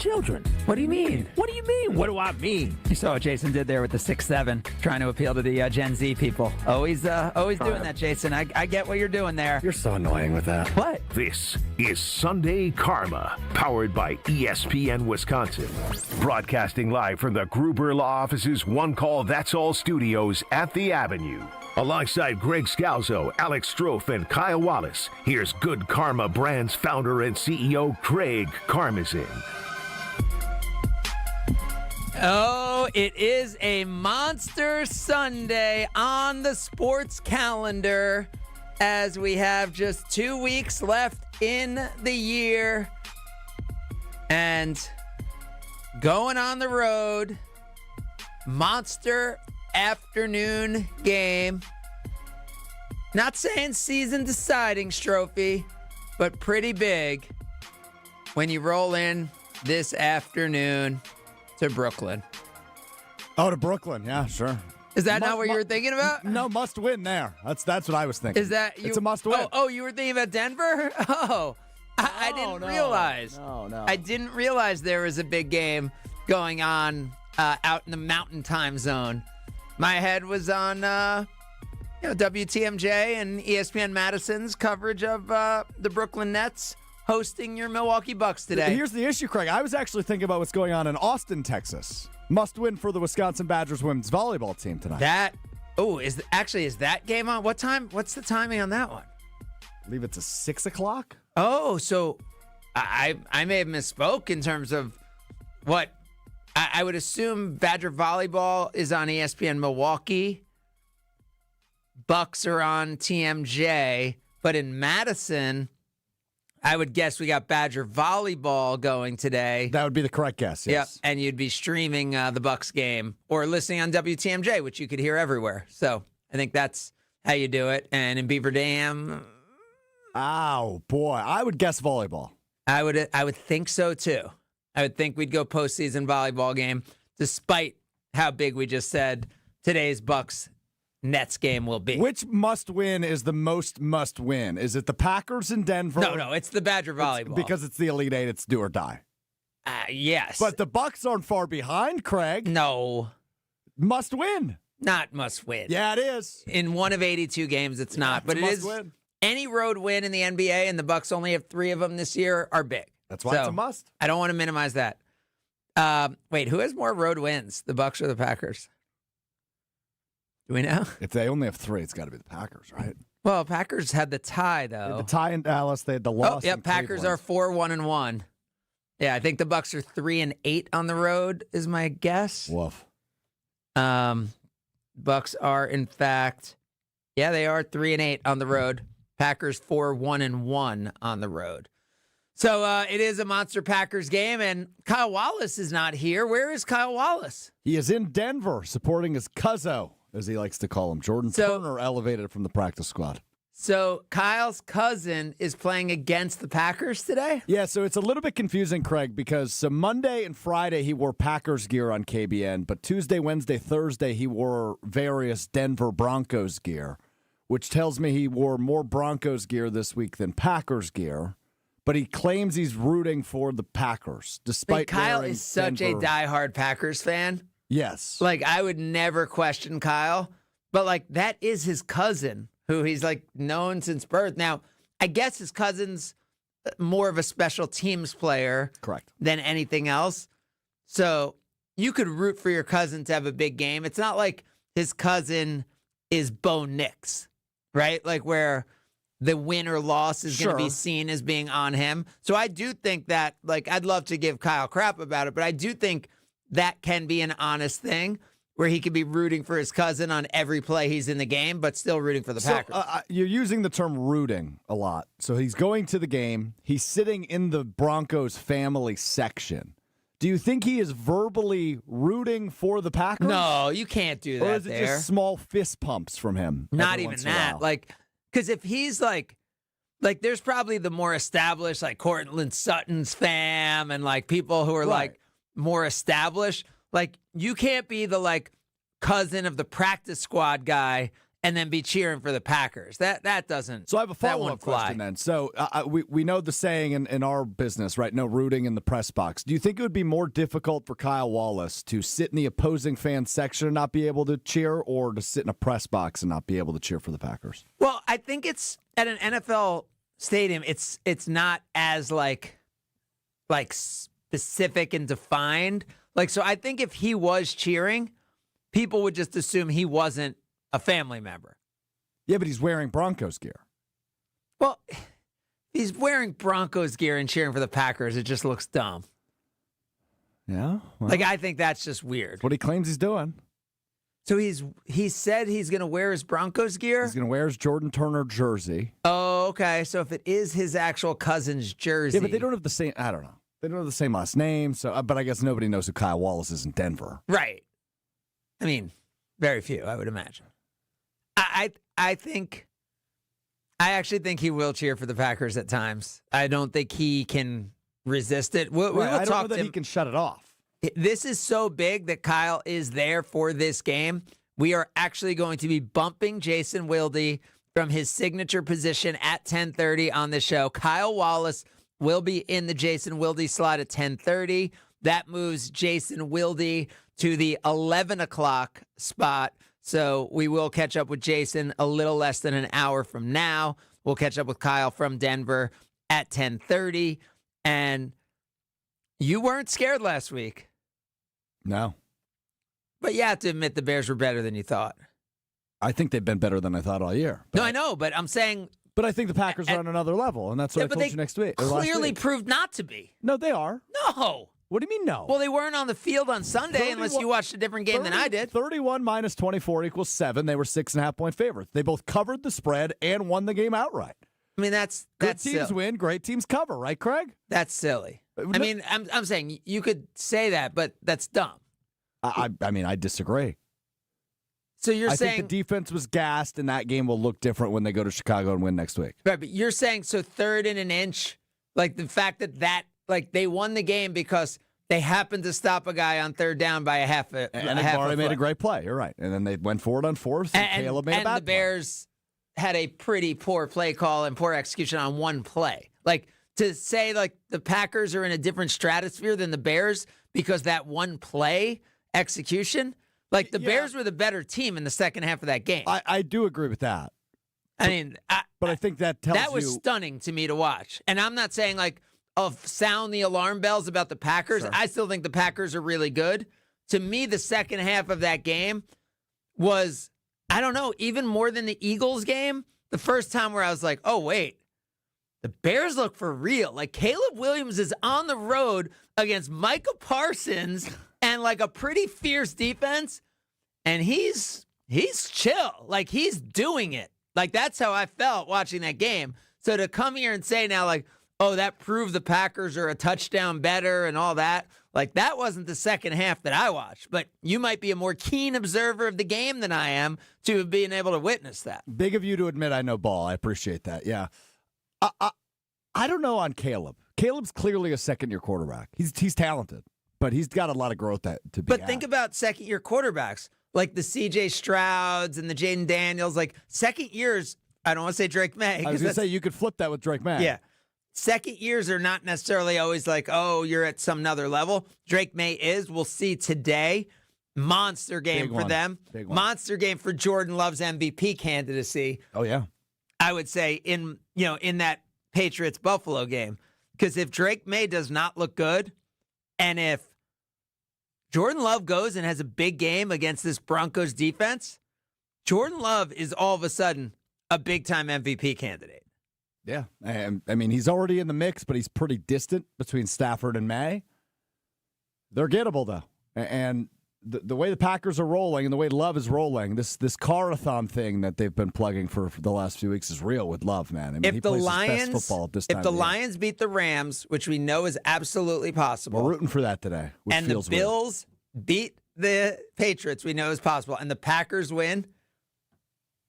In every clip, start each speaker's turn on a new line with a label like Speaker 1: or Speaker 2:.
Speaker 1: children. What do you mean? What do you mean? What do I mean?
Speaker 2: You saw what Jason did there with the 6'7", trying to appeal to the Gen Z people. Always doing that, Jason. I get what you're doing there.
Speaker 1: You're so annoying with that.
Speaker 2: What?
Speaker 3: This is Sunday Karma, powered by ESPN Wisconsin. Broadcasting live from the Gruber Law Office's One Call That's All studios at the Avenue. Alongside Greg Scalzo, Alex Strouf, and Kyle Wallace, here's Good Karma Brand's founder and CEO, Craig Karmazin.
Speaker 2: Oh, it is a monster Sunday on the sports calendar as we have just 2 weeks left in the year and going on the road. Monster afternoon game. Not saying season deciding, Strophy, but pretty big when you roll in this afternoon to Brooklyn.
Speaker 4: Oh, to Brooklyn. Yeah, sure.
Speaker 2: Is that not what you were thinking about?
Speaker 4: No, must win there. That's what I was thinking.
Speaker 2: Is that
Speaker 4: it's a must win.
Speaker 2: Oh, you were thinking about Denver? Oh, I didn't realize.
Speaker 4: No.
Speaker 2: I didn't realize there was a big game going on out in the Mountain Time Zone. My head was on WTMJ and ESPN Madison's coverage of the Brooklyn Nets hosting your Milwaukee Bucks today.
Speaker 4: Here's the issue, Craig. I was actually thinking about what's going on in Austin, Texas. Must win for the Wisconsin Badgers women's volleyball team tonight.
Speaker 2: Is that game on? What time? What's the timing on that one?
Speaker 4: I believe it's a 6 o'clock.
Speaker 2: Oh, so I may have misspoke in terms of what I would assume. Badger volleyball is on ESPN Milwaukee. Bucks are on TMJ, but in Madison, I would guess we got Badger volleyball going today.
Speaker 4: That would be the correct guess, yes.
Speaker 2: Yep, and you'd be streaming the Bucks game or listening on WTMJ, which you could hear everywhere. So I think that's how you do it. And in Beaver Dam,
Speaker 4: oh boy, I would guess volleyball.
Speaker 2: I would think so too. I would think we'd go postseason volleyball game, despite how big we just said today's Bucks Nets game will be.
Speaker 4: Which must win is the most must win? Is it the Packers in Denver?
Speaker 2: No, it's the Badger volleyball.
Speaker 4: Because it's the Elite Eight, it's do or die.
Speaker 2: Yes.
Speaker 4: But the Bucks aren't far behind, Craig.
Speaker 2: No.
Speaker 4: Must win.
Speaker 2: Not must win.
Speaker 4: Yeah, it is.
Speaker 2: In one of 82 games, it's not. But it is.
Speaker 4: Win.
Speaker 2: Any road win in the NBA, and the Bucks only have 3 of them this year, are big.
Speaker 4: That's why it's a must.
Speaker 2: I don't want to minimize that. Wait, who has more road wins, the Bucks or the Packers? Do we know?
Speaker 4: If they only have 3, it's got to be the Packers, right?
Speaker 2: Well, Packers had the tie, though.
Speaker 4: The tie in Dallas, they had the loss.
Speaker 2: Oh, yep, Packers are 4-1-1. Yeah, I think the Bucks are 3-8 on the road, is my guess.
Speaker 4: Woof.
Speaker 2: Bucks are, in fact, they are 3-8 on the road. Packers 4-1-1 on the road. So it is a monster Packers game, and Kyle Wallace is not here. Where is Kyle Wallace?
Speaker 4: He is in Denver supporting his cuzzo, as he likes to call him. Jordan Turner elevated from the practice squad.
Speaker 2: So Kyle's cousin is playing against the Packers today?
Speaker 4: Yeah, so it's a little bit confusing, Craig, because Monday and Friday he wore Packers gear on KBN, but Tuesday, Wednesday, Thursday he wore various Denver Broncos gear, which tells me he wore more Broncos gear this week than Packers gear. But he claims he's rooting for the Packers, despite
Speaker 2: Kyle is such a diehard Packers fan.
Speaker 4: Yes.
Speaker 2: Like, I would never question Kyle, but, like, that is his cousin, who he's, like, known since birth. Now, I guess his cousin's more of a special teams player.
Speaker 4: Correct.
Speaker 2: Than anything else. So you could root for your cousin to have a big game. It's not like his cousin is Bo Nix, right? Like, where the win or loss is going to be seen as being on him. So I do think that, like, I'd love to give Kyle crap about it, but I do think that can be an honest thing where he could be rooting for his cousin on every play he's in the game, but still rooting for the Packers.
Speaker 4: You're using the term rooting a lot. So he's going to the game. He's sitting in the Broncos family section. Do you think he is verbally rooting for the Packers?
Speaker 2: No, you can't do that.
Speaker 4: Or is it just small fist pumps from him?
Speaker 2: Not even that. Like, because if he's like there's probably the more established, like Cortland Sutton's fam and like people who are like more established. Like, you can't be the like cousin of the practice squad guy and then be cheering for the Packers. That doesn't.
Speaker 4: So I have a
Speaker 2: that won't
Speaker 4: follow-up question then. So we know the saying in our business, right? No rooting in the press box. Do you think it would be more difficult for Kyle Wallace to sit in the opposing fan section and not be able to cheer, or to sit in a press box and not be able to cheer for the Packers?
Speaker 2: Well, I think it's at an NFL stadium. It's not as like specific and defined. Like, so I think if he was cheering, people would just assume he wasn't a family member.
Speaker 4: Yeah, but he's wearing Broncos gear.
Speaker 2: Well, he's wearing Broncos gear and cheering for the Packers. It just looks dumb.
Speaker 4: Yeah? Well,
Speaker 2: Like, I think that's just weird.
Speaker 4: that's what he claims he's doing.
Speaker 2: So he said he's going to wear his Broncos gear?
Speaker 4: He's going to wear his Jordan Turner jersey.
Speaker 2: Oh, okay. So if it is his actual cousin's jersey.
Speaker 4: Yeah, but they don't have the same, I don't know. They don't have the same last name, so but I guess nobody knows who Kyle Wallace is in Denver.
Speaker 2: Right. I mean, very few, I would imagine. I actually think he will cheer for the Packers at times. I don't think he can resist it. We will
Speaker 4: I don't
Speaker 2: talk
Speaker 4: know that
Speaker 2: to him.
Speaker 4: he can shut it off.
Speaker 2: This is so big that Kyle is there for this game. We are actually going to be bumping Jason Wilde from his signature position at 10:30 on the show. Kyle Wallace will be in the Jason Wilde slot at 10:30. That moves Jason Wilde to the 11 o'clock spot. So we will catch up with Jason a little less than an hour from now. We'll catch up with Kyle from Denver at 10:30. And you weren't scared last week.
Speaker 4: No.
Speaker 2: But you have to admit the Bears were better than you thought.
Speaker 4: I think they've been better than I thought all year. But
Speaker 2: No, I know, but I'm saying
Speaker 4: But I think the Packers are on another level, and that's what I told you next week. or last
Speaker 2: clearly
Speaker 4: week.
Speaker 2: proved not to be.
Speaker 4: No, they are.
Speaker 2: No.
Speaker 4: What do you mean no?
Speaker 2: Well, they weren't on the field on Sunday unless
Speaker 4: 31
Speaker 2: you watched a different game than I did.
Speaker 4: 31 minus 24 equals 7. They were 6.5-point favorites. They both covered the spread and won the game outright.
Speaker 2: I mean, that's
Speaker 4: Good teams
Speaker 2: silly.
Speaker 4: win, great teams cover, right, Craig?
Speaker 2: That's silly. I mean, I'm saying you could say that, but that's dumb.
Speaker 4: I mean, I disagree.
Speaker 2: So you're
Speaker 4: I
Speaker 2: saying
Speaker 4: think the defense was gassed, and that game will look different when they go to Chicago and win next week.
Speaker 2: right, but you're saying so third and an inch, like the fact that like they won the game because they happened to stop a guy on third down by a half a
Speaker 4: And
Speaker 2: half
Speaker 4: Barry
Speaker 2: a
Speaker 4: made a
Speaker 2: foot.
Speaker 4: great play. You're right. And then they went forward on fourth, and Caleb made a bad
Speaker 2: the Bears had a pretty poor play call and poor execution on one play. Like to say like the Packers are in a different stratosphere than the Bears because that one play execution, like the Bears were the better team in the second half of that game.
Speaker 4: I do agree with that. But I think that tells
Speaker 2: that was
Speaker 4: you
Speaker 2: stunning to me to watch. And I'm not saying like sound the alarm bells about the Packers.
Speaker 4: Sure.
Speaker 2: I still think the Packers are really good. To me, the second half of that game was, I don't know, even more than the Eagles game. The first time where I was like, oh, wait, the Bears look for real. Like Caleb Williams is on the road against Micah Parsons and like a pretty fierce defense. And he's chill. Like he's doing it. Like that's how I felt watching that game. So to come here and say now like, oh, that proved the Packers are a touchdown better and all that. Like, that wasn't the second half that I watched. But you might be a more keen observer of the game than I am to have been able to witness that.
Speaker 4: Big of you to admit I know ball. I appreciate that. Yeah. I don't know on Caleb. Caleb's clearly a second-year quarterback. He's talented, but he's got a lot of growth to be
Speaker 2: But
Speaker 4: had.
Speaker 2: think about second-year quarterbacks, like the C.J. Strouds and the Jaden Daniels. Like, second years, I don't want to say Drake May.
Speaker 4: I was going to say, you could flip that with Drake May.
Speaker 2: Yeah. Second years are not necessarily always like, oh, you're at some other level. Drake May is. We'll see today. Monster game
Speaker 4: Big
Speaker 2: for
Speaker 4: one.
Speaker 2: them.
Speaker 4: Big one.
Speaker 2: Monster game for Jordan Love's MVP candidacy.
Speaker 4: Oh, yeah.
Speaker 2: I would say in that Patriots-Buffalo game. Because if Drake May does not look good, and if Jordan Love goes and has a big game against this Broncos defense, Jordan Love is all of a sudden a big-time MVP candidate.
Speaker 4: Yeah. I mean, he's already in the mix, but he's pretty distant between Stafford and May. They're gettable, though. And the way the Packers are rolling and the way Love is rolling, this Carathon thing that they've been plugging for the last few weeks is real with Love, man. I mean, he plays his best football at this time.
Speaker 2: If the
Speaker 4: of the year.
Speaker 2: Lions beat the Rams, which we know is absolutely possible,
Speaker 4: We're rooting for that today, which
Speaker 2: and the
Speaker 4: feels weird.
Speaker 2: Bills beat the Patriots, we know is possible, and the Packers win,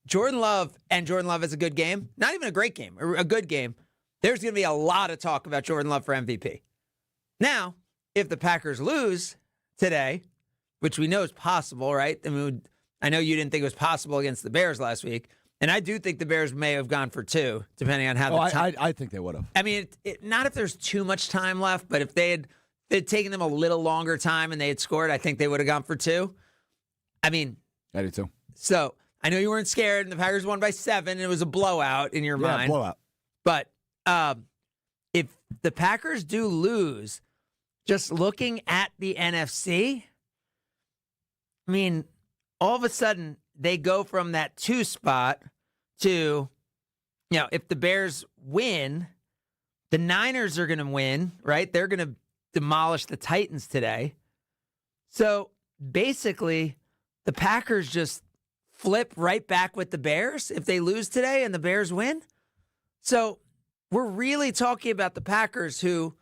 Speaker 2: Jordan Love has a good game, not even a great game, a good game, there's going to be a lot of talk about Jordan Love for MVP. Now, if the Packers lose today, which we know is possible, right? I mean, I know you didn't think it was possible against the Bears last week, and I do think the Bears may have gone for 2, depending on how the time.
Speaker 4: I think they would have.
Speaker 2: I mean, not if there's too much time left, but if they'd taken them a little longer time and they had scored, I think they would have gone for 2. I mean,
Speaker 4: I do too.
Speaker 2: So I know you weren't scared, and the Packers won by 7, and it was a blowout in your mind.
Speaker 4: Yeah, blowout.
Speaker 2: But if the Packers do lose, just looking at the NFC, I mean, all of a sudden they go from that 2 spot to, if the Bears win, the Niners are going to win, right? They're going to demolish the Titans today. So basically, the Packers just flip right back with the Bears if they lose today and the Bears win. So we're really talking about the Packers, who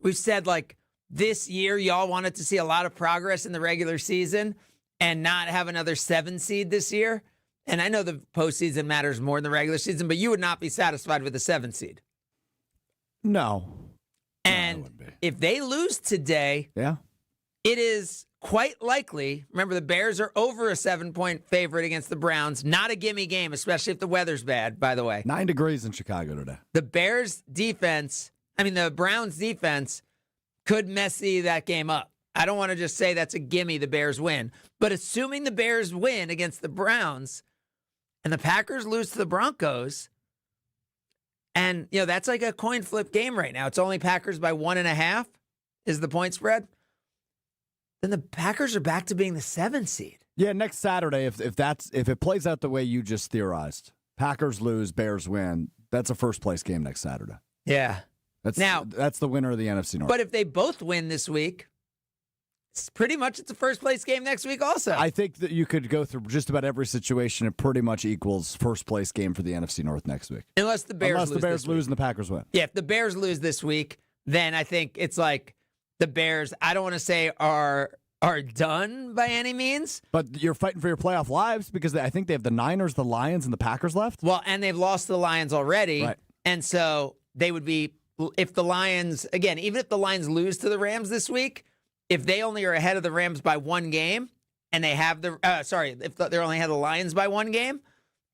Speaker 2: we've said, like, this year y'all wanted to see a lot of progress in the regular season and not have another 7 seed this year. And I know the postseason matters more than the regular season, but you would not be satisfied with a 7 seed.
Speaker 4: No.
Speaker 2: And if they lose today, it is quite likely. Remember, the Bears are over a 7-point favorite against the Browns. Not a gimme game, especially if the weather's bad, by the way.
Speaker 4: 9 degrees in Chicago today.
Speaker 2: The Browns defense could messy that game up. I don't want to just say that's a gimme, the Bears win. But assuming the Bears win against the Browns and the Packers lose to the Broncos, and, that's like a coin flip game right now. It's only Packers by 1.5 is the point spread. Then the Packers are back to being the 7 seed.
Speaker 4: Yeah, next Saturday, if it plays out the way you just theorized, Packers lose, Bears win, that's a first place game next Saturday.
Speaker 2: Yeah.
Speaker 4: That's the winner of the NFC North.
Speaker 2: But if they both win this week, it's a first place game next week also.
Speaker 4: I think that you could go through just about every situation. It pretty much equals first place game for the NFC North next week.
Speaker 2: Unless the Bears
Speaker 4: lose and the Packers win.
Speaker 2: Yeah, if the Bears lose this week, then I think it's like the Bears, I don't want to say are done by any means.
Speaker 4: But you're fighting for your playoff lives because I think they have the Niners, the Lions, and the Packers left.
Speaker 2: Well, and they've lost to the Lions already.
Speaker 4: Right.
Speaker 2: And so they would be, if the Lions, again, even if the Lions lose to the Rams this week, if they only are ahead of the Rams by 1 game, and they have if they're only ahead of the Lions by 1 game,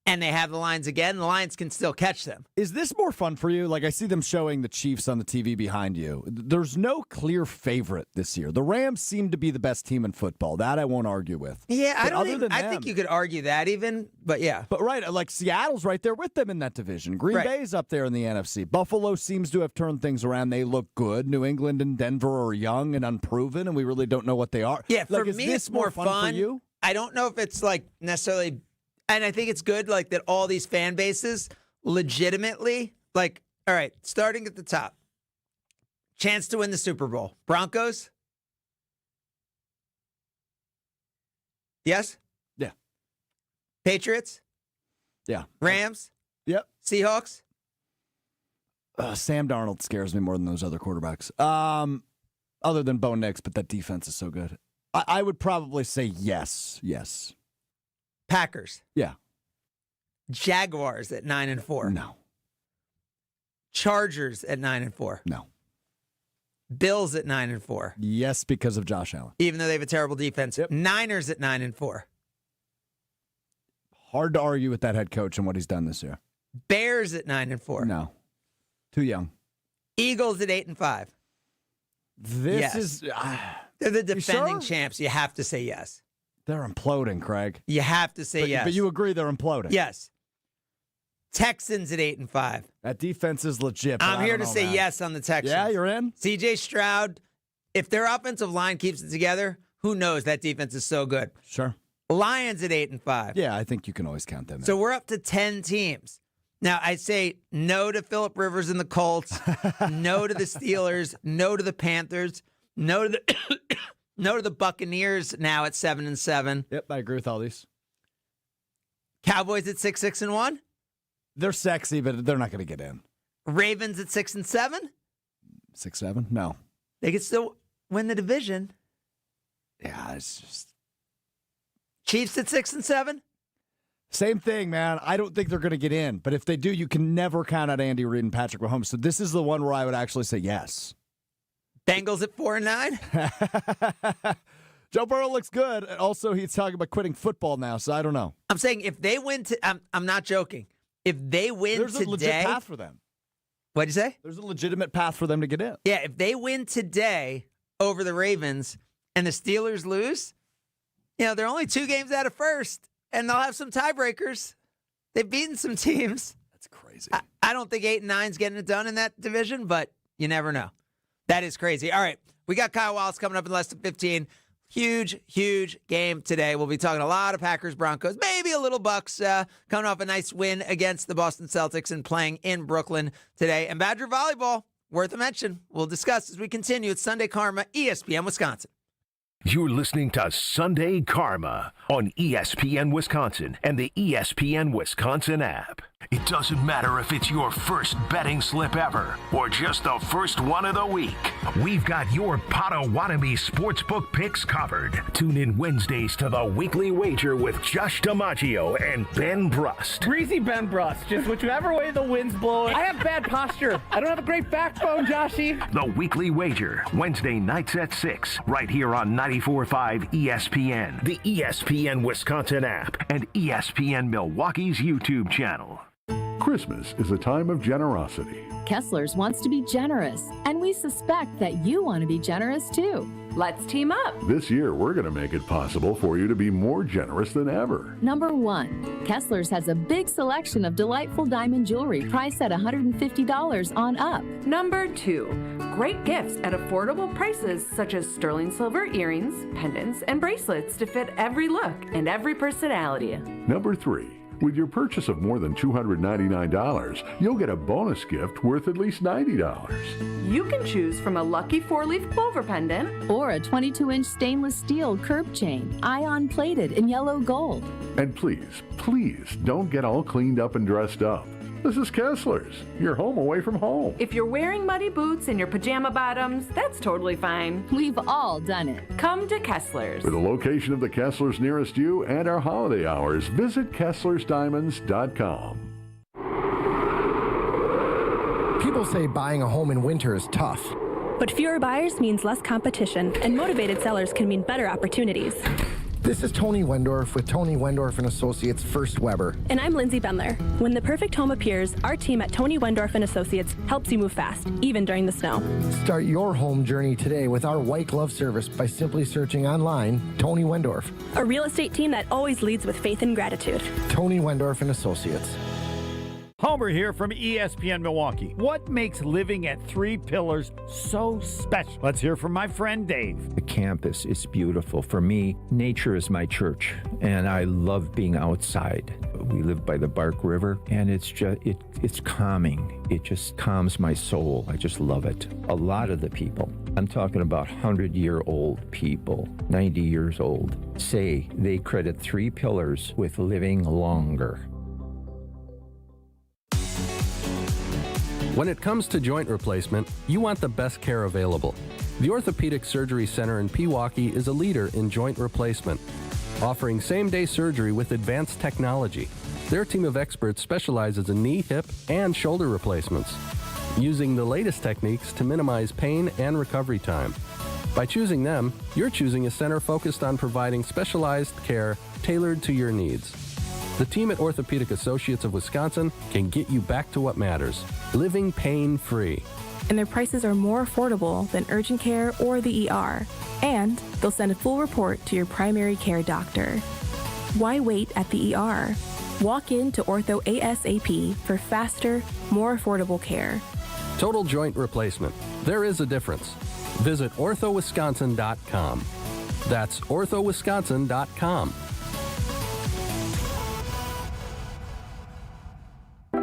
Speaker 2: and they have the Lions again, the Lions can still catch them.
Speaker 4: Is this more fun for you? Like, I see them showing the Chiefs on the TV behind you. There's no clear favorite this year. The Rams seem to be the best team in football. That I won't argue with.
Speaker 2: Yeah, I think you could argue that even, but yeah.
Speaker 4: But right, like Seattle's right there with them in that division. Green Bay's up there in the NFC. Buffalo seems to have turned things around. They look good. New England and Denver are young and unproven, and we really don't know what they are.
Speaker 2: Yeah, for me, it's more fun
Speaker 4: for you.
Speaker 2: I don't know if it's like necessarily. And I think it's good, like, that all these fan bases legitimately, like, all right, starting at the top, chance to win the Super Bowl. Broncos? Yes?
Speaker 4: Yeah.
Speaker 2: Patriots?
Speaker 4: Yeah.
Speaker 2: Rams?
Speaker 4: Yep.
Speaker 2: Seahawks?
Speaker 4: Sam Darnold scares me more than those other quarterbacks. Other than Bo Nix, but that defense is so good. I would probably say yes. Yes.
Speaker 2: Packers?
Speaker 4: Yeah.
Speaker 2: Jaguars at 9-4?
Speaker 4: No.
Speaker 2: Chargers at 9-4?
Speaker 4: No.
Speaker 2: Bills at 9-4?
Speaker 4: Yes, because of Josh Allen.
Speaker 2: Even though they have a terrible defense.
Speaker 4: Yep.
Speaker 2: Niners at 9-4?
Speaker 4: Hard to argue with that head coach and what he's done this year.
Speaker 2: Bears at 9-4?
Speaker 4: No. Too young.
Speaker 2: Eagles at 8-5?
Speaker 4: This is...
Speaker 2: They're the defending
Speaker 4: sure?
Speaker 2: champs. You have to say yes.
Speaker 4: They're imploding, Craig.
Speaker 2: You have to say yes.
Speaker 4: But you agree they're imploding?
Speaker 2: Yes. Texans at 8-5.
Speaker 4: That defense is legit.
Speaker 2: I'm here to say yes on the Texans.
Speaker 4: Yeah, you're in?
Speaker 2: C.J. Stroud, if their offensive line keeps it together, who knows? That defense is so good.
Speaker 4: Sure.
Speaker 2: Lions at 8-5.
Speaker 4: Yeah, I think you can always count them in.
Speaker 2: So we're up to 10 teams. Now, I say no to Phillip Rivers and the Colts, no to the Steelers, no to the Panthers, no to the Buccaneers now at 7-7.
Speaker 4: Yep, I agree with all these.
Speaker 2: Cowboys at 6-1.
Speaker 4: They're sexy, but they're not going to get in.
Speaker 2: Ravens at 6-7.
Speaker 4: 6-7? No.
Speaker 2: They could still win the division.
Speaker 4: Yeah, it's just
Speaker 2: Chiefs at 6-7.
Speaker 4: same thing, man. I don't think they're going to get in, but if they do, you can never count out Andy Reid and Patrick Mahomes. So this is the one where I would actually say yes.
Speaker 2: Bengals at 4-9.
Speaker 4: Joe Burrow looks good. And also, he's talking about quitting football now, so I don't know.
Speaker 2: I'm saying if they win, I'm not joking. If they win
Speaker 4: There's
Speaker 2: today,
Speaker 4: a legit path for them.
Speaker 2: What'd you say?
Speaker 4: There's a legitimate path for them to get in.
Speaker 2: Yeah, if they win today over the Ravens and the Steelers lose, they're only 2 games out of first, and they'll have some tiebreakers. They've beaten some teams.
Speaker 4: That's crazy.
Speaker 2: I don't think 8 and 9's getting it done in that division, but you never know. That is crazy. All right, we got Kyle Wallace coming up in less than 15. Huge, huge game today. We'll be talking a lot of Packers, Broncos, maybe a little Bucks, coming off a nice win against the Boston Celtics and playing in Brooklyn today. And Badger volleyball, worth a mention. We'll discuss as we continue. It's Sunday Karma, ESPN Wisconsin.
Speaker 3: You're listening to Sunday Karma on ESPN Wisconsin and the ESPN Wisconsin app. It doesn't matter if it's your first betting slip ever or just the first one of the week. We've got your Potawatomi sportsbook picks covered. Tune in Wednesdays to the Weekly Wager with Josh DiMaggio and Ben Brust.
Speaker 5: Greasy Ben Brust, just whichever way the wind's blowing. I have bad posture. I don't have a great backbone, Joshy.
Speaker 3: The Weekly Wager, Wednesday nights at 6, right here on 94.5 ESPN, the ESPN Wisconsin app, and ESPN Milwaukee's YouTube channel.
Speaker 6: Christmas is a time of generosity.
Speaker 7: Kessler's wants to be generous, and we suspect that you want to be generous too. Let's team up.
Speaker 6: This year, we're going to make it possible for you to be more generous than ever.
Speaker 7: Number 1, Kessler's has a big selection of delightful diamond jewelry priced at $150 on up.
Speaker 8: Number 2, great gifts at affordable prices such as sterling silver earrings, pendants, and bracelets to fit every look and every personality.
Speaker 6: Number 3, with your purchase of more than $299, you'll get a bonus gift worth at least $90.
Speaker 8: You can choose from a lucky 4-leaf clover pendant
Speaker 7: or a 22-inch stainless steel curb chain, ion plated in yellow gold.
Speaker 6: And please, please don't get all cleaned up and dressed up. This is Kessler's, your home away from home.
Speaker 8: If you're wearing muddy boots and your pajama bottoms, that's totally fine.
Speaker 7: We've all done it.
Speaker 8: Come to Kessler's.
Speaker 6: For the location of the Kessler's nearest you and our holiday hours, visit KesslersDiamonds.com.
Speaker 9: People say buying a home in winter is tough.
Speaker 10: But fewer buyers means less competition, and motivated sellers can mean better opportunities.
Speaker 9: This is Tony Wendorf with Tony Wendorf and Associates First Weber.
Speaker 10: And I'm Lindsay Bendler. When the perfect home appears, our team at Tony Wendorf and Associates helps you move fast, even during the snow.
Speaker 9: Start your home journey today with our white glove service by simply searching online Tony Wendorf.
Speaker 10: A real estate team that always leads with faith and gratitude.
Speaker 9: Tony Wendorf and Associates.
Speaker 5: Homer here from ESPN Milwaukee. What makes living at 3 Pillars so special? Let's hear from my friend Dave.
Speaker 1: The campus is beautiful. For me, nature is my church, and I love being outside. We live by the Bark River, and it's calming. It just calms my soul. I just love it. A lot of the people, I'm talking about 100-year-old people, 90 years old, say they credit 3 Pillars with living longer.
Speaker 11: When it comes to joint replacement, you want the best care available. The Orthopedic Surgery Center in Pewaukee is a leader in joint replacement, offering same-day surgery with advanced technology. Their team of experts specializes in knee, hip, and shoulder replacements, using the latest techniques to minimize pain and recovery time. By choosing them, you're choosing a center focused on providing specialized care tailored to your needs. The team at Orthopedic Associates of Wisconsin can get you back to what matters, living pain-free.
Speaker 10: And their prices are more affordable than urgent care or the ER. And they'll send a full report to your primary care doctor. Why wait at the ER? Walk in to Ortho ASAP for faster, more affordable care.
Speaker 11: Total joint replacement. There is a difference. Visit orthowisconsin.com. That's orthowisconsin.com.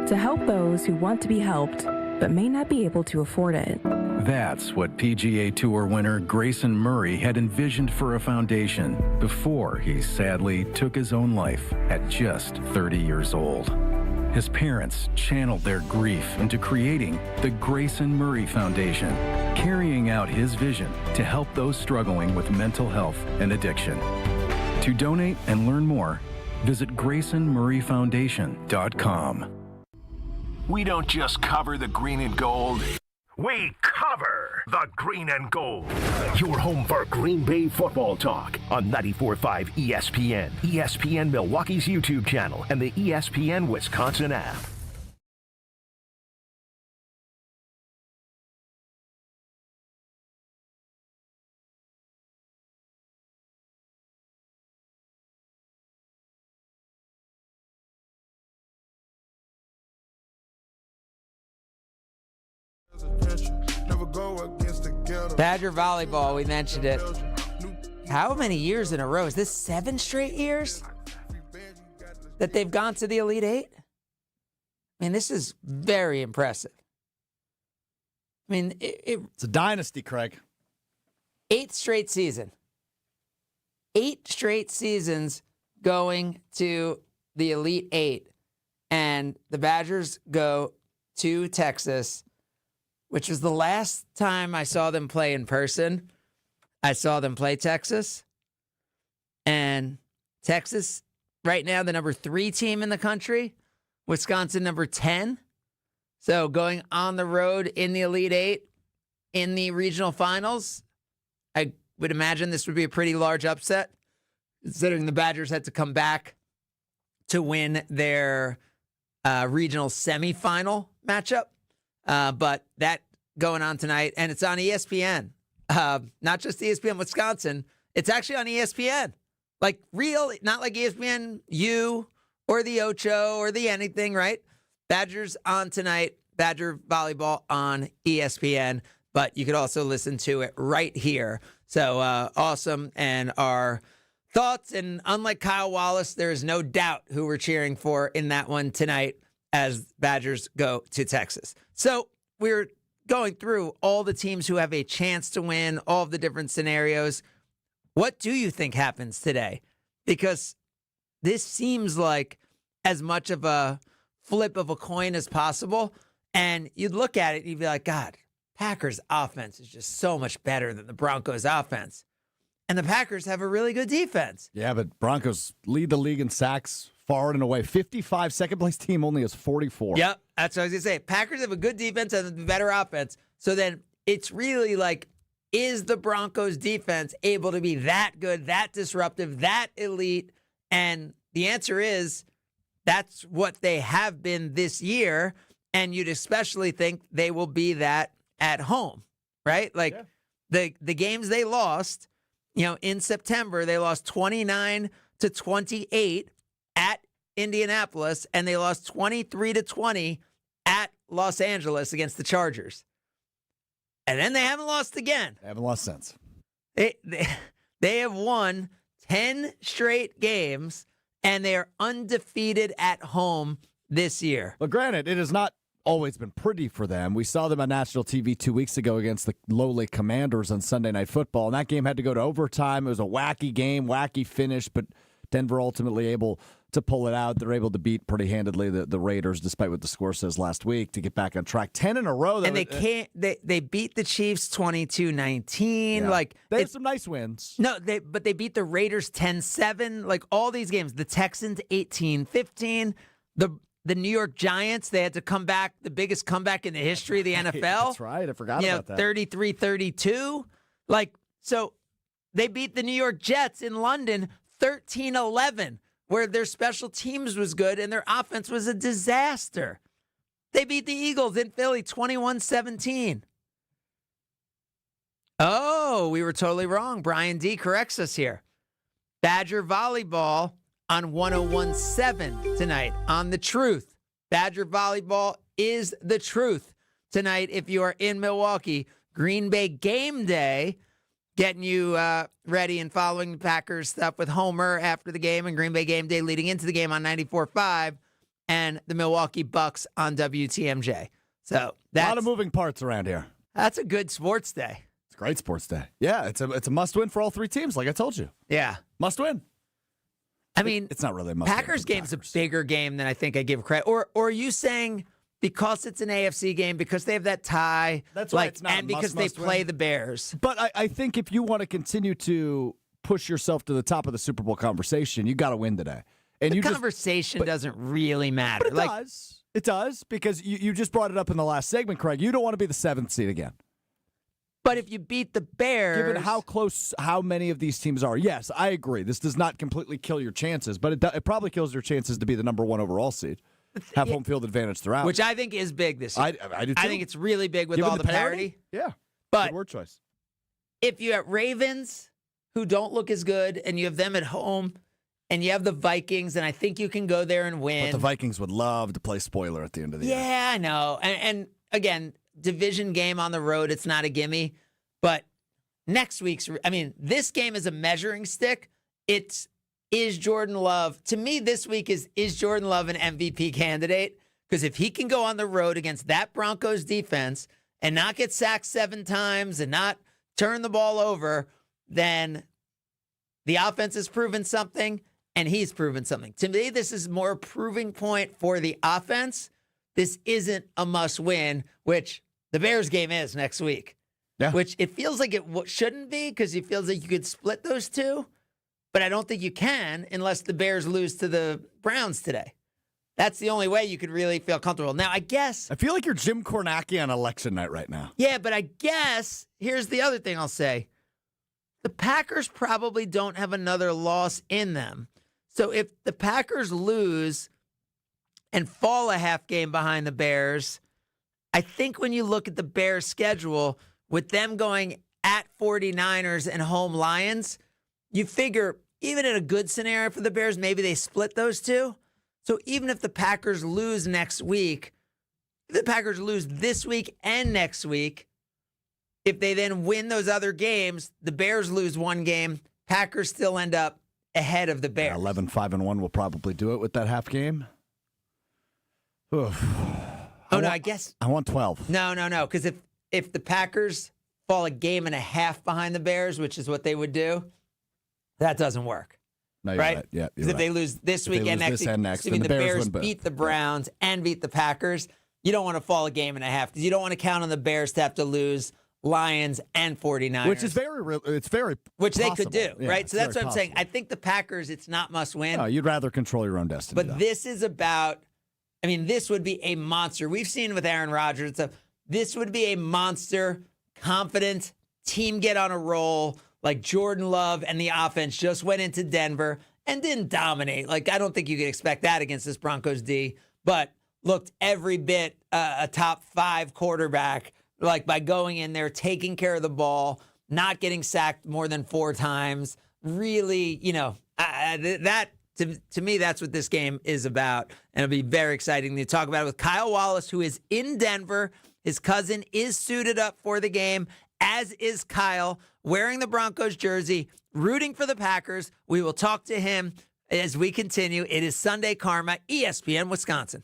Speaker 10: To help those who want to be helped, but may not be able to afford it.
Speaker 12: That's what PGA Tour winner Grayson Murray had envisioned for a foundation before he sadly took his own life at just 30 years old. His parents channeled their grief into creating the Grayson Murray Foundation, carrying out his vision to help those struggling with mental health and addiction. To donate and learn more, visit GraysonMurrayFoundation.com.
Speaker 3: We don't just cover the green and gold. We cover The Green and Gold. Your home for Green Bay football talk on 94.5 ESPN, ESPN Milwaukee's YouTube channel, and the ESPN Wisconsin app.
Speaker 2: Badger volleyball, we mentioned it. How many years in a row? Is this 7 straight years that they've gone to the Elite Eight? I mean, this is very impressive. I mean,
Speaker 4: it's a dynasty, Craig.
Speaker 2: 8th straight season. 8 straight seasons going to the Elite Eight. And the Badgers go to Texas, which was the last time I saw them play in person. I saw them play Texas. And Texas, right now, the number 3 team in the country. Wisconsin, number 10. So going on the road in the Elite Eight, in the regional finals, I would imagine this would be a pretty large upset, considering the Badgers had to come back to win their regional semifinal matchup. But that going on tonight, and it's on ESPN. Not just ESPN Wisconsin. It's actually on ESPN. Like real, not like ESPN U or the Ocho or the anything, right? Badgers on tonight. Badger volleyball on ESPN. But you could also listen to it right here. So awesome. And our thoughts, and unlike Kyle Wallace, there is no doubt who we're cheering for in that one tonight as Badgers go to Texas. So we're going through all the teams who have a chance to win, all of the different scenarios. What do you think happens today? Because this seems like as much of a flip of a coin as possible. And you'd look at it and you'd be like, God, Packers offense is just so much better than the Broncos offense. And the Packers have a really good defense.
Speaker 4: Yeah, but Broncos lead the league in sacks far and away. 55, second place team only has 44.
Speaker 2: Yep, that's what I was going to say. Packers have a good defense and a better offense. So then it's really like, is the Broncos defense able to be that good, that disruptive, that elite? And the answer is that's what they have been this year. And you'd especially think they will be that at home, right? Like the games they lost, in September, they lost 29-28 at Indianapolis, and they lost 23-20 at Los Angeles against the Chargers. And then they haven't lost again.
Speaker 4: They haven't lost since.
Speaker 2: They have won 10 straight games, and they are undefeated at home this year.
Speaker 4: But granted, it has not always been pretty for them. We saw them on national TV 2 weeks ago against the lowly Commanders on Sunday Night Football, and that game had to go to overtime. It was a wacky game, wacky finish, but Denver ultimately able to pull it out. They're able to beat pretty handedly the Raiders, despite what the score says last week, to get back on track. 10 in a row.
Speaker 2: And they beat the Chiefs 22-19.
Speaker 4: Yeah.
Speaker 2: Like
Speaker 4: they had some nice wins.
Speaker 2: No, but they beat the Raiders 10-7. Like all these games, the Texans 18-15. The New York Giants, they had to come back, the biggest comeback in the history of the NFL.
Speaker 4: That's right. I forgot about that.
Speaker 2: 33-32. Like, so they beat the New York Jets in London 13-11, where their special teams was good and their offense was a disaster. They beat the Eagles in Philly 21-17. Oh, we were totally wrong. Brian D. corrects us here. Badger volleyball on 101.7 tonight on The Truth. Badger volleyball is the truth tonight if you are in Milwaukee. Green Bay game day, getting you ready and following the Packers stuff with Homer after the game, and Green Bay game day leading into the game on 94.5, and the Milwaukee Bucks on WTMJ. So that's
Speaker 4: a lot of moving parts around here.
Speaker 2: That's a good sports day.
Speaker 4: It's a great sports day. Yeah, it's a must-win for all 3 teams, like I told you.
Speaker 2: Yeah.
Speaker 4: Must win.
Speaker 2: I mean,
Speaker 4: it's not really a must.
Speaker 2: Packers game's a bigger game than I think I give credit. Or are you saying because it's an AFC game, because they have that tie,
Speaker 4: that's why it's not
Speaker 2: and because they play the Bears?
Speaker 4: But I think if you want to continue to push yourself to the top of the Super Bowl conversation, you got to win today. And
Speaker 2: the conversation doesn't really matter.
Speaker 4: But it does. It does, because you just brought it up in the last segment, Craig. You don't want to be the 7th seed again.
Speaker 2: But if you beat the Bears...
Speaker 4: Given how close, how many of these teams are, yes, I agree. This does not completely kill your chances, but it probably kills your chances to be the number 1 overall seed. Have home field advantage throughout.
Speaker 2: Which I think is big this year.
Speaker 4: I do too.
Speaker 2: I think it's really big with
Speaker 4: Given
Speaker 2: all the parity.
Speaker 4: Yeah.
Speaker 2: But
Speaker 4: good word choice.
Speaker 2: If you have Ravens, who don't look as good, and you have them at home, and you have the Vikings, and I think you can go there and win.
Speaker 4: But the Vikings would love to play spoiler at the end of the year.
Speaker 2: Yeah, I know. And again, division game on the road, it's not a gimme. But next week's, this game is a measuring stick. Is Jordan Love, to me this week is Jordan Love an MVP candidate? Because if he can go on the road against that Broncos defense and not get sacked 7 times and not turn the ball over, then the offense has proven something and he's proven something. To me, this is more a proving point for the offense. This isn't a must win, which the Bears game is next week.
Speaker 4: Yeah.
Speaker 2: Which it feels like it shouldn't be because it feels like you could split those two. But I don't think you can unless the Bears lose to the Browns today. That's the only way you could really feel comfortable. Now, I guess...
Speaker 4: I feel like you're Jim Kornacki on election night right now.
Speaker 2: Yeah, but I guess here's the other thing I'll say. The Packers probably don't have another loss in them. So if the Packers lose and fall a half game behind the Bears, I think when you look at the Bears' schedule, with them going at 49ers and home Lions, you figure even in a good scenario for the Bears, maybe they split those two. So even if the Packers lose next week, if the Packers lose this week and next week, if they then win those other games, the Bears lose one game, Packers still end up ahead of the Bears.
Speaker 4: 11-5-1 will probably do it with that half game.
Speaker 2: I guess.
Speaker 4: I want 12.
Speaker 2: No. Because if the Packers fall a game and a half behind the Bears, which is what they would do, that doesn't work.
Speaker 4: No, you're right. Yeah,
Speaker 2: because if they lose this week and next week, assuming the Bears beat the Browns and beat the Packers, you don't want to fall a game and a half because you don't want to count on the Bears to have to lose Lions and 49ers.
Speaker 4: Which is very
Speaker 2: Which
Speaker 4: possible.
Speaker 2: they could do,
Speaker 4: yeah,
Speaker 2: right? So that's what I'm saying.
Speaker 4: possible.
Speaker 2: I think the Packers, it's not must win.
Speaker 4: No, you'd rather control your own destiny.
Speaker 2: But this is about, this would be a monster. We've seen with Aaron Rodgers, this would be a monster, confident team get on a roll. Like Jordan Love and the offense just went into Denver and didn't dominate. Like, I don't think you could expect that against this Broncos D, but looked every bit a top 5 quarterback, like by going in there, taking care of the ball, not getting sacked more than 4 times. Really, that to me, that's what this game is about. And it'll be very exciting to talk about it with Kyle Wallace, who is in Denver. His cousin is suited up for the game, as is Kyle, wearing the Broncos jersey, rooting for the Packers. We will talk to him as we continue. It is Sunday Karma, ESPN Wisconsin.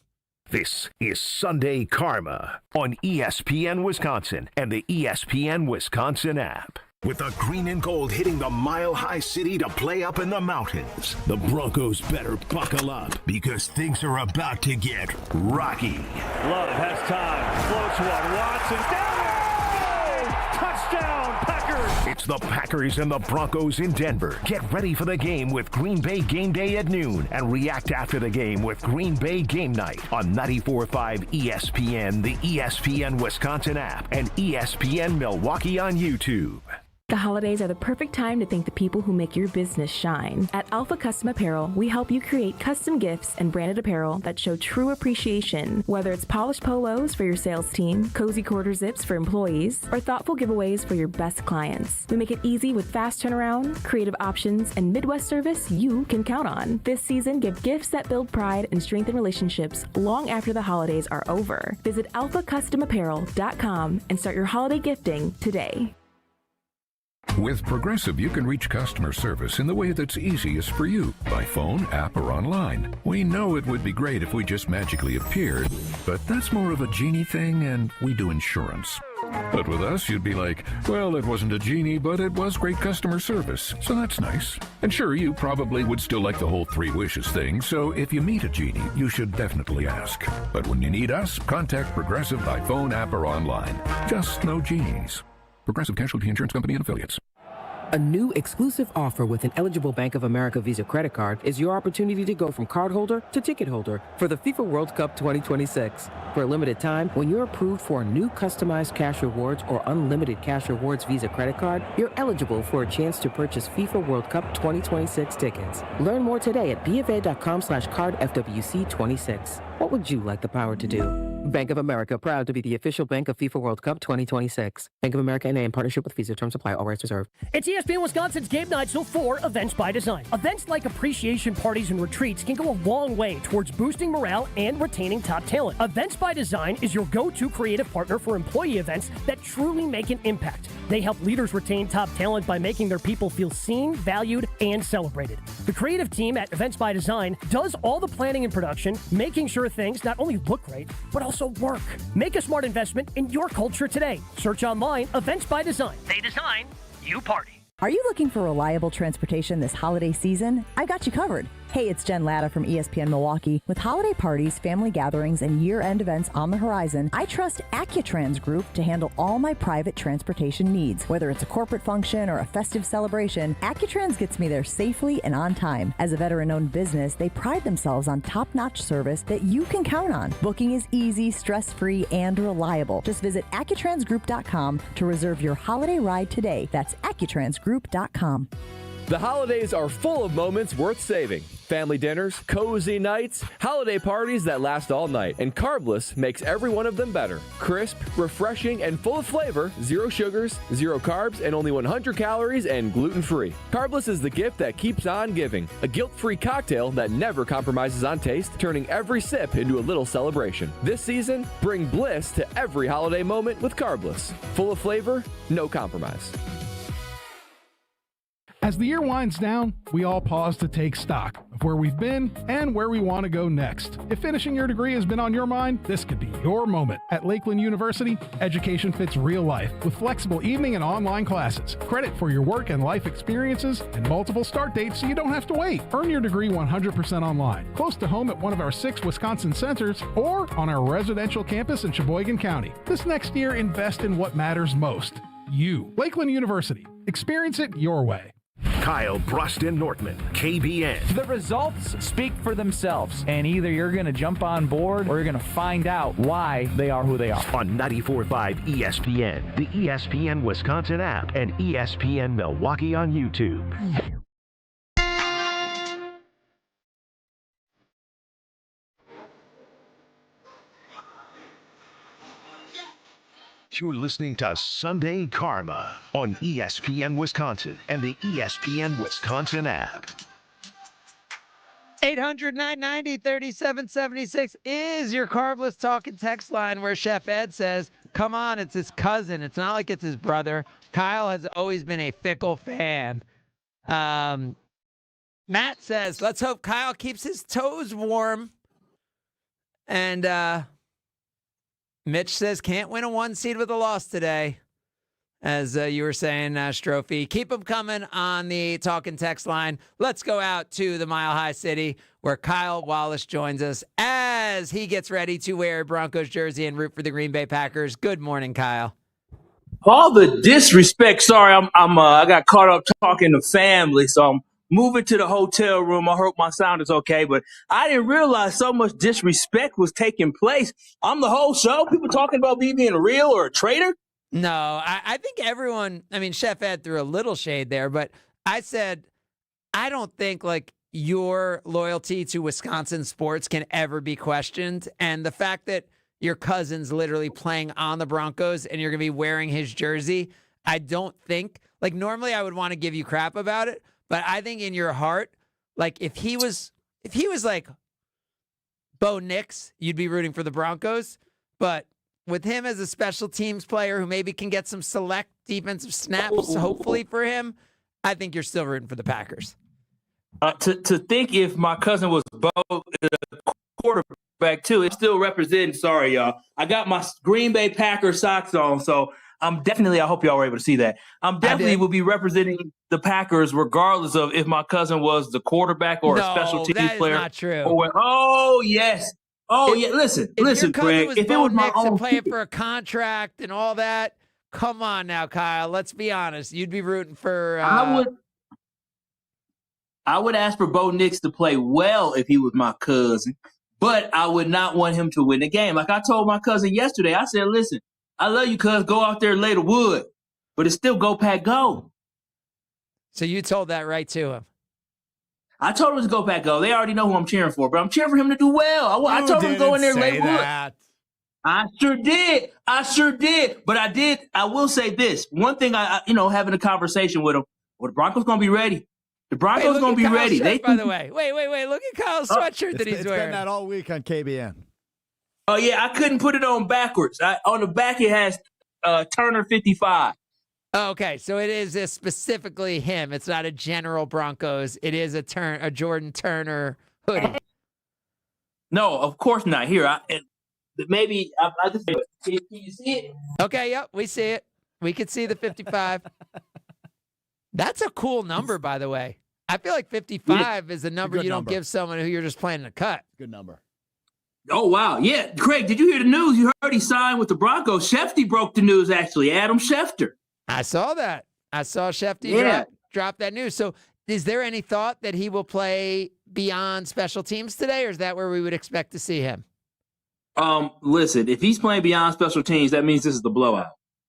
Speaker 3: This is Sunday Karma on ESPN Wisconsin and the ESPN Wisconsin app. With the green and gold hitting the mile-high city to play up in the mountains, the Broncos better buckle up because things are about to get rocky.
Speaker 5: Love has time. Floats one. Watson down. Touchdown, Packers!
Speaker 3: It's the Packers and the Broncos in Denver. Get ready for the game with Green Bay Game Day at noon and react after the game with Green Bay Game Night on 94.5 ESPN, the ESPN Wisconsin app, and ESPN Milwaukee on YouTube.
Speaker 10: The holidays are the perfect time to thank the people who make your business shine. At Alpha Custom Apparel, we help you create custom gifts and branded apparel that show true appreciation. Whether it's polished polos for your sales team, cozy quarter zips for employees, or thoughtful giveaways for your best clients. We make it easy with fast turnaround, creative options, and Midwest service you can count on. This season, give gifts that build pride and strengthen relationships long after the holidays are over. Visit alphacustomapparel.com and start your holiday gifting today.
Speaker 13: With Progressive, you can reach customer service in the way that's easiest for you, by phone, app, or online. We know it would be great if we just magically appeared, but that's more of a genie thing, and we do insurance. But with us, you'd be like, well, it wasn't a genie, but it was great customer service, so that's nice. And sure, you probably would still like the whole 3 wishes thing, so if you meet a genie, you should definitely ask. But when you need us, contact Progressive by phone, app, or online. Just no genies. Progressive Casualty Insurance Company and Affiliates.
Speaker 14: A new exclusive offer with an eligible Bank of America Visa credit card is your opportunity to go from cardholder to ticket holder for the FIFA World Cup 2026. For a limited time, when you're approved for a new customized cash rewards or unlimited cash rewards Visa credit card, you're eligible for a chance to purchase FIFA World Cup 2026 tickets. Learn more today at bfa.com/cardfwc26. What would you like the power to do? Bank of America, proud to be the official bank of FIFA World Cup 2026. Bank of America NA in partnership with Visa. Terms apply. All rights reserved.
Speaker 15: It's ESPN Wisconsin's Game Night Show for Events by Design. Events like appreciation parties and retreats can go a long way towards boosting morale and retaining top talent. Events by Design is your go-to creative partner for employee events that truly make an impact. They help leaders retain top talent by making their people feel seen, valued, and celebrated. The creative team at Events by Design does all the planning and production, making sure things not only look great, but also work. Make a smart investment in your culture today. Search online, Events by Design. They design, you party.
Speaker 16: Are you looking for reliable transportation this holiday season? I got you covered. Hey, it's Jen Latta from ESPN Milwaukee. With holiday parties, family gatherings, and year-end events on the horizon, I trust Accutrans Group to handle all my private transportation needs. Whether it's a corporate function or a festive celebration, Accutrans gets me there safely and on time. As a veteran-owned business, they pride themselves on top-notch service that you can count on. Booking is easy, stress-free, and reliable. Just visit AccuTransGroup.com to reserve your holiday ride today. That's AccuTransGroup.com.
Speaker 17: The holidays are full of moments worth saving. Family dinners, cozy nights, holiday parties that last all night. And Carbless makes every one of them better. Crisp, refreshing, and full of flavor, 0 sugars, 0 carbs, and only 100 calories and gluten-free. Carbless is the gift that keeps on giving. A guilt-free cocktail that never compromises on taste, turning every sip into a little celebration. This season, bring bliss to every holiday moment with Carbless. Full of flavor, no compromise.
Speaker 18: As the year winds down, we all pause to take stock of where we've been and where we want to go next. If finishing your degree has been on your mind, this could be your moment. At Lakeland University, education fits real life with flexible evening and online classes, credit for your work and life experiences, and multiple start dates so you don't have to wait. Earn your degree 100% online, close to home at one of our 6 Wisconsin centers, or on our residential campus in Sheboygan County. This next year, invest in what matters most. You. Lakeland University. Experience it your way.
Speaker 3: Kyle Broston-Nortman, KBN.
Speaker 19: The results speak for themselves, and either you're going to jump on board or you're going to find out why they are who they are.
Speaker 3: On 94.5 ESPN, the ESPN Wisconsin app, and ESPN Milwaukee on YouTube. You're listening to Sunday Karma on ESPN Wisconsin and the ESPN Wisconsin app.
Speaker 2: 800-990-3776 is your Carbless talking text line where Chef Ed says, come on, it's his cousin. It's not like it's his brother. Kyle has always been a fickle fan. Matt says, let's hope Kyle keeps his toes warm. And Mitch says, can't win a 1 seed with a loss today. As you were saying, Strophy. Keep them coming on the talking text line. Let's go out to the Mile High City where Kyle Wallace joins us as he gets ready to wear a Broncos jersey and root for the Green Bay Packers. Good morning, Kyle.
Speaker 20: All the disrespect. Sorry, I got caught up talking to family, so I'm moving to the hotel room. I hope my sound is okay, but I didn't realize so much disrespect was taking place. I'm the whole show. People talking about me being real or a traitor.
Speaker 2: No, I think everyone, I mean, Chef Ed threw a little shade there, but I said, I don't think like your loyalty to Wisconsin sports can ever be questioned. And the fact that your cousin's literally playing on the Broncos and you're going to be wearing his jersey, I don't think, like normally I would want to give you crap about it, but I think in your heart, like if he was like Bo Nix, you'd be rooting for the Broncos. But with him as a special teams player who maybe can get some select defensive snaps, hopefully for him, I think you're still rooting for the Packers.
Speaker 20: To think if my cousin was Bo, quarterback too, it's still representing. Sorry, y'all. I got my Green Bay Packers socks on, so I'm definitely, I hope y'all were able to see that. I'm definitely will be representing the Packers regardless of if my cousin was the quarterback or a special teams player.
Speaker 2: That is not true.
Speaker 20: Oh, yes. Oh, yeah. Listen, Craig.
Speaker 2: If it was my own playing for a contract and all that, come on now, Kyle. Let's be honest. You'd be rooting for.
Speaker 20: I would ask for Bo Nix to play well if he was my cousin, but I would not want him to win the game. Like I told my cousin yesterday, I said, listen, I love you, cuz. Go out there and lay the wood, but it's still go, Pack, go.
Speaker 2: So you told that right to him.
Speaker 20: I told him to go, Pack, go. They already know who I'm cheering for, but I'm cheering for him to do well. I told him to go in there and lay the wood. I sure did. But I will say this. One thing, having a conversation with him, well, the Broncos going to be ready. The Broncos going to be ready.
Speaker 2: By the way. Wait. Look at Kyle's sweatshirt that he's
Speaker 4: It's
Speaker 2: wearing.
Speaker 4: been that all week on KBN.
Speaker 20: Oh, yeah. I couldn't put it on backwards. On the back, it has Turner 55.
Speaker 2: Oh, okay. So it is specifically him. It's not a general Broncos. It is a Jordan Turner hoodie.
Speaker 20: No, of course not. Here, I just can you see it?
Speaker 2: Okay, yep, we see it. We can see the 55. That's a cool number, by the way. I feel like 55 is a number you don't give someone who you're just planning to cut.
Speaker 4: Good number.
Speaker 20: Oh, wow. Yeah. Craig, did you hear the news? You heard he signed with the Broncos. Shefty broke the news, actually. Adam Schefter.
Speaker 2: I saw that. I saw Shefty drop that news. So is there any thought that he will play beyond special teams today, or is that where we would expect to see him?
Speaker 20: Listen, if he's playing beyond special teams, that means this is the blowout.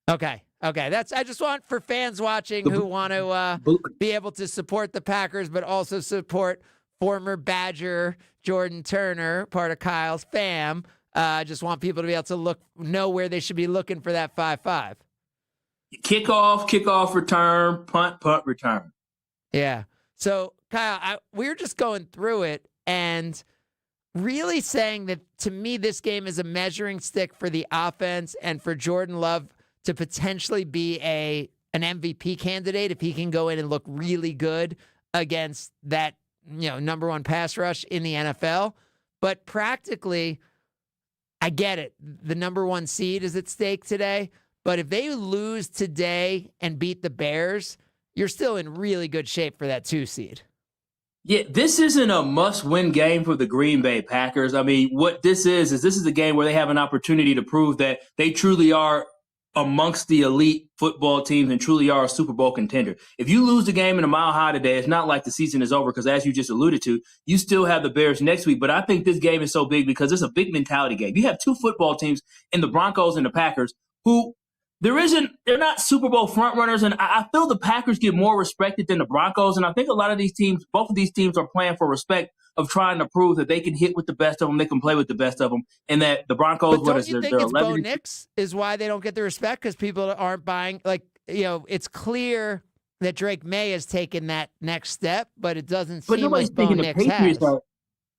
Speaker 2: Okay. I just want for fans watching who want to be able to support the Packers, but also support former Badger Jordan Turner, part of Kyle's fam. I just want people to be able to know where they should be looking for that 5-5.
Speaker 20: Kickoff, return, punt, return.
Speaker 2: Yeah. So, Kyle, we were just going through it and really saying that, to me, this game is a measuring stick for the offense and for Jordan Love to potentially be an MVP candidate if he can go in and look really good against that, number one pass rush in the NFL. But practically, I get it. The number one seed is at stake today. But if they lose today and beat the Bears, you're still in really good shape for that 2 seed.
Speaker 20: Yeah, this isn't a must-win game for the Green Bay Packers. I mean, what this is a game where they have an opportunity to prove that they truly are amongst the elite football teams and truly are a Super Bowl contender. If you lose the game in a Mile High today, it's not like the season is over because, as you just alluded to, you still have the Bears next week. But I think this game is so big because it's a big mentality game. You have 2 football teams in the Broncos and the Packers who they're not Super Bowl front runners, and I feel the Packers get more respected than the Broncos, and I think a lot of these teams, both of these teams are playing for respect of trying to prove that they can hit with the best of them, they can play with the best of them, and that the Broncos,
Speaker 2: but don't you think it's Bo Nix is why they don't get the respect because people aren't buying, it's clear that Drake May has taken that next step, but it doesn't seem like Bo Nix has.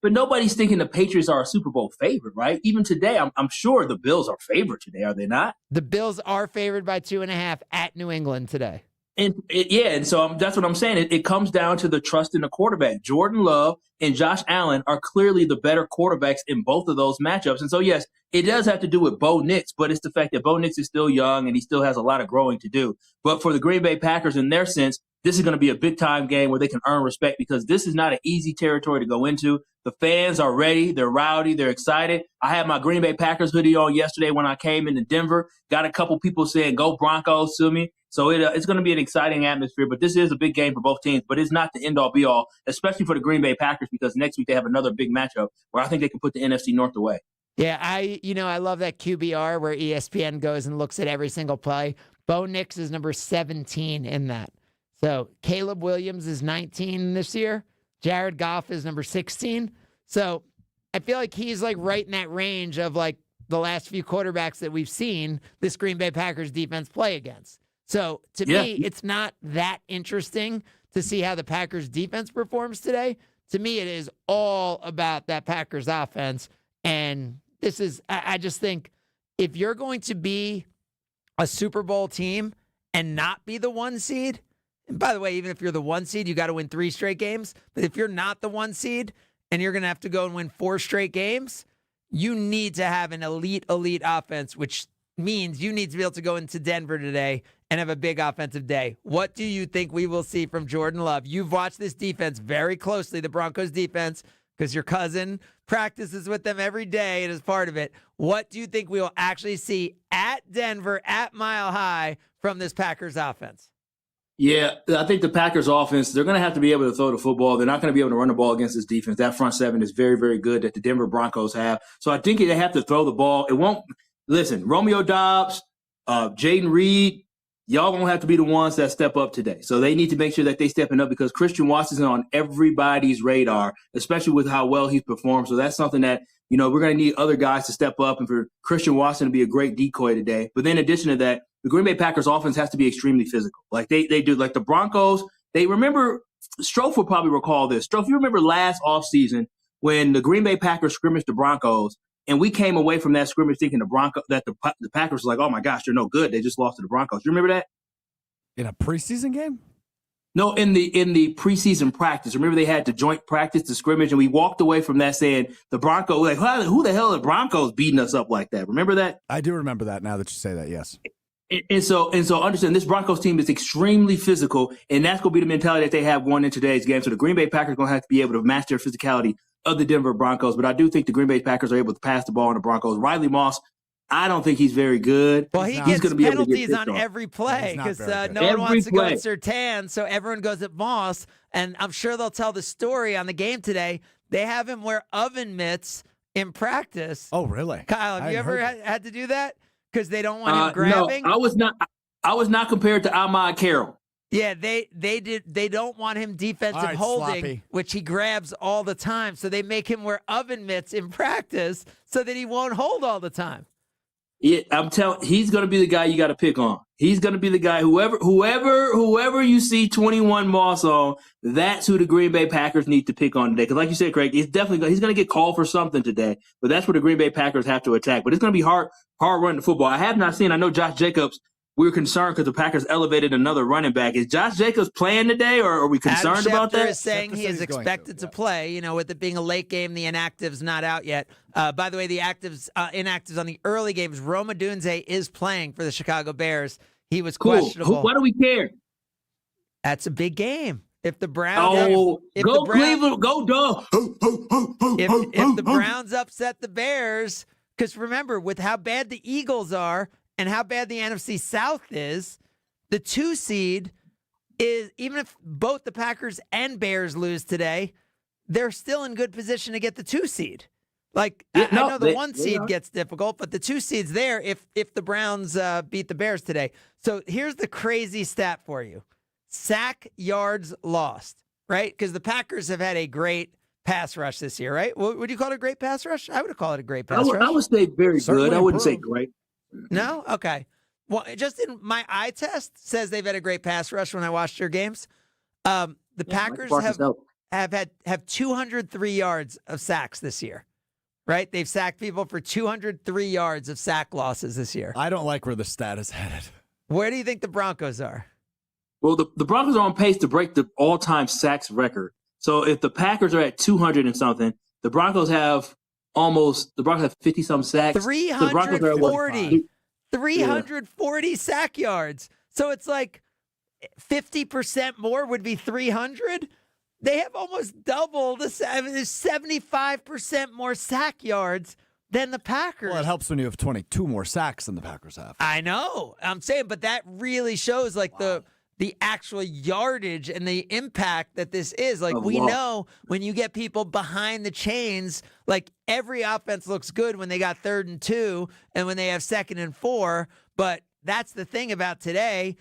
Speaker 20: But nobody's thinking the Patriots are a Super Bowl favorite, right? Even today, I'm sure the Bills are favored today, are they not?
Speaker 2: The Bills are favored by 2.5 at New England today.
Speaker 20: And so that's what I'm saying. It comes down to the trust in the quarterback. Jordan Love and Josh Allen are clearly the better quarterbacks in both of those matchups. And so, yes, it does have to do with Bo Nix, but it's the fact that Bo Nix is still young and he still has a lot of growing to do. But for the Green Bay Packers, in their sense, this is going to be a big-time game where they can earn respect because this is not an easy territory to go into. The fans are ready. They're rowdy. They're excited. I had my Green Bay Packers hoodie on yesterday when I came into Denver. Got a couple people saying, go Broncos to me. So it's going to be an exciting atmosphere. But this is a big game for both teams. But it's not the end-all, be-all, especially for the Green Bay Packers because next week they have another big matchup where I think they can put the NFC North away.
Speaker 2: Yeah, I love that QBR where ESPN goes and looks at every single play. Bo Nix is number 17 in that. So Caleb Williams is 19 this year. Jared Goff is number 16. So I feel like he's right in that range of the last few quarterbacks that we've seen this Green Bay Packers defense play against. So to me, it's not that interesting to see how the Packers defense performs today. To me, it is all about that Packers offense. And I just think if you're going to be a Super Bowl team and not be the 1 seed, and by the way, even if you're the 1 seed, you got to win 3 straight games. But if you're not the 1 seed and you're going to have to go and win 4 straight games, you need to have an elite offense, which means you need to be able to go into Denver today and have a big offensive day. What do you think we will see from Jordan Love? You've watched this defense very closely, the Broncos defense. because your cousin practices with them every day and is part of it. What do you think we will actually see at Denver, at Mile High, from this Packers offense?
Speaker 20: Yeah, I think the Packers offense, they're going to have to be able to throw the football. They're not going to be able to run the ball against this defense. That front seven is very, very good that the Denver Broncos have. So I think they have to throw the ball. It won't – listen, Romeo Doubs, Jaden Reed, y'all won't have to be the ones that step up today. So they need to make sure that they stepping up because Christian Watson's on everybody's radar, especially with how well he's performed. So that's something that, we're going to need other guys to step up and for Christian Watson to be a great decoy today. But then in addition to that, the Green Bay Packers offense has to be extremely physical. Like they do, like the Broncos, they remember, Strouf will probably recall this. Strouf, you remember last offseason when the Green Bay Packers scrimmaged the Broncos and we came away from that scrimmage thinking the Packers were like, oh my gosh, they're no good. They just lost to the Broncos. You remember that?
Speaker 4: In a preseason game?
Speaker 20: No, in the preseason practice. Remember they had the joint practice, the scrimmage, and we walked away from that saying the Broncos, like, who the hell are the Broncos beating us up like that? Remember that?
Speaker 4: I do remember that now that you say that, yes.
Speaker 20: And so understand this Broncos team is extremely physical, and that's going to be the mentality that they have going into today's game. So the Green Bay Packers are going to have to be able to match their physicality of the Denver Broncos. But I do think the Green Bay Packers are able to pass the ball on the Broncos. Riley Moss, I don't think he's very good.
Speaker 2: Well, he gets penalties on every play because no one wants to go at Surtain, so everyone goes at Moss. And I'm sure they'll tell the story on the game today. They have him wear oven mitts in practice.
Speaker 4: Oh, really?
Speaker 2: Kyle, have you ever had to do that? Because they don't want him grabbing?
Speaker 20: No, I was not compared to Ahmad Carroll.
Speaker 2: Yeah, they don't want him defensive holding, sloppy, which he grabs all the time. So they make him wear oven mitts in practice so that he won't hold all the time.
Speaker 20: Yeah, I'm telling, he's going to be the guy you got to pick on. He's going to be the guy, whoever you see 21 Moss on, that's who the Green Bay Packers need to pick on today. Because like you said, Craig, he's going to get called for something today. But that's where the Green Bay Packers have to attack. But it's going to be hard running the football. I have not seen, I know Josh Jacobs, we were concerned because the Packers elevated another running back. Is Josh Jacobs playing today, or are we concerned about that?
Speaker 2: Adam Schefter is saying he is expected to play. With it being a late game, the inactive's not out yet. By the way, the inactives on the early games, Roma Dunze is playing for the Chicago Bears. He was questionable.
Speaker 20: Why do we care?
Speaker 2: That's a big game. If the Browns,
Speaker 20: Cleveland, go dog.
Speaker 2: If the Browns upset the Bears, because remember, with how bad the Eagles are and how bad the NFC South is, the 2 seed is, even if both the Packers and Bears lose today, they're still in good position to get the 2 seed. I know the 1 seed gets difficult, but the 2 seed's there if the Browns beat the Bears today. So here's the crazy stat for you. Sack yards lost, right? Because the Packers have had a great pass rush this year, right? Would you call it a great pass rush? I would call it a great pass rush.
Speaker 20: I would say very good. I wouldn't say great.
Speaker 2: No? Okay. Well, just in my eye test says they've had a great pass rush when I watched your games. The Packers have 203 yards of sacks this year, right? They've sacked people for 203 yards of sack losses this year.
Speaker 4: I don't like where the stat is headed.
Speaker 2: Where do you think the Broncos are?
Speaker 20: Well, the Broncos are on pace to break the all-time sacks record. So if the Packers are at 200 and something, the Broncos have 50-some sacks.
Speaker 2: 340 sack yards. So it's like 50% more would be 300. They have almost double the 75% more sack yards than the Packers.
Speaker 4: Well, it helps when you have 22 more sacks than the Packers have.
Speaker 2: I know. I'm saying, but that really shows the actual yardage and the impact that this is. We know when you get people behind the chains, every offense looks good when they got 3rd and 2 and when they have 2nd and 4. But that's the thing about today.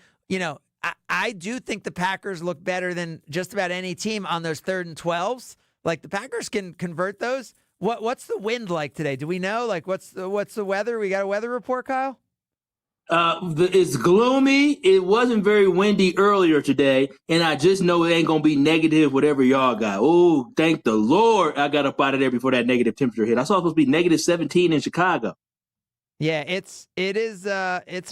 Speaker 2: I do think the Packers look better than just about any team on those 3rd and 12s. The Packers can convert those. What's the wind like today? Do we know? What's the weather? We got a weather report, Kyle?
Speaker 20: It's gloomy. It wasn't very windy earlier today, and I just know it ain't gonna be negative whatever y'all got. Oh, thank the Lord I got up out of there before that negative temperature hit. I saw it was supposed to be negative 17 in Chicago.
Speaker 2: Yeah, it's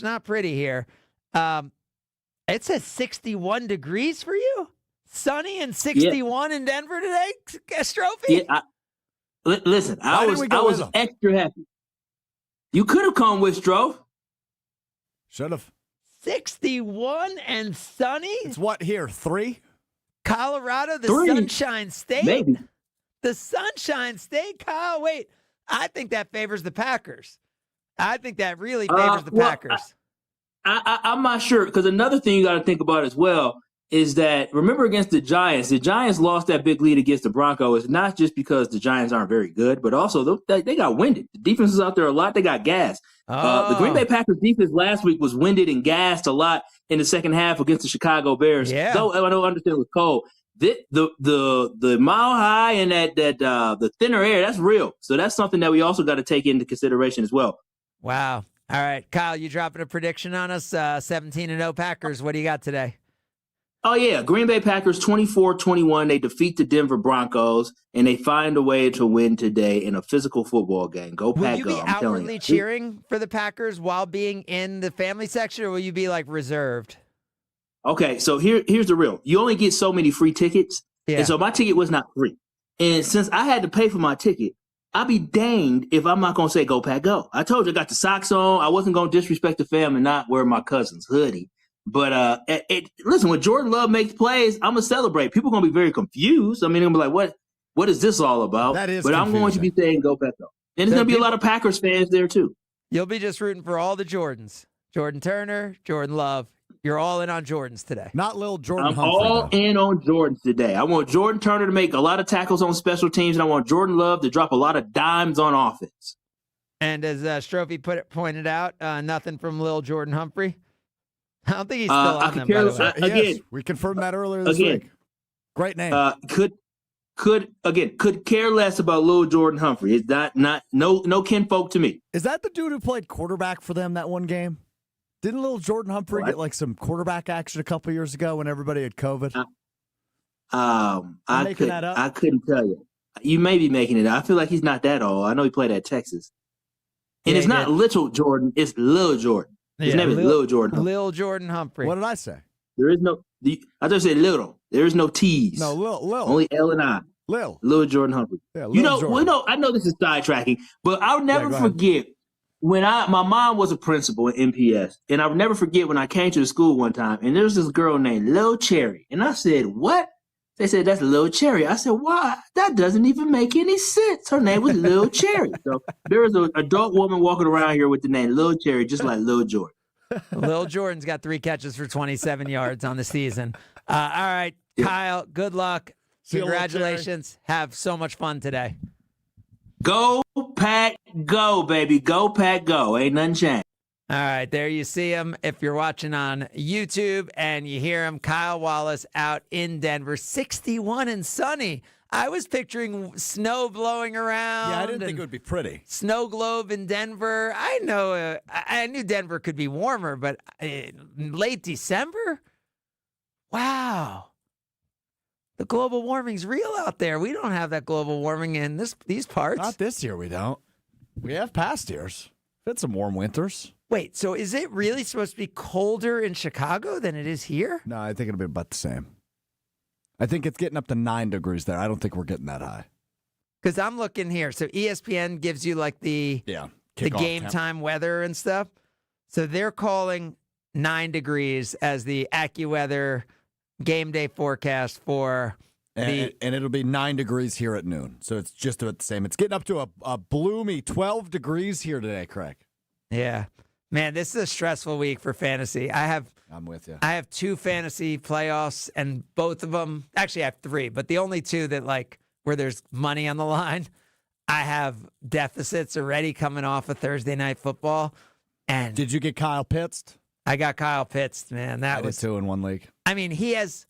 Speaker 2: not pretty here. It says 61 degrees for you? Sunny and 61 in Denver today, Strophy?
Speaker 20: Yeah, listen, I was extra happy. You could have come with Strouf.
Speaker 4: Should have.
Speaker 2: 61 and sunny?
Speaker 4: It's what here, 3?
Speaker 2: Colorado, the
Speaker 20: 3.
Speaker 2: Sunshine State?
Speaker 20: Maybe.
Speaker 2: The Sunshine State, Kyle. Wait, I think that favors the Packers. I think that really favors the Packers.
Speaker 20: I'm not sure, because another thing you got to think about as well is that, remember against the Giants lost that big lead against the Broncos, not just because the Giants aren't very good, but also they got winded. The defense is out there a lot. They got gassed. The Green Bay Packers defense last week was winded and gassed a lot in the second half against the Chicago Bears.
Speaker 2: Yeah.
Speaker 20: Though I don't understand it was cold. The mile high and the thinner air, that's real. So that's something that we also got to take into consideration as well.
Speaker 2: Wow. All right, Kyle, you dropping a prediction on us? 17-0 Packers. What do you got today?
Speaker 20: Oh, yeah. Green Bay Packers 24-21. They defeat the Denver Broncos, and they find a way to win today in a physical football game. Go Pack Go.
Speaker 2: Will you be outwardly cheering for the Packers while being in the family section, or will you be, like, reserved?
Speaker 20: Okay, so here's the real. You only get so many free tickets, and so my ticket was not free. And since I had to pay for my ticket, I'll be danged if I'm not going to say Go Pack Go. I told you I got the socks on. I wasn't going to disrespect the fam and not wear my cousin's hoodie. But listen, when Jordan Love makes plays, I'm going to celebrate. People are going to be very confused. I mean, they're going to be like, what is this all about?
Speaker 4: That is
Speaker 20: But
Speaker 4: confusing.
Speaker 20: I'm going to be saying Go Pack Go. And there's going to be a lot of Packers fans there, too.
Speaker 2: You'll be just rooting for all the Jordans. Jordan Turner, Jordan Love. You're all in on Jordans today.
Speaker 4: Not little Jordan
Speaker 20: I'm
Speaker 4: Humphrey,
Speaker 20: all in on Jordans today. I want Jordan Turner to make a lot of tackles on special teams, and I want Jordan Love to drop a lot of dimes on offense.
Speaker 2: And as Stroufy pointed out, nothing from Lil Jordan Humphrey. I don't think he's still on them, by the way.
Speaker 20: Again,
Speaker 4: we confirmed that earlier this week. Great name.
Speaker 20: Could care less about Lil Jordan Humphrey. It's no kinfolk to me.
Speaker 4: Is that the dude who played quarterback for them that one game? Didn't little Jordan Humphrey get like some quarterback action a couple years ago when everybody had COVID?
Speaker 20: I couldn't tell you. You may be making it up. I feel like he's not that old. I know he played at Texas. And it's not Little Jordan, it's Lil Jordan. His name is Lil Jordan Humphrey.
Speaker 2: Lil Jordan Humphrey.
Speaker 4: What did I say?
Speaker 20: There is no, I just said little. There is no T's.
Speaker 4: No, Lil.
Speaker 20: Only L and I. Lil Jordan Humphrey.
Speaker 4: Yeah,
Speaker 20: I know this is sidetracking, but I'll never forget when my mom was a principal at MPS, and I'll never forget when I came to the school one time, and there was this girl named Lil Cherry, and I said, "What?" They said, "That's Lil Cherry." I said, "Why? That doesn't even make any sense." Her name was Lil Cherry. So there was an adult woman walking around here with the name Lil Cherry, just like Lil Jordan.
Speaker 2: Lil Jordan's got 3 catches for 27 yards on the season. All right, Kyle, good luck. Congratulations. Have so much fun today.
Speaker 20: Go Pack Go, baby. Go Pack Go. Ain't nothing changed.
Speaker 2: All right, there you see him. If you're watching on YouTube and you hear him, Kyle Wallace out in Denver, 61 and sunny. I was picturing snow blowing around.
Speaker 4: Yeah, I didn't think it would be pretty.
Speaker 2: Snow globe in Denver. I know. I knew Denver could be warmer, but late December? Wow. The global warming's real out there. We don't have that global warming in these parts.
Speaker 4: Not this year, we don't. We have past years. We've had some warm winters.
Speaker 2: Wait, so is it really supposed to be colder in Chicago than it is here?
Speaker 4: No, I think it'll be about the same. I think it's getting up to 9 degrees there. I don't think we're getting that high.
Speaker 2: Because I'm looking here. So ESPN gives you like the game time weather and stuff. So they're calling 9 degrees as the AccuWeather game day forecast for
Speaker 4: and it'll be 9 degrees here at noon. So it's just about the same. It's getting up to a bloomy 12 degrees here today, Craig.
Speaker 2: Yeah. Man, this is a stressful week for fantasy. I'm
Speaker 4: with you.
Speaker 2: I have 2 fantasy playoffs, and both of them, actually I have 3, but the only 2 that where there's money on the line, I have deficits already coming off of Thursday Night Football. And
Speaker 4: did you get Kyle Pitts?
Speaker 2: I got Kyle Pitts, man.
Speaker 4: I did 2 in one league.
Speaker 2: I mean, he has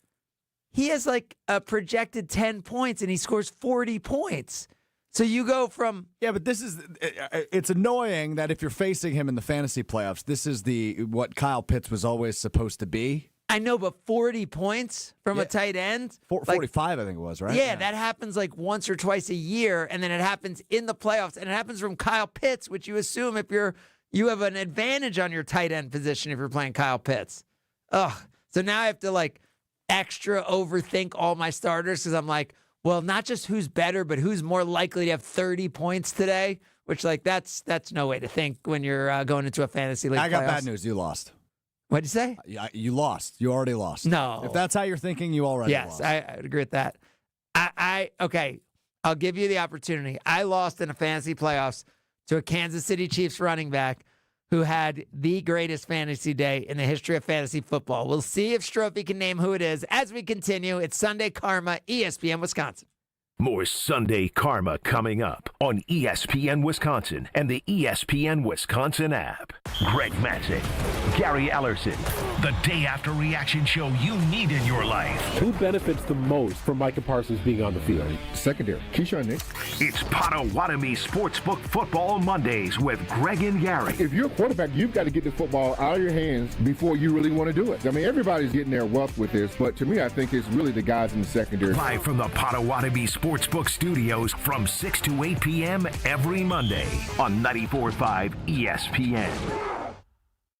Speaker 2: like a projected 10 points, and he scores 40 points. So you go from...
Speaker 4: Yeah, but it's annoying that if you're facing him in the fantasy playoffs, this is what Kyle Pitts was always supposed to be.
Speaker 2: I know, but 40 points from a tight end?
Speaker 4: 45, I think it was, right?
Speaker 2: Yeah, that happens like once or twice a year, and then it happens in the playoffs, and it happens from Kyle Pitts, which you assume if you have an advantage on your tight end position if you're playing Kyle Pitts. Ugh. So now I have to extra overthink all my starters because I'm like, well, not just who's better, but who's more likely to have 30 points today, which that's no way to think when you're going into a fantasy league.
Speaker 4: I got
Speaker 2: playoffs.
Speaker 4: bad news. You lost.
Speaker 2: What'd you say?
Speaker 4: You lost. You already lost.
Speaker 2: No.
Speaker 4: If that's how you're thinking, you already lost.
Speaker 2: Yes, I agree with that. Okay. I'll give you the opportunity. I lost in a fantasy playoffs to a Kansas City Chiefs running back who had the greatest fantasy day in the history of fantasy football. We'll see if Strouf can name who it is as we continue. It's Sunday Karma, ESPN Wisconsin.
Speaker 3: More Sunday Karma coming up on ESPN Wisconsin and the ESPN Wisconsin app. Greg Matzek, Gary Ellerson, the day after reaction show you need in your life.
Speaker 21: Who benefits the most from Micah Parsons being on the field? Secondary. Keyshawn Nix.
Speaker 3: It's Potawatomi Sportsbook Football Mondays with Greg and Gary.
Speaker 21: If you're a quarterback, you've got to get the football out of your hands before you really want to do it. I mean, everybody's getting their wealth with this, but to me, I think it's really the guys in the secondary.
Speaker 3: Live from the Potawatomi Sportsbook Studios from 6 to 8 p.m. every Monday on 94.5 ESPN.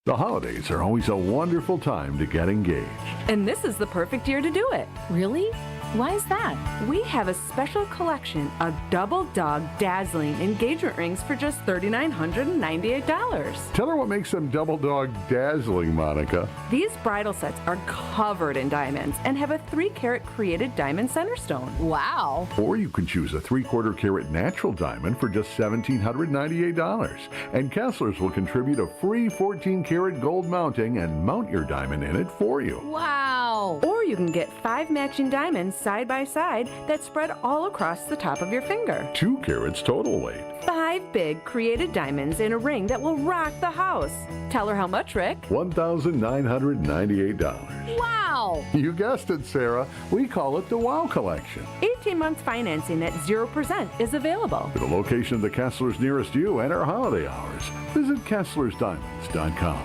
Speaker 6: The holidays are always a wonderful time to get engaged.
Speaker 8: And this is the perfect year to do it.
Speaker 7: Really? Why is that?
Speaker 8: We have a special collection of double dog dazzling engagement rings for just $3,998.
Speaker 6: Tell her what makes them double dog dazzling, Monica.
Speaker 8: These bridal sets are covered in diamonds and have a 3-carat created diamond center stone.
Speaker 7: Wow.
Speaker 6: Or you can choose a 3/4 carat natural diamond for just $1,798. And Kessler's will contribute a free 14-carat gold mounting and mount your diamond in it for you.
Speaker 7: Wow.
Speaker 8: Or you can get 5 matching diamonds side by side that spread all across the top of your finger.
Speaker 6: 2 carats total weight.
Speaker 8: 5 big created diamonds in a ring that will rock the house. Tell her how much, Rick.
Speaker 6: $1,998.
Speaker 7: Wow.
Speaker 6: You guessed it, Sarah. We call it the Wow Collection.
Speaker 8: 18 months financing at 0% is available.
Speaker 6: For the location of the Kessler's nearest you and our holiday hours, visit KesslersDiamonds.com.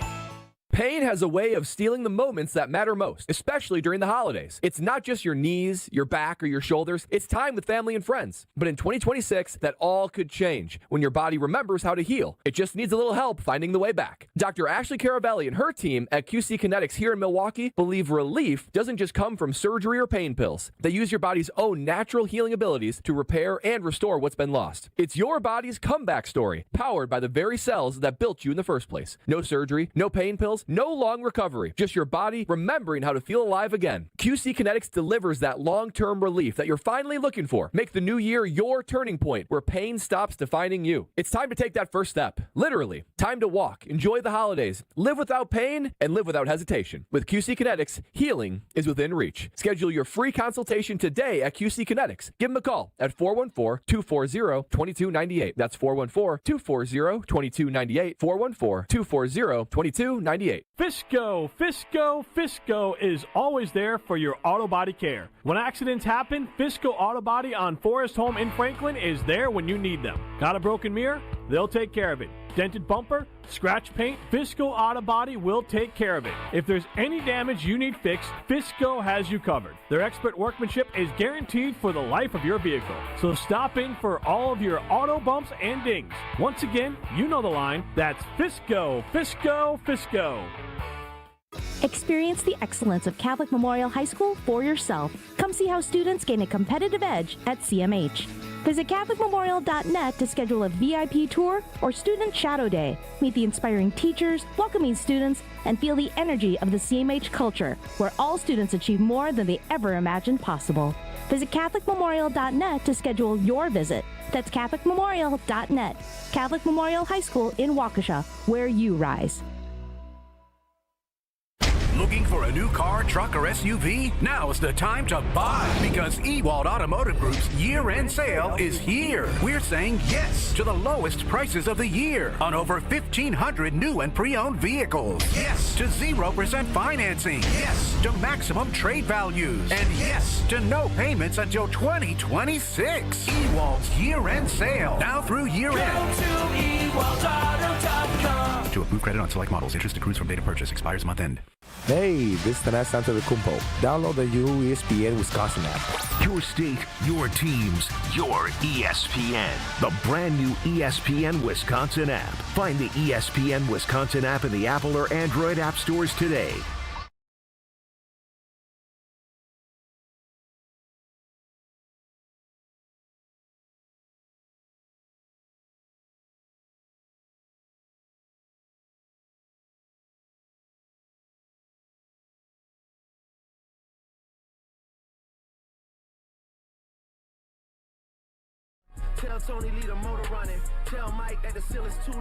Speaker 17: Pain has a way of stealing the moments that matter most, especially during the holidays. It's not just your knees, your back, or your shoulders. It's time with family and friends. But in 2026, that all could change when your body remembers how to heal. It just needs a little help finding the way back. Dr. Ashley Caravelli and her team at QC Kinetics here in Milwaukee believe relief doesn't just come from surgery or pain pills. They use your body's own natural healing abilities to repair and restore what's been lost. It's your body's comeback story, powered by the very cells that built you in the first place. No surgery, no pain pills, no long recovery, just your body remembering how to feel alive again. QC Kinetics delivers that long-term relief that you're finally looking for. Make the new year your turning point where pain stops defining you. It's time to take that first step. Literally, time to walk, enjoy the holidays, live without pain, and live without hesitation. With QC Kinetics, healing is within reach. Schedule your free consultation today at QC Kinetics. Give them a call at 414-240-2298. That's 414-240-2298. 414-240-2298.
Speaker 22: Fisco is always there for your auto body care. When accidents happen, Fisco Auto Body on Forest Home in Franklin is there when you need them. Got a broken mirror? They'll take care of it. Dented bumper? Scratch paint? Fisco Auto Body will take care of it. If there's any damage you need fixed, Fisco has you covered. Their expert workmanship is guaranteed for the life of your vehicle. So stop in for all of your auto bumps and dings. Once again, you know the line. That's Fisco.
Speaker 23: Experience the excellence of Catholic Memorial High School for yourself. Come see how students gain a competitive edge at CMH. Visit CatholicMemorial.net to schedule a VIP tour or Student Shadow Day. Meet the inspiring teachers, welcoming students, and feel the energy of the CMH culture, where all students achieve more than they ever imagined possible. Visit CatholicMemorial.net to schedule your visit. That's CatholicMemorial.net. Catholic Memorial High School in Waukesha, where you rise.
Speaker 24: Looking for a new car, truck, or SUV? Now is the time to buy, because Ewald Automotive Group's year-end sale is here. We're saying yes to the lowest prices of the year on over 1,500 new and pre-owned vehicles. Yes to 0% financing. Yes to maximum trade values. And yes to no payments until 2026. Ewald's year-end sale. Now through year-end. Go to EwaldAuto.com. To approve credit on select models. Interest accrues from date of purchase. Expires month end.
Speaker 25: Hey, this is Tanas Santavecumpo. Download the new ESPN Wisconsin app.
Speaker 3: Your state, your teams, your ESPN. The brand new ESPN Wisconsin app. Find the ESPN Wisconsin app in the Apple or Android app stores today.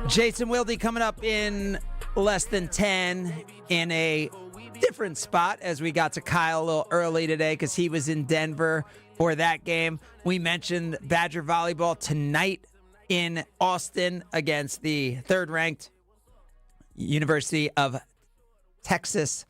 Speaker 2: Jason Wilde coming up in less than 10 in a different spot as we got to Kyle a little early today because he was in Denver for that game. We mentioned Badger volleyball tonight in Austin against the third-ranked University of Texas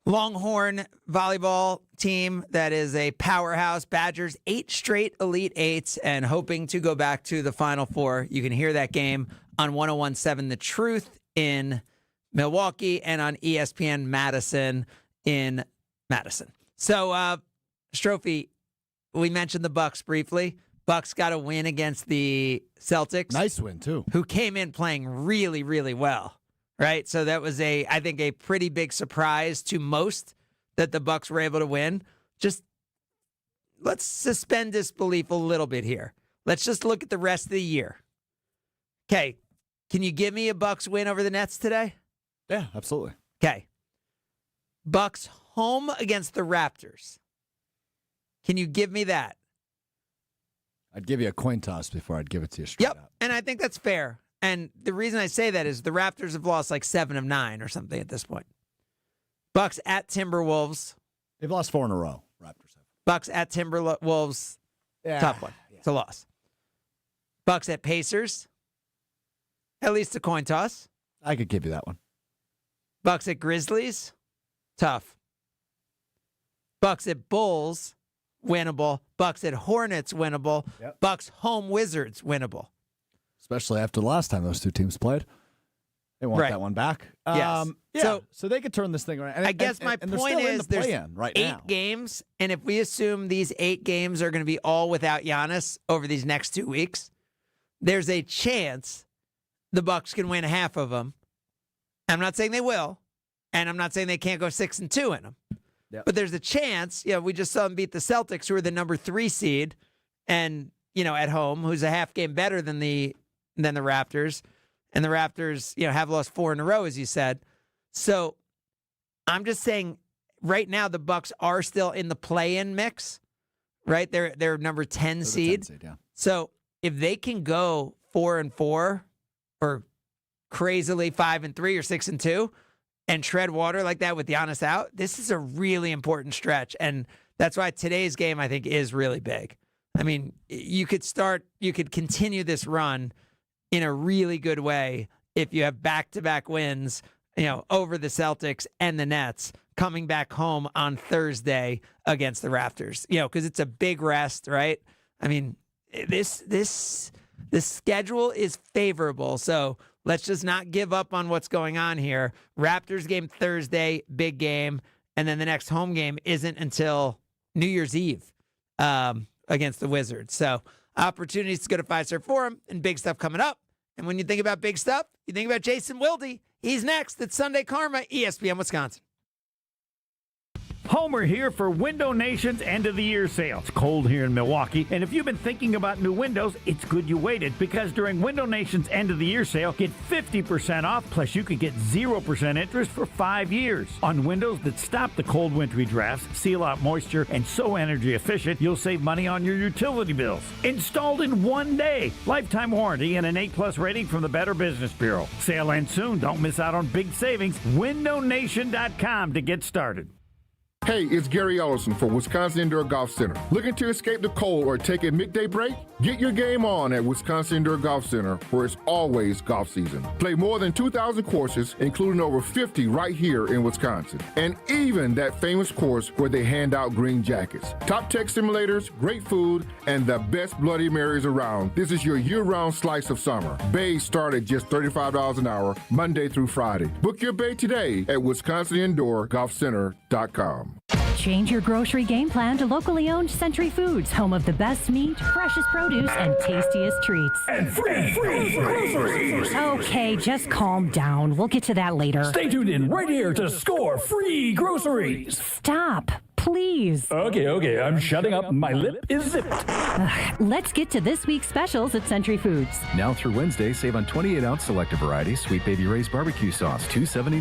Speaker 2: Longhorn volleyball team that is a powerhouse. Badgers 8 straight Elite Eights and hoping to go back to the Final Four. You can hear that game on 101.7 The Truth in Milwaukee and on ESPN Madison in Madison. So, Stroufy, we mentioned the Bucks briefly. Bucks got a win against the Celtics.
Speaker 4: Nice win, too.
Speaker 2: Who came in playing really, really well. Right? So that was I think a pretty big surprise to most that the Bucks were able to win. Just let's suspend disbelief a little bit here. Let's just look at the rest of the year. Okay. Can you give me a Bucks win over the Nets today?
Speaker 4: Yeah, absolutely.
Speaker 2: Okay. Bucks home against the Raptors. Can you give me that?
Speaker 4: I'd give you a coin toss before I'd give it to you straight out.
Speaker 2: And I think that's fair. And the reason I say that is the Raptors have lost like 7 of 9 or something at this point. Bucks at Timberwolves.
Speaker 4: They've lost 4 in a row, Raptors have.
Speaker 2: Bucks at Timberwolves. Tough one. Yeah. It's a loss. Bucks at Pacers. At least a coin toss.
Speaker 4: I could give you that one.
Speaker 2: Bucks at Grizzlies. Tough. Bucks at Bulls. Winnable. Bucks at Hornets. Winnable.
Speaker 4: Yep.
Speaker 2: Bucks home Wizards. Winnable.
Speaker 4: Especially after the last time those two teams played. They want that one back.
Speaker 2: Yes.
Speaker 4: Yeah, so they could turn this thing around. And,
Speaker 2: I guess my point is there's 8 games, and if we assume these 8 games are going to be all without Giannis over these next 2 weeks, there's a chance the Bucks can win half of them. I'm not saying they will, and I'm not saying they can't go 6-2 in them. Yep. But there's a chance. We just saw them beat the Celtics, who are the number 3 seed, and at home, who's a half game better than the Raptors. And the Raptors, have lost 4 in a row, as you said. So I'm just saying right now the Bucks are still in the play-in mix, right? They're number 10 seed.
Speaker 4: Yeah.
Speaker 2: So if they can go 4-4 or crazily 5-3 or 6-2 and tread water like that with Giannis out, this is a really important stretch. And that's why today's game, I think, is really big. I mean, you could continue this run in a really good way if you have back-to-back wins, over the Celtics and the Nets coming back home on Thursday against the Raptors, because it's a big rest, right? I mean, this schedule is favorable, so let's just not give up on what's going on here. Raptors game Thursday, big game, and then the next home game isn't until New Year's Eve against the Wizards. So opportunities to go to Fiserv Forum and big stuff coming up. And when you think about big stuff, you think about Jason Wilde. He's next. It's Sunday Karma, ESPN Wisconsin.
Speaker 1: Homer here for Window Nation's end of the year sale. It's cold here in Milwaukee, and if you've been thinking about new windows, it's good you waited, because during Window Nation's end of the year sale, get 50% off, plus you could get 0% interest for 5 years. On windows that stop the cold wintry drafts, seal out moisture, and so energy efficient, you'll save money on your utility bills. Installed in 1 day. Lifetime warranty and an 8+ rating from the Better Business Bureau. Sale ends soon. Don't miss out on big savings. WindowNation.com to get started.
Speaker 21: Hey, it's Gary Ellison for Wisconsin Indoor Golf Center. Looking to escape the cold or take a midday break? Get your game on at Wisconsin Indoor Golf Center, where it's always golf season. Play more than 2,000 courses, including over 50 right here in Wisconsin. And even that famous course where they hand out green jackets. Top tech simulators, great food, and the best Bloody Marys around. This is your year-round slice of summer. Bays start at just $35 an hour, Monday through Friday. Book your bay today at WisconsinIndoorGolfCenter.com.
Speaker 5: Change your grocery game plan to locally owned Century Foods, home of the best meat, freshest produce, and tastiest treats.
Speaker 9: And free groceries.
Speaker 5: Okay, just calm down. We'll get to that later.
Speaker 9: Stay tuned in right here to score free groceries.
Speaker 5: Stop, Please.
Speaker 19: Okay, I'm shutting up. My lip is zipped.
Speaker 5: Let's get to this week's specials at Century Foods.
Speaker 10: Now through Wednesday, save on 28-ounce selected varieties, Sweet Baby Ray's barbecue sauce, $2.79.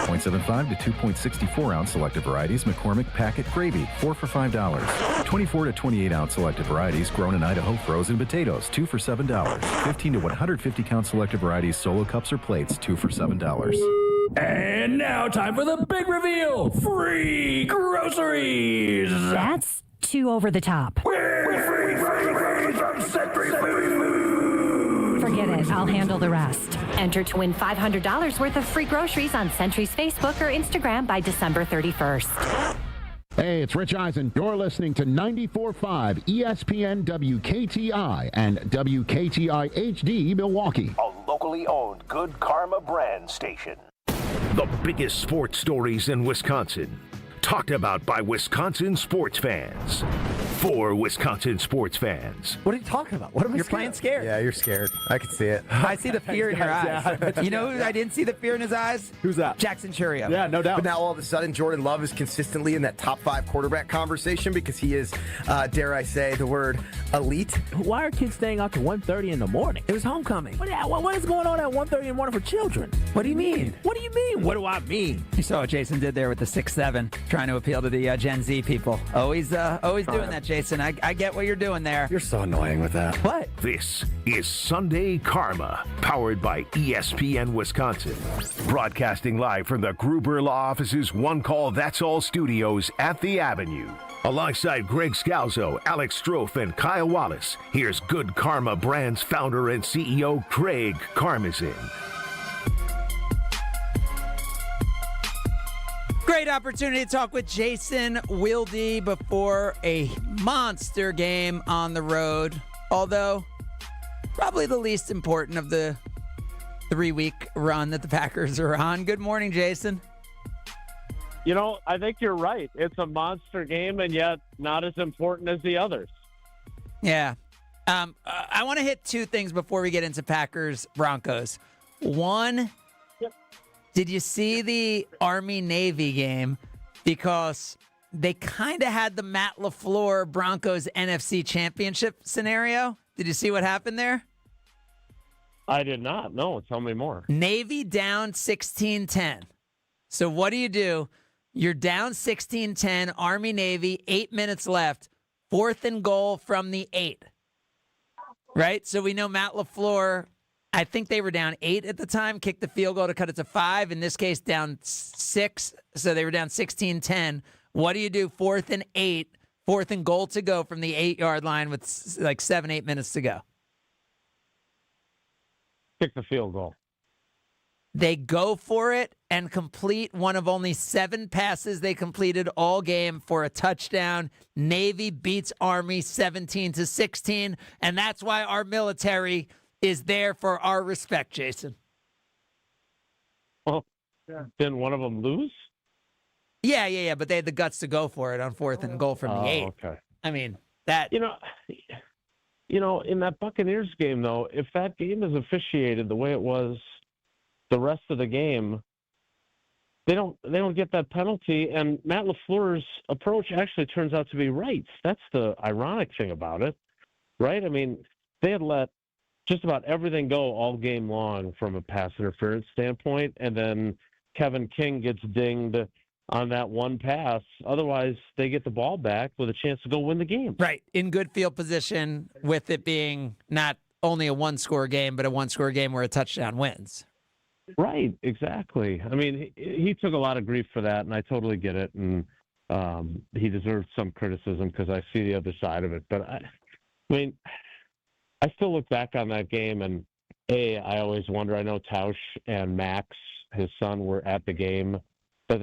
Speaker 10: 0.75 to 2.64-ounce selected varieties, McCormick packet gravy, 4 for $5. 24 to 28-ounce selected varieties, grown in Idaho frozen potatoes, 2 for $7. 15 to 150-count selected varieties, solo cups or plates, 2 for $7.
Speaker 19: And now time for the big reveal. Free groceries.
Speaker 5: That's too over the top.
Speaker 19: Free from Century Foods.
Speaker 5: Forget it. I'll handle the rest. Enter to win $500 worth of free groceries on Century's Facebook or Instagram by December 31st.
Speaker 11: Hey, it's Rich Eisen. You're listening to 94.5 ESPN WKTI and WKTI HD Milwaukee.
Speaker 3: A locally owned Good Karma brand station. The biggest sports stories in Wisconsin. Talked about by Wisconsin sports fans. For Wisconsin sports fans.
Speaker 12: What are you talking about? What am I
Speaker 2: You're
Speaker 12: scared
Speaker 2: playing
Speaker 12: of?
Speaker 2: scared.
Speaker 12: Yeah, you're scared. I can see it.
Speaker 2: I see the fear in your
Speaker 12: Yeah,
Speaker 2: eyes. You know who I didn't see the fear in his eyes?
Speaker 12: Who's that?
Speaker 2: Jackson Churio.
Speaker 12: Yeah, no doubt.
Speaker 13: But now all of a sudden, Jordan Love is consistently in that top 5 quarterback conversation because he is, dare I say, the word elite.
Speaker 12: Why are kids staying out to 1:30 in the morning? It was homecoming. What is going on at 1:30 in the morning for children?
Speaker 2: What do you mean?
Speaker 12: What do you mean? What do I mean?
Speaker 2: You saw what Jason did there with the 6'7", trying to appeal to the Gen Z people. Always doing that, Jason. I get what you're doing there.
Speaker 12: You're so annoying with that.
Speaker 2: What?
Speaker 3: This is Sunday Karma, powered by ESPN Wisconsin. Broadcasting live from the Gruber Law Office's One Call That's All studios at the Avenue. Alongside Greg Scalzo, Alex Strouf, and Kyle Wallace, here's Good Karma Brand's founder and CEO, Craig Karmazin.
Speaker 2: Great opportunity to talk with Jason Wilde before a monster game on the road. Although, probably the least important of the 3-week run that the Packers are on. Good morning, Jason.
Speaker 14: You know, I think you're right. It's a monster game, and yet not as important as the others.
Speaker 2: Yeah. I want to hit 2 things before we get into Packers-Broncos. One, did you see the Army-Navy game? Because they kind of had the Matt LaFleur Broncos NFC Championship scenario. Did you see what happened there?
Speaker 14: I did not. No, tell me more.
Speaker 2: Navy down 16-10. So what do? You're down 16-10, Army-Navy, 8 minutes left, 4th and goal from the 8. Right? So we know Matt LaFleur, I think they were down 8 at the time, kicked the field goal to cut it to 5. In this case, down 6. So they were down 16-10. What do? 4th and 8, 4th and goal to go from the 8-yard line with like 7-8 minutes to go.
Speaker 14: Kick the field goal.
Speaker 2: They go for it and complete one of only 7 passes they completed all game for a touchdown. Navy beats Army 17-16, and that's why our military is there for our respect, Jason.
Speaker 14: Well, didn't one of them lose?
Speaker 2: Yeah, but they had the guts to go for it on 4th and goal from the 8.
Speaker 14: Okay.
Speaker 2: I mean, that...
Speaker 14: You know, in that Buccaneers game, though, if that game is officiated the way it was the rest of the game, they don't get that penalty, and Matt LaFleur's approach actually turns out to be right. That's the ironic thing about it, right? I mean, they had let just about everything go all game long from a pass interference standpoint, and then Kevin King gets dinged on that one pass. Otherwise, they get the ball back with a chance to go win the game.
Speaker 2: Right, in good field position, with it being not only a 1-score game, but a 1-score game where a touchdown wins.
Speaker 14: Right, exactly. I mean, he took a lot of grief for that, and I totally get it. And he deserves some criticism because I see the other side of it. But, I mean, I still look back on that game, and, I always wonder. I know Tausch and Max, his son, were at the game. But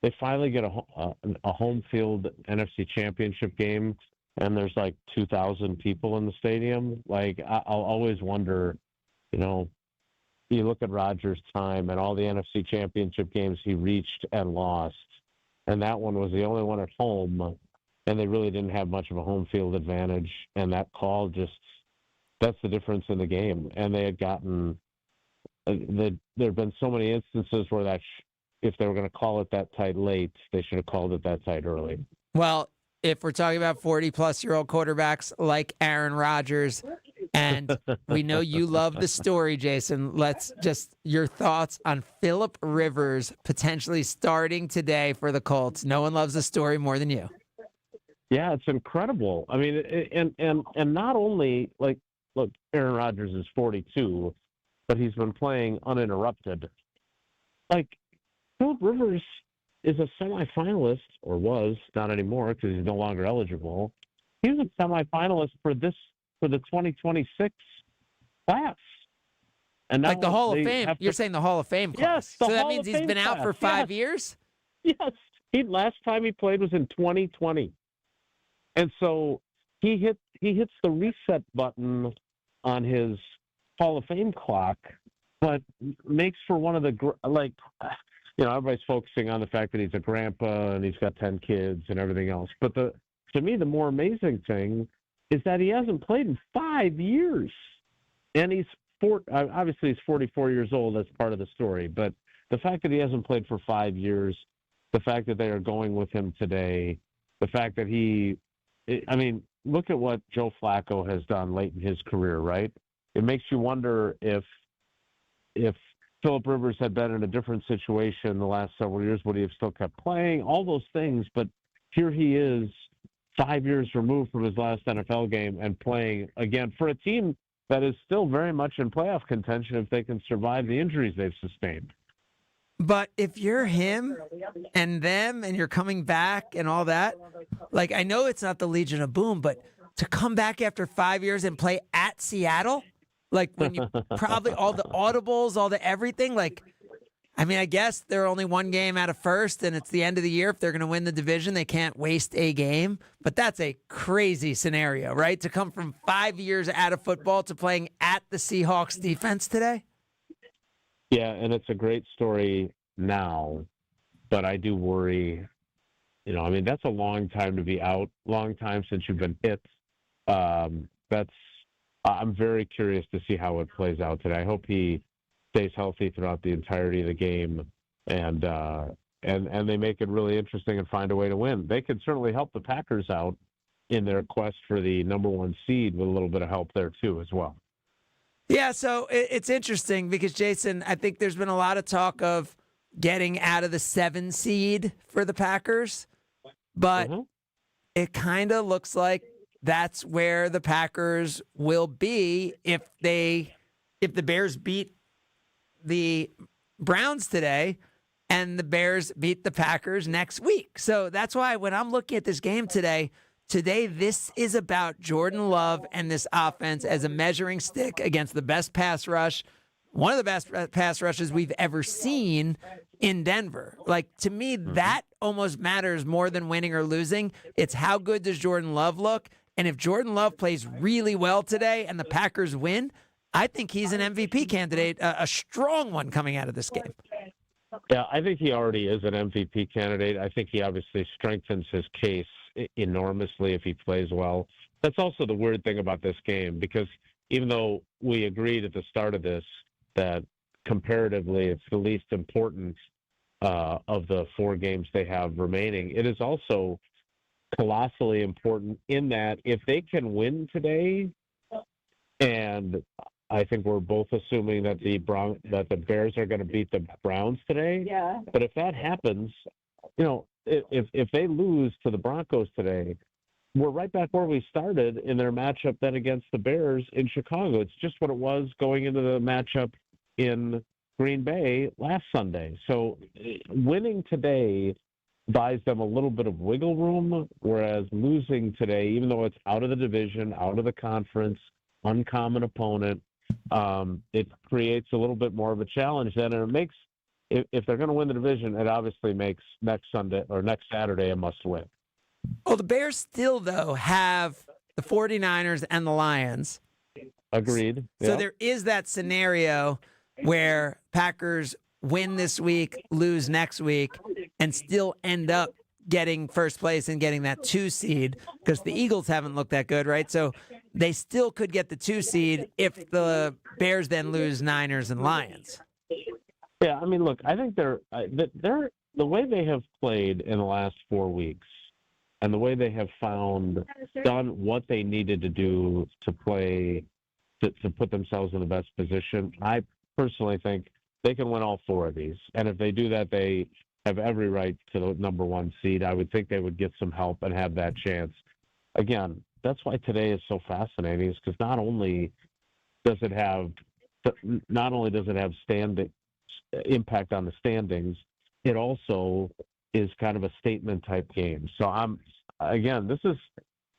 Speaker 14: they finally get a home field NFC Championship game, and there's like 2,000 people in the stadium. Like, I'll always wonder, you look at Rodgers' time and all the NFC Championship games he reached and lost, and that one was the only one at home, and they really didn't have much of a home field advantage, and that call that's the difference in the game. And they had gotten there have been so many instances where that if they were going to call it that tight late, they should have called it that tight early.
Speaker 2: Well, if we're talking about 40-plus-year-old quarterbacks like Aaron Rodgers, and we know you love the story, Jason, let's just your thoughts on Phillip Rivers potentially starting today for the Colts. No one loves the story more than you.
Speaker 14: Yeah, it's incredible. I mean, and not only, like, look, Aaron Rodgers is 42, but he's been playing uninterrupted. Like, Phillip Rivers is a semifinalist, or was, not anymore because he's no longer eligible. He was a semifinalist for the 2026 class. And now
Speaker 2: like the Hall of Fame. You're saying the Hall of Fame class.
Speaker 14: Yes.
Speaker 2: So that means he's been out for 5 years?
Speaker 14: Yes. Last time he played was in 2020. And so he hits the reset button on his Hall of Fame clock, but makes for one of the, like, everybody's focusing on the fact that he's a grandpa and he's got 10 kids and everything else. But to me, the more amazing thing is that he hasn't played in 5 years. And he's obviously he's 44 years old. That's part of the story. But the fact that he hasn't played for 5 years, the fact that they are going with him today, the fact that look at what Joe Flacco has done late in his career, right? It makes you wonder if Phillip Rivers had been in a different situation the last several years, would he have still kept playing? All those things, but here he is 5 years removed from his last NFL game and playing again for a team that is still very much in playoff contention if they can survive the injuries they've sustained.
Speaker 2: But if you're him and them and you're coming back and all that, like, I know it's not the Legion of Boom, but to come back after 5 years and play at Seattle, like when you probably all the audibles, all the everything, like, I mean, I guess they're only one game out of first and it's the end of the year. If they're going to win the division, they can't waste a game. But that's a crazy scenario, right? To come from 5 years out of football to playing at the Seahawks defense today.
Speaker 14: Yeah, and it's a great story now, but I do worry. That's a long time to be out, long time since you've been hit. I'm very curious to see how it plays out today. I hope he stays healthy throughout the entirety of the game, and they make it really interesting and find a way to win. They could certainly help the Packers out in their quest for the number one seed with a little bit of help there too as well.
Speaker 2: Yeah, so it's interesting because, Jason, I think there's been a lot of talk of getting out of the 7 seed for the Packers, but it kind of looks like that's where the Packers will be if the Bears beat the Browns today and the Bears beat the Packers next week. So that's why when I'm looking at this game today, this is about Jordan Love and this offense as a measuring stick against the best pass rush, one of the best pass rushes we've ever seen in Denver. Like, to me, that almost matters more than winning or losing. It's how good does Jordan Love look? And if Jordan Love plays really well today and the Packers win, I think he's an MVP candidate, a strong one coming out of this game.
Speaker 14: Yeah, I think he already is an MVP candidate. I think he obviously strengthens his case enormously if he plays well. That's also the weird thing about this game, because even though we agreed at the start of this that comparatively it's the least important of the 4 games they have remaining, it is also colossally important in that if they can win today, and I think we're both assuming that the Bears are going to beat the Browns today.
Speaker 7: Yeah.
Speaker 14: But if that happens, if they lose to the Broncos today, we're right back where we started in their matchup then against the Bears in Chicago. It's just what it was going into the matchup in Green Bay last Sunday. So winning today buys them a little bit of wiggle room, whereas losing today, even though it's out of the division, out of the conference, uncommon opponent, it creates a little bit more of a challenge then, and it makes, if they're going to win the division, it obviously makes next Sunday or next Saturday a must-win.
Speaker 2: Well, the Bears still, though, have the 49ers and the Lions.
Speaker 14: Agreed.
Speaker 2: So there is that scenario where Packers win this week, lose next week, and still end up getting first place and getting that 2 seed, because the Eagles haven't looked that good, right? So they still could get the 2 seed if the Bears then lose Niners and Lions.
Speaker 14: Yeah, I mean, look, I think they're the way they have played in the last 4 weeks, and the way they have done what they needed to do to play to put themselves in the best position. I personally think they can win all 4 of these, and if they do that, they have every right to the number 1 seed. I would think they would get some help and have that chance. Again, that's why today is so fascinating, is because not only does it have impact on the standings, it also is kind of a statement type game. So this is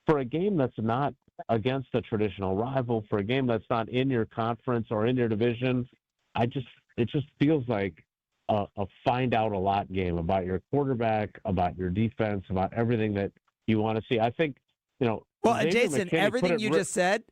Speaker 14: for a game that's not against a traditional rival, for a game that's not in your conference or in your division. It just feels like a find out a lot game about your quarterback, about your defense, about everything that you want to see. I think, well,
Speaker 2: Jason, everything you just said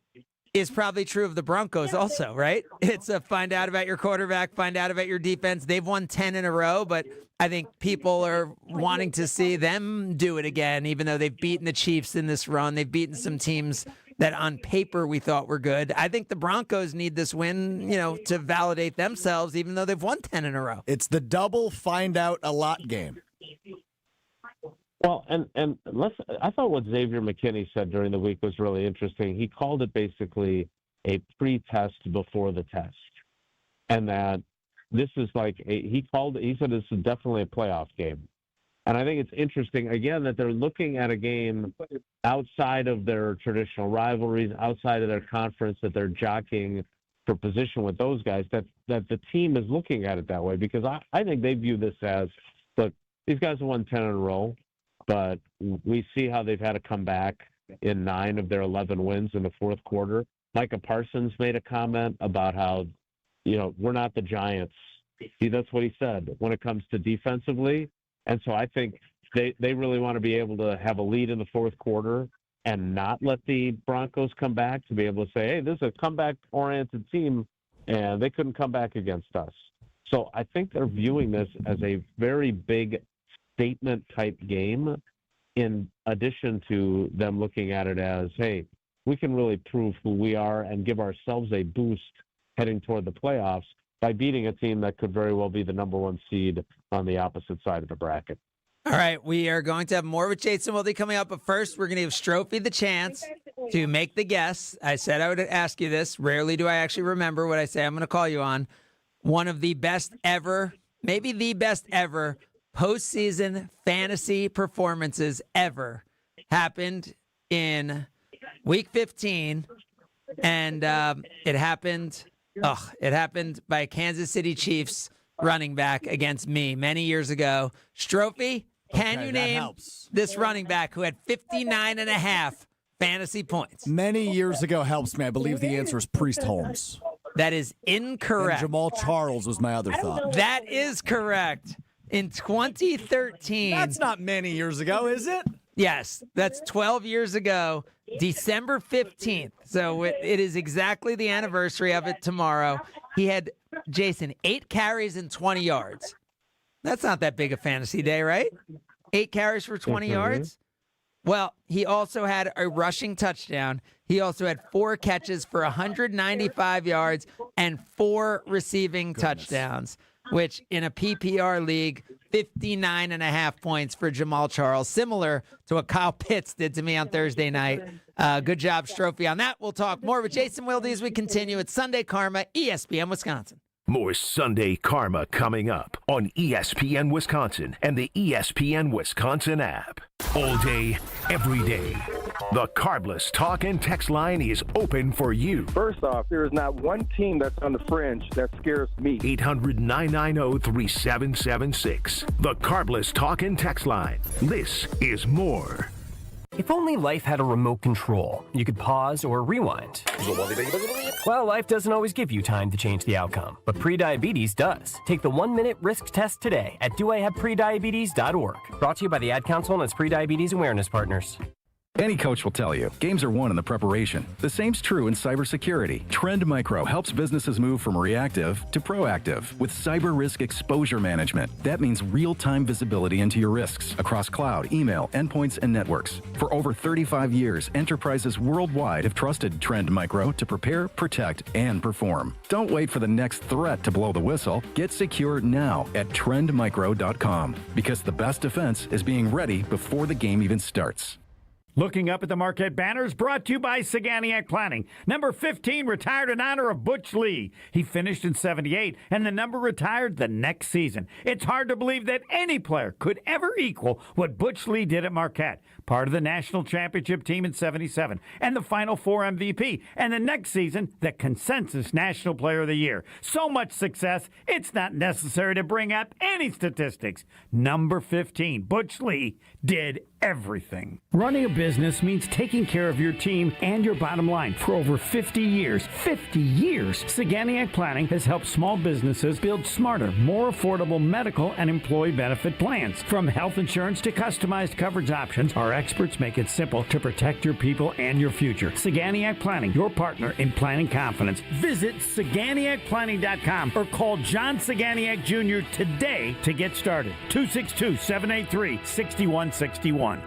Speaker 2: is probably true of the Broncos also, right? It's a find out about your quarterback, find out about your defense. They've won 10 in a row, but I think people are wanting to see them do it again, even though they've beaten the Chiefs in this run. They've beaten some teams that on paper we thought were good. I think the Broncos need this win, to validate themselves, even though they've won 10 in a row.
Speaker 4: It's the double find out a lot game.
Speaker 14: Well, and I thought what Xavier McKinney said during the week was really interesting. He called it basically a pre-test before the test, and that this is he said this is definitely a playoff game. And I think it's interesting, again, that they're looking at a game outside of their traditional rivalries, outside of their conference, that they're jockeying for position with those guys, that the team is looking at it that way, because I think they view this as, look, these guys have won 10 in a row, but we see how they've had to come back in 9 of their 11 wins in the fourth quarter. Micah Parsons made a comment about how, we're not the Giants. That's what he said when it comes to defensively. And so I think they really want to be able to have a lead in the fourth quarter and not let the Broncos come back, to be able to say, hey, this is a comeback-oriented team, and they couldn't come back against us. So I think they're viewing this as a very big statement-type game, in addition to them looking at it as, hey, we can really prove who we are and give ourselves a boost heading toward the playoffs by beating a team that could very well be the number 1 seed on the opposite side of the bracket.
Speaker 2: All right, we are going to have more with Jason Wilde coming up, but first we're going to give Stroufy the chance to make the guess. I said I would ask you this. Rarely do I actually remember what I say I'm going to call you on. One of the best ever, maybe the best ever, postseason fantasy performances ever happened in Week 15, and it happened by a Kansas City Chiefs running back against me many years ago. Stroufy, can you name this running back who had 59.5 fantasy points?
Speaker 4: Many years ago helps me. I believe the answer is Priest Holmes.
Speaker 2: That is incorrect.
Speaker 4: And Jamal Charles was my other thought.
Speaker 2: That is correct. In 2013.
Speaker 4: That's not many years ago, is it?
Speaker 2: Yes, that's 12 years ago, December 15th. So it is exactly the anniversary of it tomorrow. He had, Jason, 8 carries and 20 yards. That's not that big a fantasy day, right? 8 carries for 20 yards? Well, he also had a rushing touchdown. He also had 4 catches for 195 yards and 4 receiving touchdowns, which in a PPR league, 59.5 points for Jamal Charles, similar to what Kyle Pitts did to me on Thursday night. Good job, Stroufy, on that. We'll talk more with Jason Wilde as we continue. It's Sunday Karma, ESPN Wisconsin.
Speaker 3: More Sunday Karma coming up on ESPN Wisconsin and the ESPN Wisconsin app. All day, every day. The Carbless talk and text line is open for you.
Speaker 7: First off, there is not one team that's on the fringe that scares me.
Speaker 3: 800-990-3776. The Carbless talk and text line. This is more.
Speaker 15: If only life had a remote control, you could pause or rewind. Well, life doesn't always give you time to change the outcome, but prediabetes does. Take the 1-minute risk test today at doihaveprediabetes.org. Brought to you by the Ad Council and its prediabetes awareness partners.
Speaker 10: Any coach will tell you, games are won in the preparation. The same's true in cybersecurity. Trend Micro helps businesses move from reactive to proactive with cyber risk exposure management. That means real-time visibility into your risks across cloud, email, endpoints, and networks. For over 35 years, enterprises worldwide have trusted Trend Micro to prepare, protect, and perform. Don't wait for the next threat to blow the whistle. Get secure now at trendmicro.com, because the best defense is being ready before the game even starts.
Speaker 1: Looking up at the Marquette banners, brought to you by Saganiac Planning. Number 15 retired in honor of Butch Lee. He finished in 78, and the number retired the next season. It's hard to believe that any player could ever equal what Butch Lee did at Marquette. Part of the national championship team in 77, and the Final Four MVP, and the next season, the consensus National Player of the Year. So much success, it's not necessary to bring up any statistics. Number 15, Butch Lee, did everything. Running a business means taking care of your team and your bottom line. For over 50 years, Saganiac Planning has helped small businesses build smarter, more affordable medical and employee benefit plans. From health insurance to customized coverage options, our experts make it simple to protect your people and your future. Saganiac Planning, your partner in planning confidence. Visit SaganiacPlanning.com or call John Saganiac Jr. today to get started. 262-783-6161.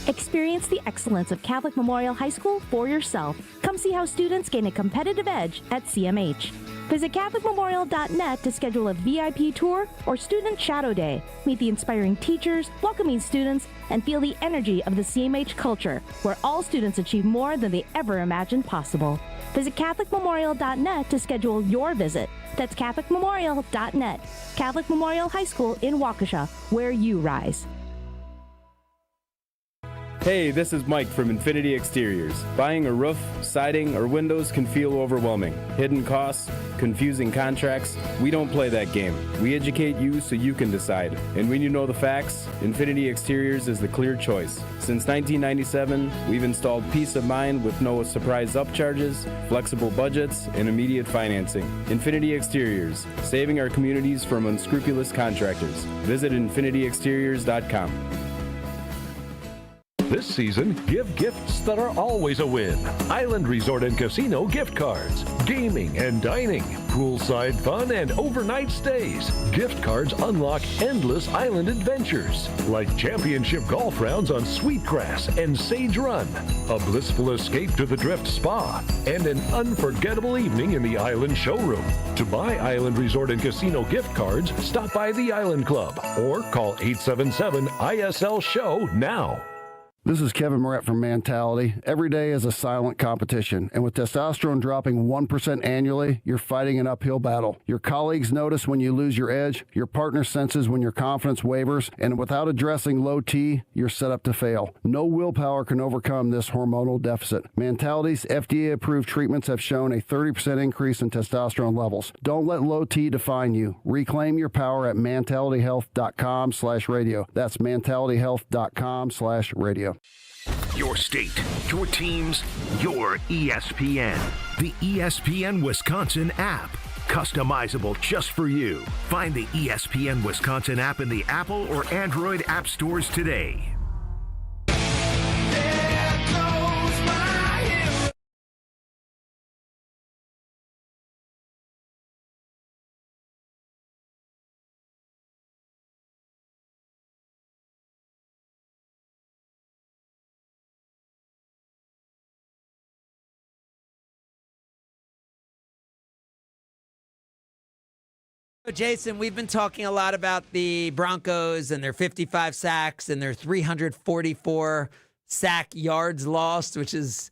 Speaker 23: Experience the excellence of Catholic Memorial High School for yourself. Come see how students gain a competitive edge at CMH. Visit CatholicMemorial.net to schedule a VIP tour or Student Shadow Day. Meet the inspiring teachers, welcoming students, and feel the energy of the CMH culture, where all students achieve more than they ever imagined possible. Visit CatholicMemorial.net to schedule your visit. That's CatholicMemorial.net. Catholic Memorial High School in Waukesha, where you rise.
Speaker 6: Hey, this is Mike from Infinity Exteriors. Buying a roof, siding, or windows can feel overwhelming. Hidden costs, confusing contracts. We don't play that game. We educate you so you can decide. And when you know the facts, Infinity Exteriors is the clear choice. Since 1997, we've installed peace of mind with no surprise upcharges, flexible budgets, and immediate financing. Infinity Exteriors, saving our communities from unscrupulous contractors. Visit infinityexteriors.com.
Speaker 3: This season, give gifts that are always a win. Island Resort and Casino gift cards, gaming and dining, poolside fun and overnight stays. Gift cards unlock endless island adventures, like championship golf rounds on Sweetgrass and Sage Run, a blissful escape to the Drift Spa, and an unforgettable evening in the Island Showroom. To buy Island Resort and Casino gift cards, stop by the Island Club or call 877-ISL-SHOW now.
Speaker 8: This is Kevin Moret from Mentality. Every day is a silent competition, and with testosterone dropping 1% annually, you're fighting an uphill battle. Your colleagues notice when you lose your edge, your partner senses when your confidence wavers, and without addressing low T, you're set up to fail. No willpower can overcome this hormonal deficit. Mentality's FDA-approved treatments have shown a 30% increase in testosterone levels. Don't let low T define you. Reclaim your power at mentalityhealth.com/radio. That's mentalityhealth.com/radio.
Speaker 3: Your state, your teams, your ESPN. The ESPN Wisconsin app. Customizable just for you. Find the ESPN Wisconsin app in the Apple or Android app stores today.
Speaker 2: Jason, we've been talking a lot about the Broncos and their 55 sacks and their 344 sack yards lost, which is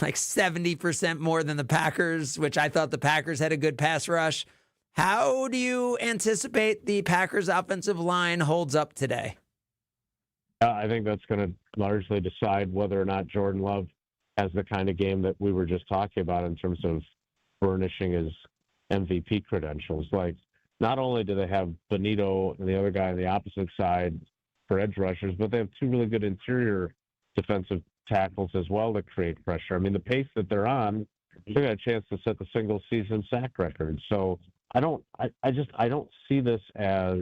Speaker 2: like 70% more than the Packers, which I thought the Packers had a good pass rush. How do you anticipate the Packers offensive line holds up today?
Speaker 14: I think that's going to largely decide whether or not Jordan Love has the kind of game that we were just talking about in terms of burnishing his MVP credentials. Like, not only do they have Benito and the other guy on the opposite side for edge rushers, but they have two really good interior defensive tackles as well to create pressure. I mean, the pace that they're on, they got a chance to set the single season sack record. So I don't see this as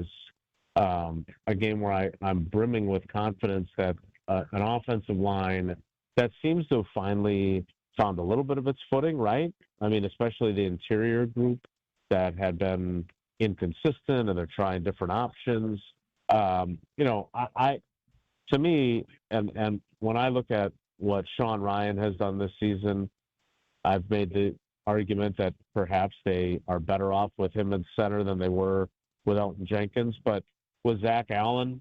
Speaker 14: a game where I'm brimming with confidence that an offensive line that seems to have finally found a little bit of its footing, right? I mean, especially the interior group that had been inconsistent, and they're trying different options. To me, and when I look at what Sean Ryan has done this season, I've made the argument that perhaps they are better off with him in center than they were with Elton Jenkins. But with Zach Allen,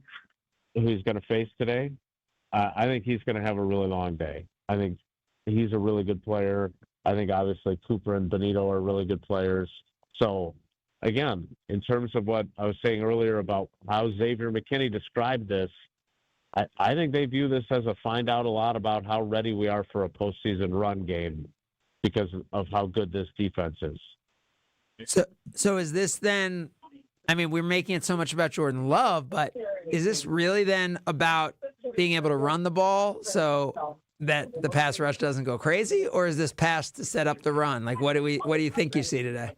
Speaker 14: who he's going to face today, I think he's going to have a really long day. I think he's a really good player. I think obviously Cooper and Benito are really good players. So again, in terms of what I was saying earlier about how Xavier McKinney described this, I think they view this as a find out a lot about how ready we are for a postseason run game because of how good this defense is.
Speaker 2: So is this then, I mean, we're making it so much about Jordan Love, but is this really then about being able to run the ball so that the pass rush doesn't go crazy, or is this pass to set up the run? Like, what do you think you see today?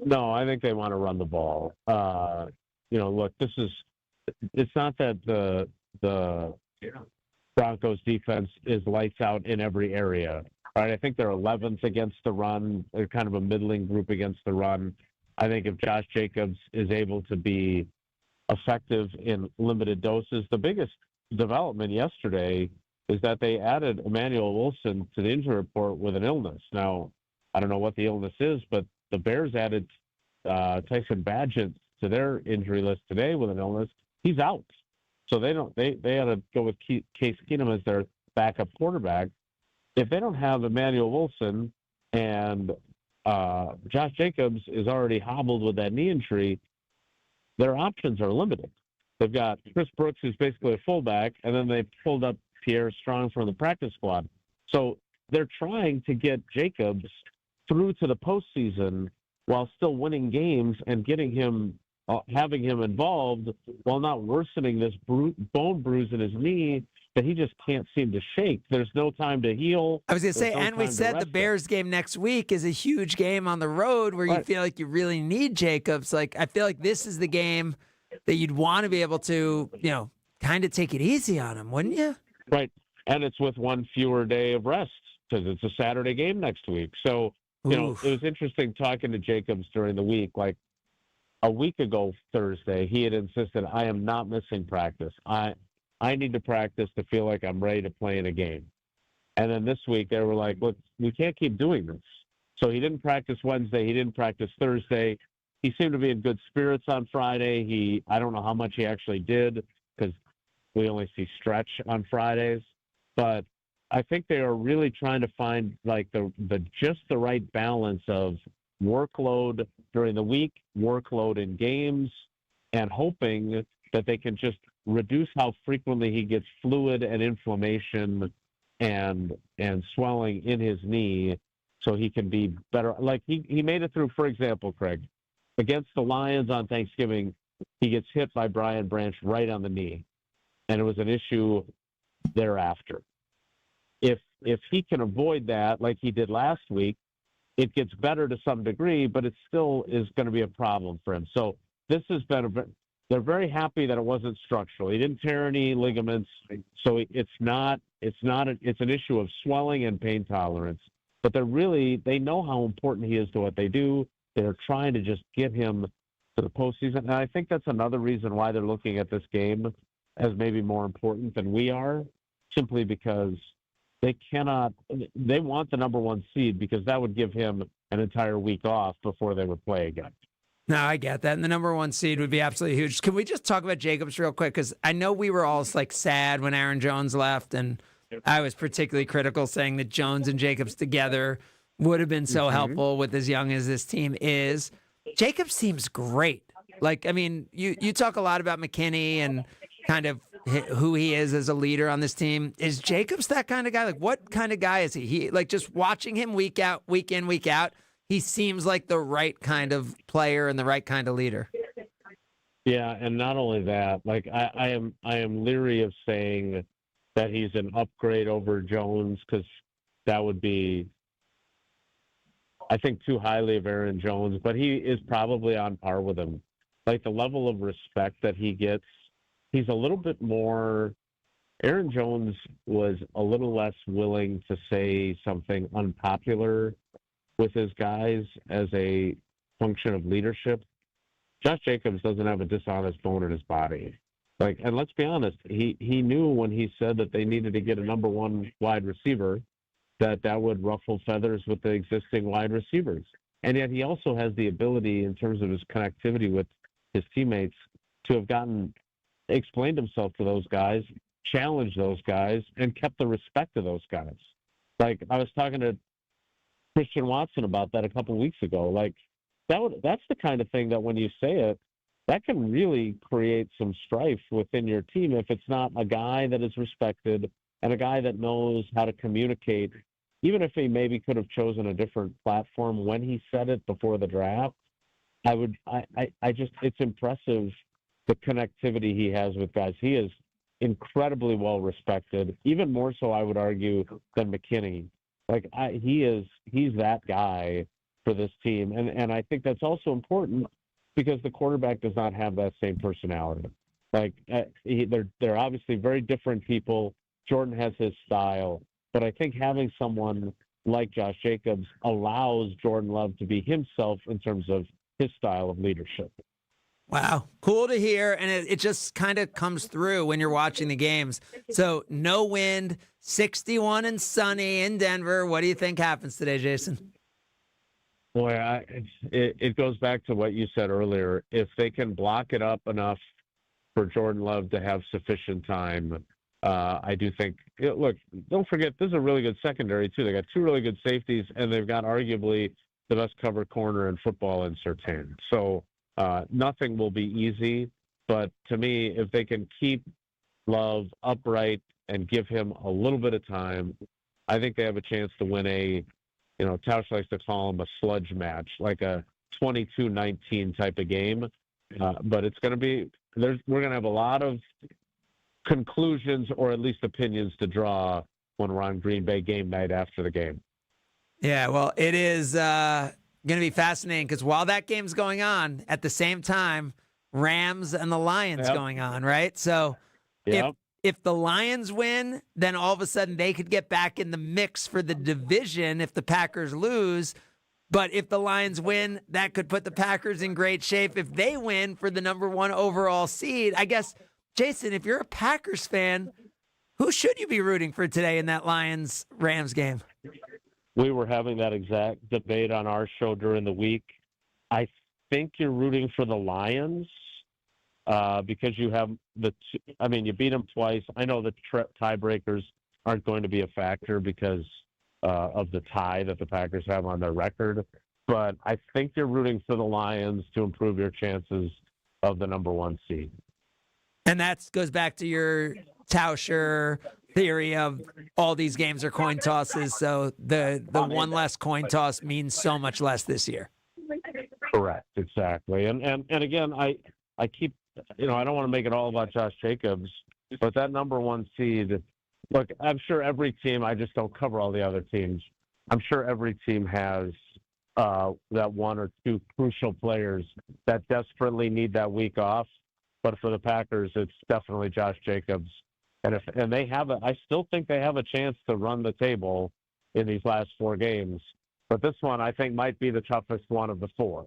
Speaker 14: No, I think they want to run the ball. Look, it's not that the Broncos defense is lights out in every area. Right? I think they're 11th against the run. They're kind of a middling group against the run. I think if Josh Jacobs is able to be effective in limited doses, the biggest development yesterday is that they added Emmanuel Wilson to the injury report with an illness. Now, I don't know what the illness is, but the Bears added Tyson Bagent to their injury list today with an illness. He's out. So they had to go with Case Keenum as their backup quarterback. If they don't have Emmanuel Wilson and Josh Jacobs is already hobbled with that knee injury, their options are limited. They've got Chris Brooks, who's basically a fullback, and then they pulled up Pierre Strong from the practice squad. So they're trying to get Jacobs through to the postseason while still winning games and getting him, having him involved while not worsening this bone bruise in his knee that he just can't seem to shake. There's no time to heal.
Speaker 2: I was going to say, and we said the Bears game next week is a huge game on the road where you feel like you really need Jacobs. Like, I feel like this is the game that you'd want to be able to, kind of take it easy on him, wouldn't you?
Speaker 14: Right. And it's with one fewer day of rest because it's a Saturday game next week. So, it was interesting talking to Jacobs during the week. Like a week ago Thursday, he had insisted, I am not missing practice. I need to practice to feel like I'm ready to play in a game. And then this week they were like, look, we can't keep doing this. So he didn't practice Wednesday. He didn't practice Thursday. He seemed to be in good spirits on Friday. I don't know how much he actually did because we only see stretch on Fridays. But I think they are really trying to find like the just the right balance of workload during the week, workload in games, and hoping that they can just reduce how frequently he gets fluid and inflammation and swelling in his knee so he can be better. Like he made it through, for example, Craig, against the Lions on Thanksgiving, he gets hit by Brian Branch right on the knee, and it was an issue thereafter. If he can avoid that like he did last week, it gets better to some degree, but it still is going to be a problem for him. So this has been they're very happy that it wasn't structural. He didn't tear any ligaments, so it's an issue of swelling and pain tolerance. But they know how important he is to what they do. They're trying to just get him to the postseason. And I think that's another reason why they're looking at this game as maybe more important than we are, simply because they want the number one seed because that would give him an entire week off before they would play again.
Speaker 2: No, I get that. And the number one seed would be absolutely huge. Can we just talk about Jacobs real quick? Because I know we were all like sad when Aaron Jones left, and I was particularly critical saying that Jones and Jacobs together would have been so helpful with as young as this team is. Jacobs seems great. Like, I mean, you talk a lot about McKinney and kind of who he is as a leader on this team. Is Jacobs that kind of guy? Like, what kind of guy is he? He, like, just watching him week in, week out, he seems like the right kind of player and the right kind of leader.
Speaker 14: Yeah, and not only that, like I am leery of saying that he's an upgrade over Jones because that would be, I think, too highly of Aaron Jones. But he is probably on par with him. Like the level of respect that he gets, he's a little bit more Aaron Jones was a little less willing to say something unpopular with his guys as a function of leadership. Josh Jacobs doesn't have a dishonest bone in his body. And let's be honest, he knew when he said that they needed to get a number one wide receiver that would ruffle feathers with the existing wide receivers. And yet he also has the ability, in terms of his connectivity with his teammates, to have explained himself to those guys, challenged those guys, and kept the respect of those guys. I was talking to Christian Watson about that a couple weeks ago. That's the kind of thing that when you say it, that can really create some strife within your team if it's not a guy that is respected and a guy that knows how to communicate, even if he maybe could have chosen a different platform when he said it before the draft. It's impressive the connectivity he has with guys. He is incredibly well respected, even more so, I would argue, than McKinney. He's that guy for this team. And I think that's also important because the quarterback does not have that same personality. They're obviously very different people. Jordan has his style, but I think having someone like Josh Jacobs allows Jordan Love to be himself in terms of his style of leadership.
Speaker 2: Wow. Cool to hear. And it just kind of comes through when you're watching the games. So no wind, 61 and sunny in Denver. What do you think happens today, Jason?
Speaker 14: Boy, it goes back to what you said earlier. If they can block it up enough for Jordan Love to have sufficient time, I do think, look, don't forget, this is a really good secondary, too. They got two really good safeties, and they've got arguably the best cover corner in football in Surtain. So nothing will be easy. But to me, if they can keep Love upright and give him a little bit of time, I think they have a chance to win Tausch likes to call them a sludge match, like a 22-19 type of game. But it's going to be, we're going to have a lot of conclusions or at least opinions to draw when we're on Green Bay game night after the game.
Speaker 2: Yeah, well, it is going to be fascinating because while that game's going on, at the same time, Rams and the Lions going on, right? So if the Lions win, then all of a sudden they could get back in the mix for the division if the Packers lose. But if the Lions win, that could put the Packers in great shape if they win for the number one overall seed. I guess, Jason, if you're a Packers fan, who should you be rooting for today in that Lions-Rams game?
Speaker 14: We were having that exact debate on our show during the week. I think you're rooting for the Lions. Because you have you beat them twice. I know the tiebreakers aren't going to be a factor because of the tie that the Packers have on their record. But I think you're rooting for the Lions to improve your chances of the number one seed.
Speaker 2: And that goes back to your Tauscher theory of all these games are coin tosses. So the one less coin toss means so much less this year.
Speaker 14: Correct. Exactly. And again, I keep, I don't want to make it all about Josh Jacobs, but that number one seed, look, I'm sure every team, I just don't cover all the other teams. I'm sure every team has that one or two crucial players that desperately need that week off. But for the Packers, it's definitely Josh Jacobs. And they have I still think they have a chance to run the table in these last four games. But this one, I think, might be the toughest one of the four.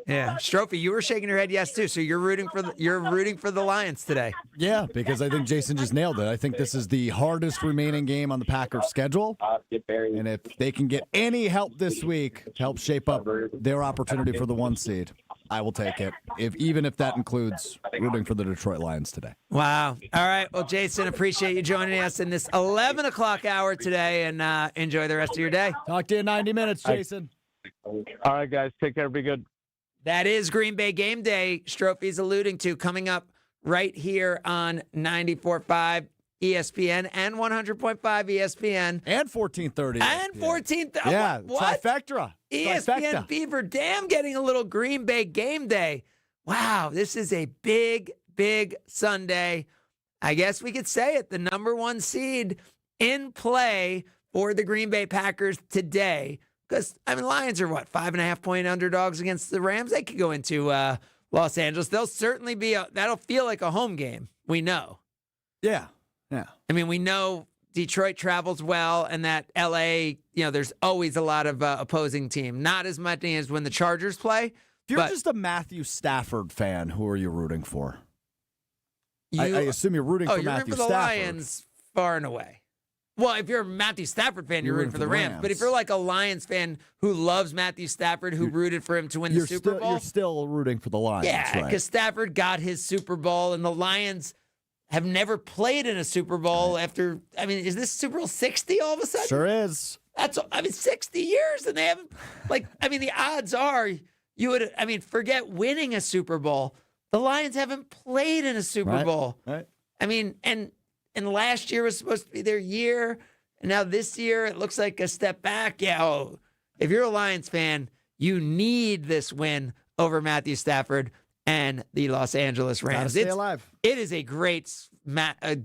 Speaker 2: Yeah, Stroufy, you were shaking your head yes too. So you're rooting for the Lions today.
Speaker 4: Yeah, because I think Jason just nailed it. I think this is the hardest remaining game on the Packers schedule, and if they can get any help this week to help shape up their opportunity for the one seed, I will take it. Even if that includes rooting for the Detroit Lions today.
Speaker 2: Wow. All right. Well, Jason, appreciate you joining us in this 11 o'clock hour today, and enjoy the rest of your day.
Speaker 4: Talk to you in 90 minutes, Jason.
Speaker 14: All right, guys. Take care. Be good.
Speaker 2: That is Green Bay Game Day, Stroufy's alluding to, coming up right here on 94.5 ESPN and 100.5 ESPN.
Speaker 4: And 1430.
Speaker 2: And 1430.
Speaker 4: Yeah,
Speaker 2: what?
Speaker 4: trifecta.
Speaker 2: ESPN Fever Dam getting a little Green Bay Game Day. Wow, this is a big, big Sunday. I guess we could say it. The number one seed in play for the Green Bay Packers today. Because, Lions are 5.5-point underdogs against the Rams? They could go into Los Angeles. They'll certainly be, that'll feel like a home game. We know.
Speaker 4: Yeah. Yeah.
Speaker 2: I mean, we know Detroit travels well, and that L.A., there's always a lot of opposing team. Not as much as when the Chargers play.
Speaker 4: If you're just a Matthew Stafford fan, who are you rooting for? I assume you're rooting for Matthew Stafford.
Speaker 2: Oh, you're rooting for the Lions far and away. Well, if you're a Matthew Stafford fan, you're rooting for the Rams. But if you're like a Lions fan who loves Matthew Stafford, who rooted for him to win the Super Bowl.
Speaker 4: You're still rooting for the Lions,
Speaker 2: yeah, because Stafford got his Super Bowl, and the Lions have never played in a Super Bowl after, is this Super Bowl 60 all of a sudden?
Speaker 4: Sure is.
Speaker 2: That's, 60 years, and they haven't, the odds are you would, forget winning a Super Bowl. The Lions haven't played in a Super Bowl.
Speaker 4: Right.
Speaker 2: And last year was supposed to be their year, and now this year it looks like a step back. Yeah, if you're a Lions fan, you need this win over Matthew Stafford and the Los Angeles Rams.
Speaker 4: Gotta stay alive.
Speaker 2: It is a great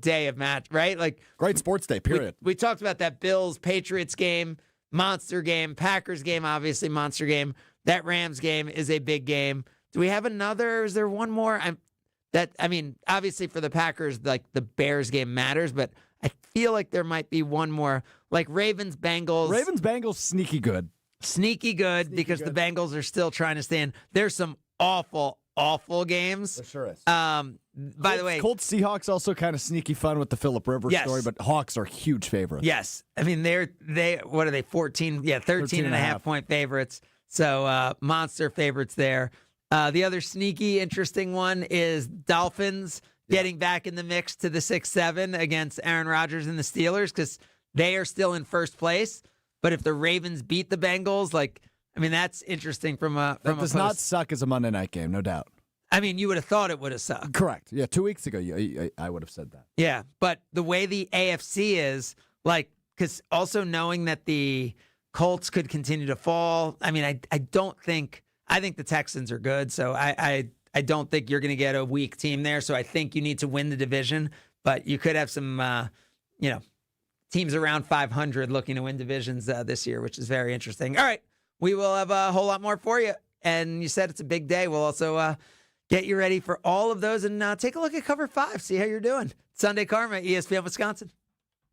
Speaker 2: day of match, right?
Speaker 4: Great sports day, period.
Speaker 2: We talked about that Bills-Patriots game, monster game, Packers game, obviously monster game. That Rams game is a big game. Do we have another? Is there one more? Obviously for the Packers, the Bears game matters, but I feel like there might be one more, Ravens-Bengals.
Speaker 4: Ravens-Bengals, sneaky good.
Speaker 2: Sneaky good because the Bengals are still trying to stand. There's some awful games.
Speaker 4: There sure is.
Speaker 2: By the way,
Speaker 4: Colts Seahawks also kind of sneaky fun with the Phillip Rivers story, but Hawks are huge favorites.
Speaker 2: Yes. They what are they, 14? Yeah, 13 and a half point favorites. So monster favorites there. The other sneaky, interesting one is Dolphins getting back in the mix to the 6-7 against Aaron Rodgers and the Steelers because they are still in first place. But if the Ravens beat the Bengals, that's interesting that
Speaker 4: does not suck as a Monday night game, no doubt.
Speaker 2: You would have thought it would have sucked.
Speaker 4: Correct. Yeah, 2 weeks ago, I would have said that.
Speaker 2: Yeah, but the way the AFC is, because also knowing that the Colts could continue to fall, I think the Texans are good, so I don't think you're going to get a weak team there, so I think you need to win the division, but you could have some, teams around 500 looking to win divisions this year, which is very interesting. All right, we will have a whole lot more for you, and you said it's a big day. We'll also get you ready for all of those and take a look at Cover 5, see how you're doing. Sunday Karma, ESPN Wisconsin.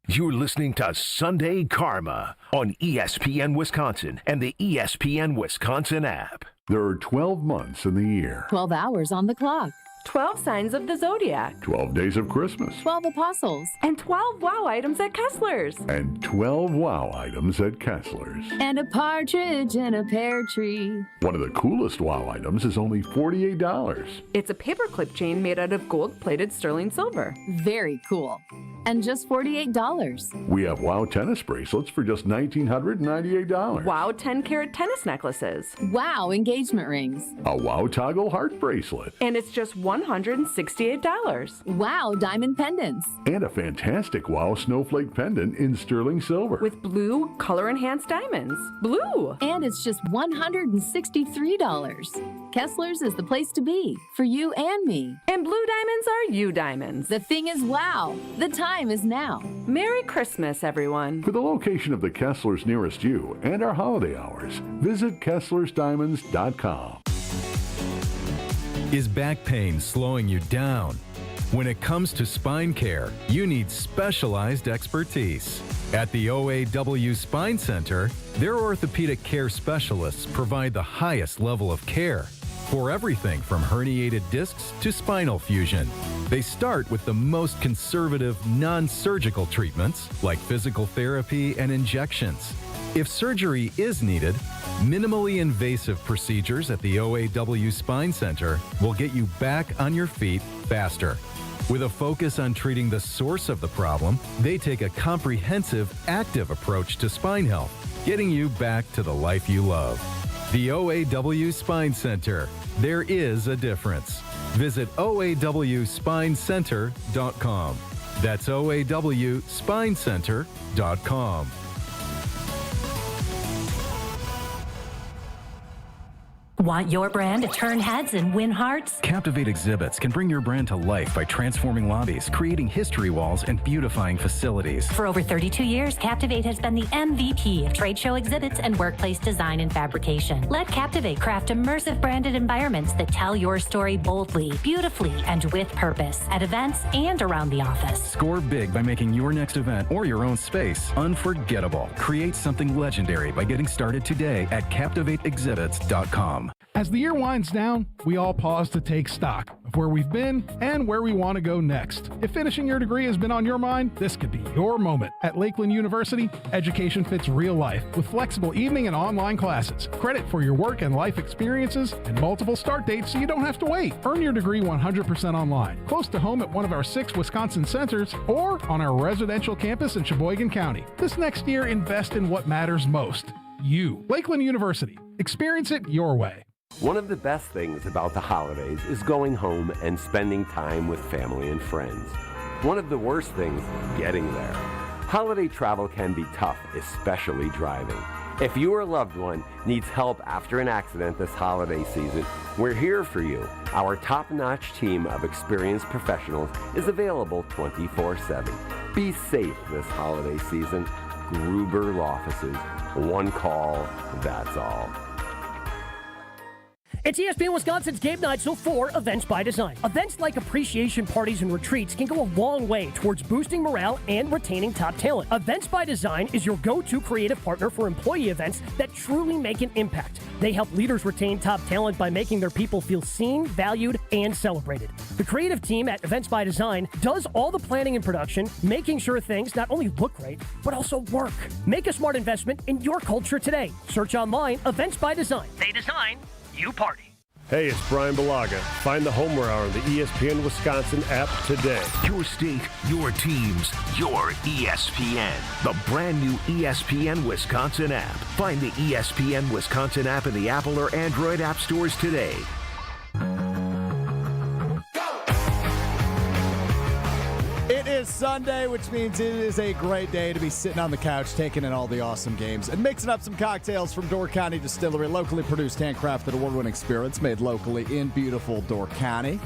Speaker 3: You're listening to Sunday Karma on ESPN Wisconsin and the ESPN Wisconsin app.
Speaker 16: There are 12 months in the year.
Speaker 17: 12 hours on the clock. 12 signs of the zodiac.
Speaker 16: 12 days of Christmas.
Speaker 17: 12 apostles. And 12 wow items at Kessler's.
Speaker 16: And 12 wow items at Kessler's.
Speaker 17: And a partridge in a pear tree.
Speaker 16: One of the coolest wow items is only $48.
Speaker 17: It's a paperclip chain made out of gold-plated sterling silver. Very cool. And just $48.
Speaker 16: We have wow tennis bracelets for just $1,998.
Speaker 17: Wow 10-carat tennis necklaces. Wow engagement rings.
Speaker 16: A wow toggle heart bracelet.
Speaker 17: And it's just $168. Wow diamond pendants.
Speaker 16: And a fantastic wow snowflake pendant in sterling silver.
Speaker 17: With blue color-enhanced diamonds. Blue! And it's just $163. Kessler's is the place to be for you and me. And blue diamonds are you diamonds. The thing is wow. The time is now. Merry Christmas, everyone.
Speaker 16: For the location of the Kessler's nearest you and our holiday hours, visit KesslersDiamonds.com.
Speaker 10: Is back pain slowing you down? When it comes to spine care, you need specialized expertise. At the OAW Spine Center, their orthopedic care specialists provide the highest level of care for everything from herniated discs to spinal fusion. They start with the most conservative, non-surgical treatments like physical therapy and injections. If surgery is needed, minimally invasive procedures at the OAW Spine Center will get you back on your feet faster. With a focus on treating the source of the problem, they take a comprehensive, active approach to spine health, getting you back to the life you love. The OAW Spine Center. There is a difference. Visit OAWSpineCenter.com. That's OAWSpineCenter.com.
Speaker 5: Want your brand to turn heads and win hearts?
Speaker 10: Captivate Exhibits can bring your brand to life by transforming lobbies, creating history walls, and beautifying facilities.
Speaker 5: For over 32 years, Captivate has been the MVP of trade show exhibits and workplace design and fabrication. Let Captivate craft immersive branded environments that tell your story boldly, beautifully, and with purpose at events and around the office.
Speaker 10: Score big by making your next event or your own space unforgettable. Create something legendary by getting started today at CaptivateExhibits.com.
Speaker 18: As the year winds down, we all pause to take stock of where we've been and where we want to go next. If finishing your degree has been on your mind, this could be your moment. At Lakeland University, education fits real life with flexible evening and online classes, credit for your work and life experiences, and multiple start dates so you don't have to wait. Earn your degree 100% online, close to home at one of our 6 Wisconsin centers, or on our residential campus in Sheboygan County. This next year, invest in what matters most. You. Lakeland University. Experience it your way.
Speaker 20: One of the best things about the holidays is going home and spending time with family and friends. One of the worst things, getting there. Holiday travel can be tough, especially driving. If you or a loved one needs help after an accident this holiday season, we're here for you. Our top-notch team of experienced professionals is available 24/7. Be safe this holiday season. Gruber Law Offices. One call, that's all.
Speaker 22: It's ESPN Wisconsin's Game Night, so for Events by Design. Events like appreciation parties and retreats can go a long way towards boosting morale and retaining top talent. Events by Design is your go-to creative partner for employee events that truly make an impact. They help leaders retain top talent by making their people feel seen, valued, and celebrated. The creative team at Events by Design does all the planning and production, making sure things not only look great, but also work. Make a smart investment in your culture today. Search online, Events by Design. They design, you party.
Speaker 24: Hey, it's Brian Balaga. Find the Homer Hour on the ESPN Wisconsin app today.
Speaker 3: Your state, your teams, your ESPN. The brand new ESPN Wisconsin app. Find the ESPN Wisconsin app in the Apple or Android app stores today.
Speaker 4: It is Sunday, which means it is a great day to be sitting on the couch, taking in all the awesome games and mixing up some cocktails from Door County Distillery, locally produced, handcrafted, award-winning spirits made locally in beautiful Door County.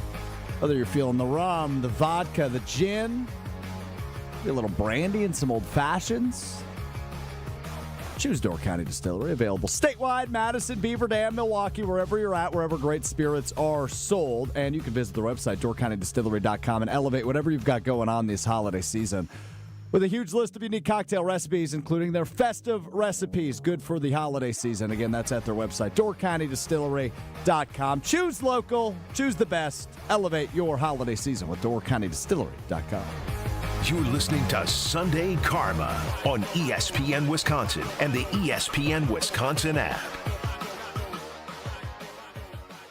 Speaker 4: Whether you're feeling the rum, the vodka, the gin, maybe a little brandy and some old fashions, choose Door County Distillery, available statewide, Madison, Beaver Dam, Milwaukee, wherever you're at, wherever great spirits are sold. And you can visit the website, doorcountydistillery.com, and elevate whatever you've got going on this holiday season with a huge list of unique cocktail recipes, including their festive recipes, good for the holiday season. Again, that's at their website, doorcountydistillery.com. Choose local, choose the best, elevate your holiday season with doorcountydistillery.com.
Speaker 3: You're listening to Sunday Karma on ESPN Wisconsin and the ESPN Wisconsin app.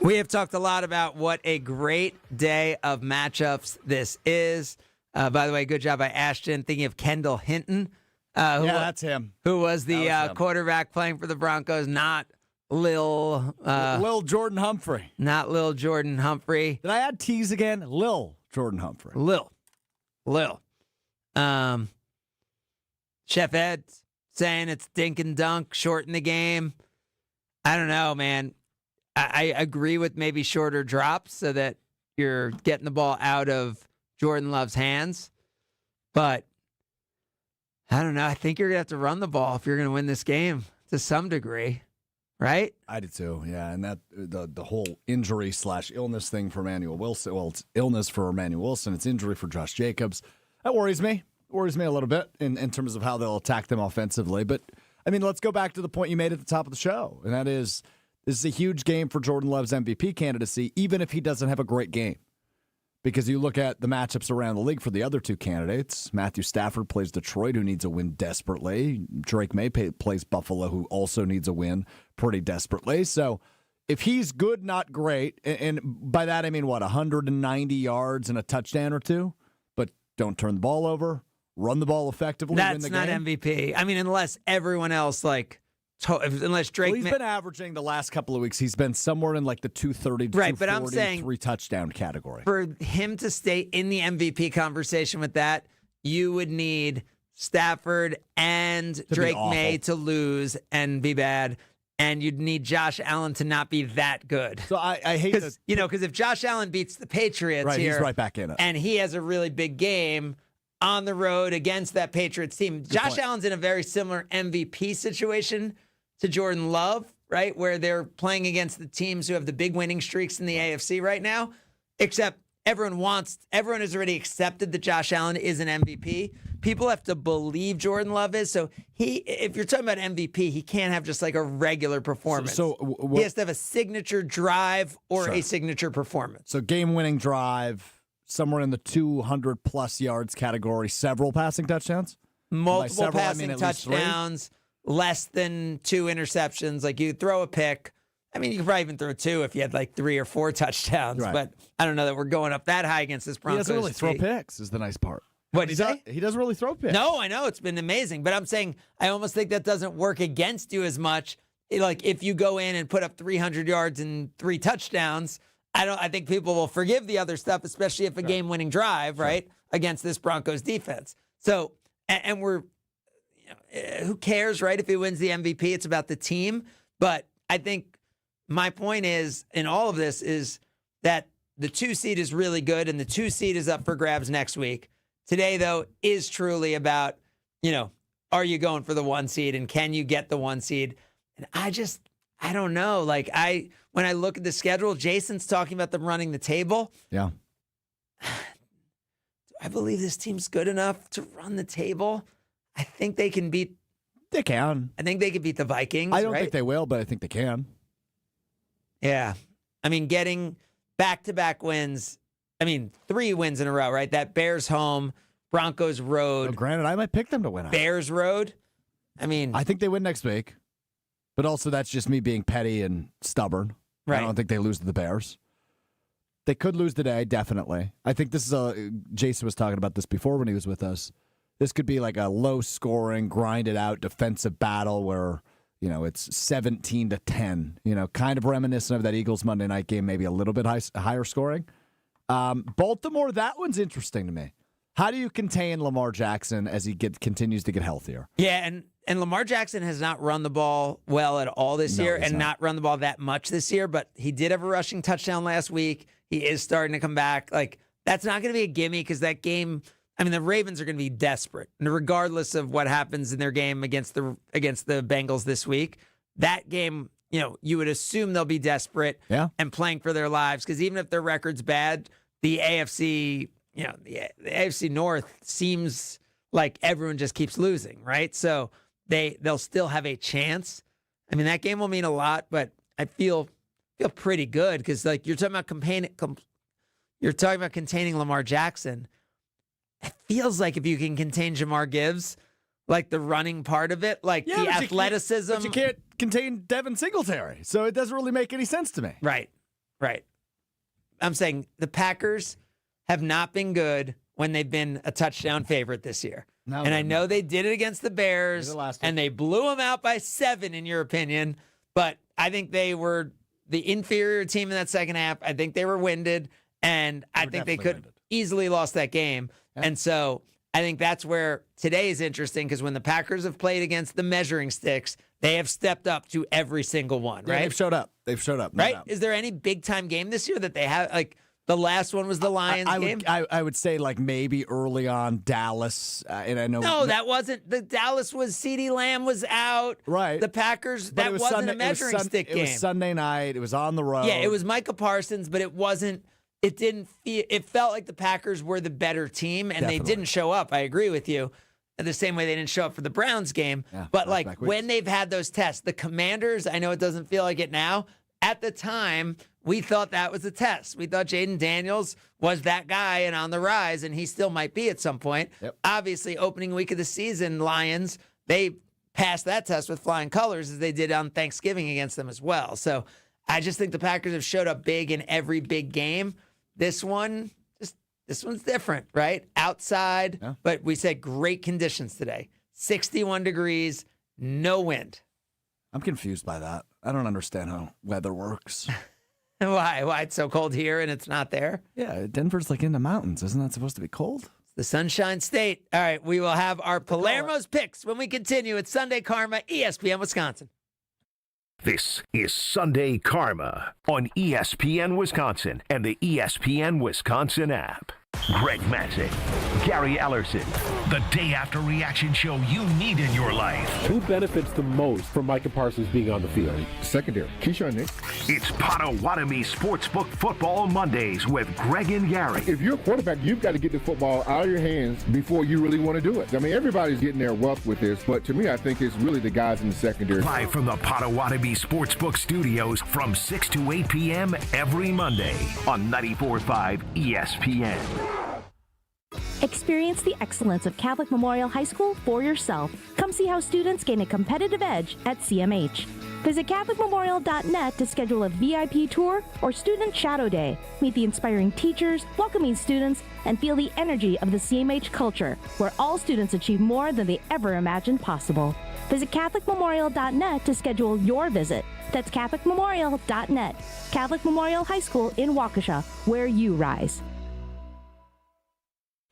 Speaker 2: We have talked a lot about what a great day of matchups this is. By the way, good job by Ashton thinking of Kendall Hinton.
Speaker 4: That's him.
Speaker 2: Who was the quarterback playing for the Broncos, not Lil
Speaker 4: Jordan Humphrey.
Speaker 2: Not Lil Jordan Humphrey.
Speaker 4: Did I add T's again? Lil Jordan Humphrey.
Speaker 2: Lil. Chef Ed saying it's dink and dunk, shorten the game. I don't know, man. I agree with maybe shorter drops so that you're getting the ball out of Jordan Love's hands. But I don't know. I think you're going to have to run the ball if you're going to win this game to some degree, right?
Speaker 4: I do too, yeah. And that the whole injury/illness thing for Emmanuel Wilson. Well, it's illness for Emmanuel Wilson. It's injury for Josh Jacobs. That worries me. It worries me a little bit in terms of how they'll attack them offensively. But, I mean, let's go back to the point you made at the top of the show, and that is this is a huge game for Jordan Love's MVP candidacy, even if he doesn't have a great game. Because you look at the matchups around the league for the other two candidates. Matthew Stafford plays Detroit, who needs a win desperately. Drake May plays Buffalo, who also needs a win pretty desperately. So if he's good, not great, and by that I mean, 190 yards and a touchdown or two, but don't turn the ball over, run the ball effectively, win the game.
Speaker 2: That's not MVP. I mean, unless everyone else, unless Drake...
Speaker 4: Well, he's been averaging the last couple of weeks. He's been somewhere in the 230 to 240,
Speaker 2: but I'm saying
Speaker 4: 3-touchdown category.
Speaker 2: For him to stay in the MVP conversation with that, you would need Stafford and Drake May to lose and be bad. and you'd need Josh Allen to not be that good.
Speaker 4: So I hate
Speaker 2: because if Josh Allen beats the Patriots here,
Speaker 4: he's right back in it,
Speaker 2: and he has a really big game on the road against that Patriots team. Josh Allen's in a very similar MVP situation to Jordan Love, right, where they're playing against the teams who have the big winning streaks in the AFC right now, except everyone has already accepted that Josh Allen is an MVP. People have to believe Jordan Love is. So if you're talking about MVP, he can't have just like a regular performance. He has to have a signature drive or a signature performance.
Speaker 4: So game-winning drive, somewhere in the 200-plus yards category, several passing touchdowns?
Speaker 2: Multiple passing touchdowns, less than 2 interceptions. Like you throw a pick. I mean, you could probably even throw 2 if you had like 3 or 4 touchdowns.
Speaker 4: Right.
Speaker 2: But I don't know that we're going up that high against this Broncos.
Speaker 4: He doesn't really throw picks is the nice part.
Speaker 2: What did you say?
Speaker 4: He doesn't really throw picks.
Speaker 2: No, I know. It's been amazing. But I'm saying I almost think that doesn't work against you as much. Like if you go in and put up 300 yards and 3 touchdowns, I think people will forgive the other stuff, especially if a game-winning drive, right, against this Broncos defense. So, and we're, who cares, right, if he wins the MVP? It's about the team. But I think my point is, in all of this, is that the 2 seed is really good, and the 2 seed is up for grabs next week. Today, though, is truly about, are you going for the 1 seed, and can you get the 1 seed? And I don't know. Like, when I look at the schedule, Jason's talking about them running the table.
Speaker 4: Yeah.
Speaker 2: Do I believe this team's good enough to run the table? I think they can beat.
Speaker 4: They can.
Speaker 2: I think they can beat the Vikings.
Speaker 4: I don't think they will, but I think they can.
Speaker 2: Yeah. I mean, getting back-to-back wins. 3 wins in a row, right? That Bears home, Broncos road.
Speaker 4: Granted, I might pick them to win.
Speaker 2: Bears road. I
Speaker 4: think they win next week. But also, that's just me being petty and stubborn.
Speaker 2: Right.
Speaker 4: I don't think they lose to the Bears. They could lose today, definitely. I think this is Jason was talking about this before when he was with us. This could be like a low-scoring, grinded-out defensive battle where, it's 17-10. Kind of reminiscent of that Eagles Monday night game, maybe a little bit higher scoring. Baltimore, that one's interesting to me. How do you contain Lamar Jackson as he continues to get healthier?
Speaker 2: Yeah, and Lamar Jackson has not run the ball well at all this year and not run the ball that much this year, but he did have a rushing touchdown last week. He is starting to come back. Like, that's not going to be a gimme because that game, the Ravens are going to be desperate. And regardless of what happens in their game against the Bengals this week, that game, you would assume they'll be desperate and playing for their lives because even if their record's bad, the AFC, the AFC North seems like everyone just keeps losing, right? So they'll still have a chance. That game will mean a lot, but I feel pretty good because like you're talking about containing Lamar Jackson. It feels like if you can contain Jahmyr Gibbs, like the running part of it, like the athleticism.
Speaker 4: But you can't contain Devin Singletary, so it doesn't really make any sense to me.
Speaker 2: Right. I'm saying the Packers have not been good when they've been a touchdown favorite this year. And I know they did it against the Bears, and they blew them out by 7, in your opinion. But I think they were the inferior team in that second half. I think they were winded, and I think they could easily lost that game. Yeah. And so I think that's where today is interesting because when the Packers have played against the measuring sticks, they have stepped up to every single one, right?
Speaker 4: They've showed up. No
Speaker 2: right?
Speaker 4: doubt.
Speaker 2: Is there any big-time game this year that they have? Like, the last one was the Lions game?
Speaker 4: I would say, like, maybe early on Dallas. And I know.
Speaker 2: No, that wasn't. The Dallas was CeeDee Lamb was out.
Speaker 4: Right.
Speaker 2: The Packers, that wasn't a measuring stick game.
Speaker 4: It was Sunday night. It was on the road.
Speaker 2: Yeah, it was Micah Parsons, but it wasn't. It didn't feel. It felt like the Packers were the better team, and they didn't show up. I agree with you. The same way they didn't show up for the Browns game. Yeah, but, like, when they've had those tests, the Commanders, I know it doesn't feel like it now. At the time, we thought that was a test. We thought Jaden Daniels was that guy and on the rise, and he still might be at some point.
Speaker 4: Yep.
Speaker 2: Obviously, opening week of the season, Lions, they passed that test with flying colors as they did on Thanksgiving against them as well. So I just think the Packers have showed up big in every big game. This one's different, right? Outside, but we said great conditions today. 61 degrees, no wind.
Speaker 4: I'm confused by that. I don't understand how weather works.
Speaker 2: Why? Why it's so cold here and it's not there?
Speaker 4: Yeah, Denver's like in the mountains. Isn't that supposed to be cold?
Speaker 2: It's the Sunshine State. All right, we will have our Palermo's picks when we continue. It's Sunday Karma, ESPN Wisconsin.
Speaker 3: This is Sunday Karma on ESPN Wisconsin and the ESPN Wisconsin app. Greg Matzek, Gary Ellerson, the day after reaction show you need in your life.
Speaker 9: Who benefits the most from Micah Parsons being on the field? Secondary. Keyshawn Nix.
Speaker 3: It's Potawatomi Sportsbook Football Mondays with Greg and Gary.
Speaker 9: If you're a quarterback, you've got to get the football out of your hands before you really want to do it. I mean, everybody's getting their wealth with this, but to me, I think it's really the guys in the secondary.
Speaker 3: Live from the Potawatomi Sportsbook Studios from 6 to 8 p.m. every Monday on 94.5 ESPN.
Speaker 23: Experience the excellence of Catholic Memorial High School for yourself. Come see how students gain a competitive edge at CMH. Visit CatholicMemorial.net to schedule a VIP tour or Student Shadow Day. Meet the inspiring teachers, welcoming students, and feel the energy of the CMH culture, where all students achieve more than they ever imagined possible. Visit CatholicMemorial.net to schedule your visit. That's CatholicMemorial.net. Catholic Memorial High School in Waukesha, where you rise.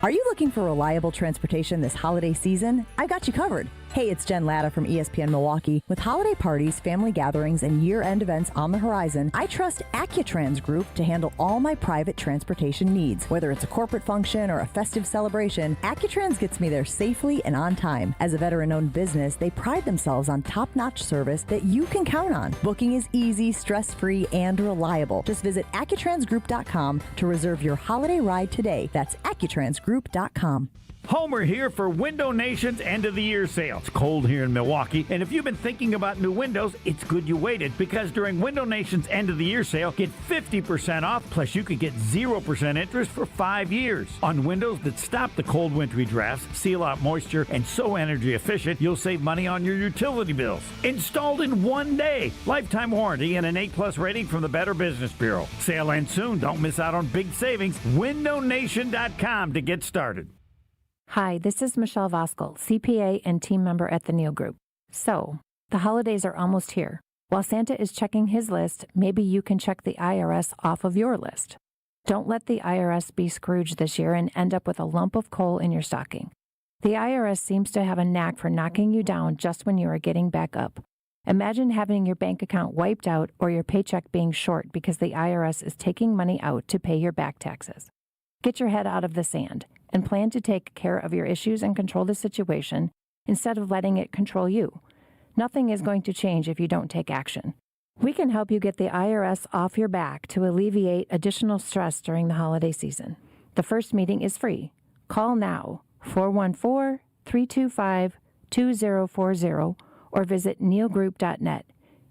Speaker 11: Are you looking for reliable transportation this holiday season? I've got you covered. Hey, it's Jen Latta from ESPN Milwaukee. With holiday parties, family gatherings, and year-end events on the horizon, I trust Accutrans Group to handle all my private transportation needs. Whether it's a corporate function or a festive celebration, Accutrans gets me there safely and on time. As a veteran-owned business, they pride themselves on top-notch service that you can count on. Booking is easy, stress-free, and reliable. Just visit AccuTransGroup.com to reserve your holiday ride today. That's AccuTransGroup.com.
Speaker 1: Homer here for Window Nation's end of the year sale. It's cold here in Milwaukee, and if you've been thinking about new windows, it's good you waited, because during Window Nation's end of the year sale, get 50% off, plus you could get 0% interest for 5 years. On windows that stop the cold wintry drafts, seal out moisture, and so energy efficient, you'll save money on your utility bills. Installed in 1 day. Lifetime warranty and an A+ rating from the Better Business Bureau. Sale ends soon. Don't miss out on big savings. WindowNation.com to get started.
Speaker 19: Hi, this is Michelle Voskel, CPA and team member at the Neal Group. So, the holidays are almost here. While Santa is checking his list, maybe you can check the IRS off of your list. Don't let the IRS be Scrooge this year and end up with a lump of coal in your stocking. The IRS seems to have a knack for knocking you down just when you are getting back up. Imagine having your bank account wiped out or your paycheck being short because the IRS is taking money out to pay your back taxes. Get your head out of the sand and plan to take care of your issues and control the situation instead of letting it control you. Nothing is going to change if you don't take action. We can help you get the IRS off your back to alleviate additional stress during the holiday season. The first meeting is free. Call now, 414-325-2040, or visit nealgroup.net.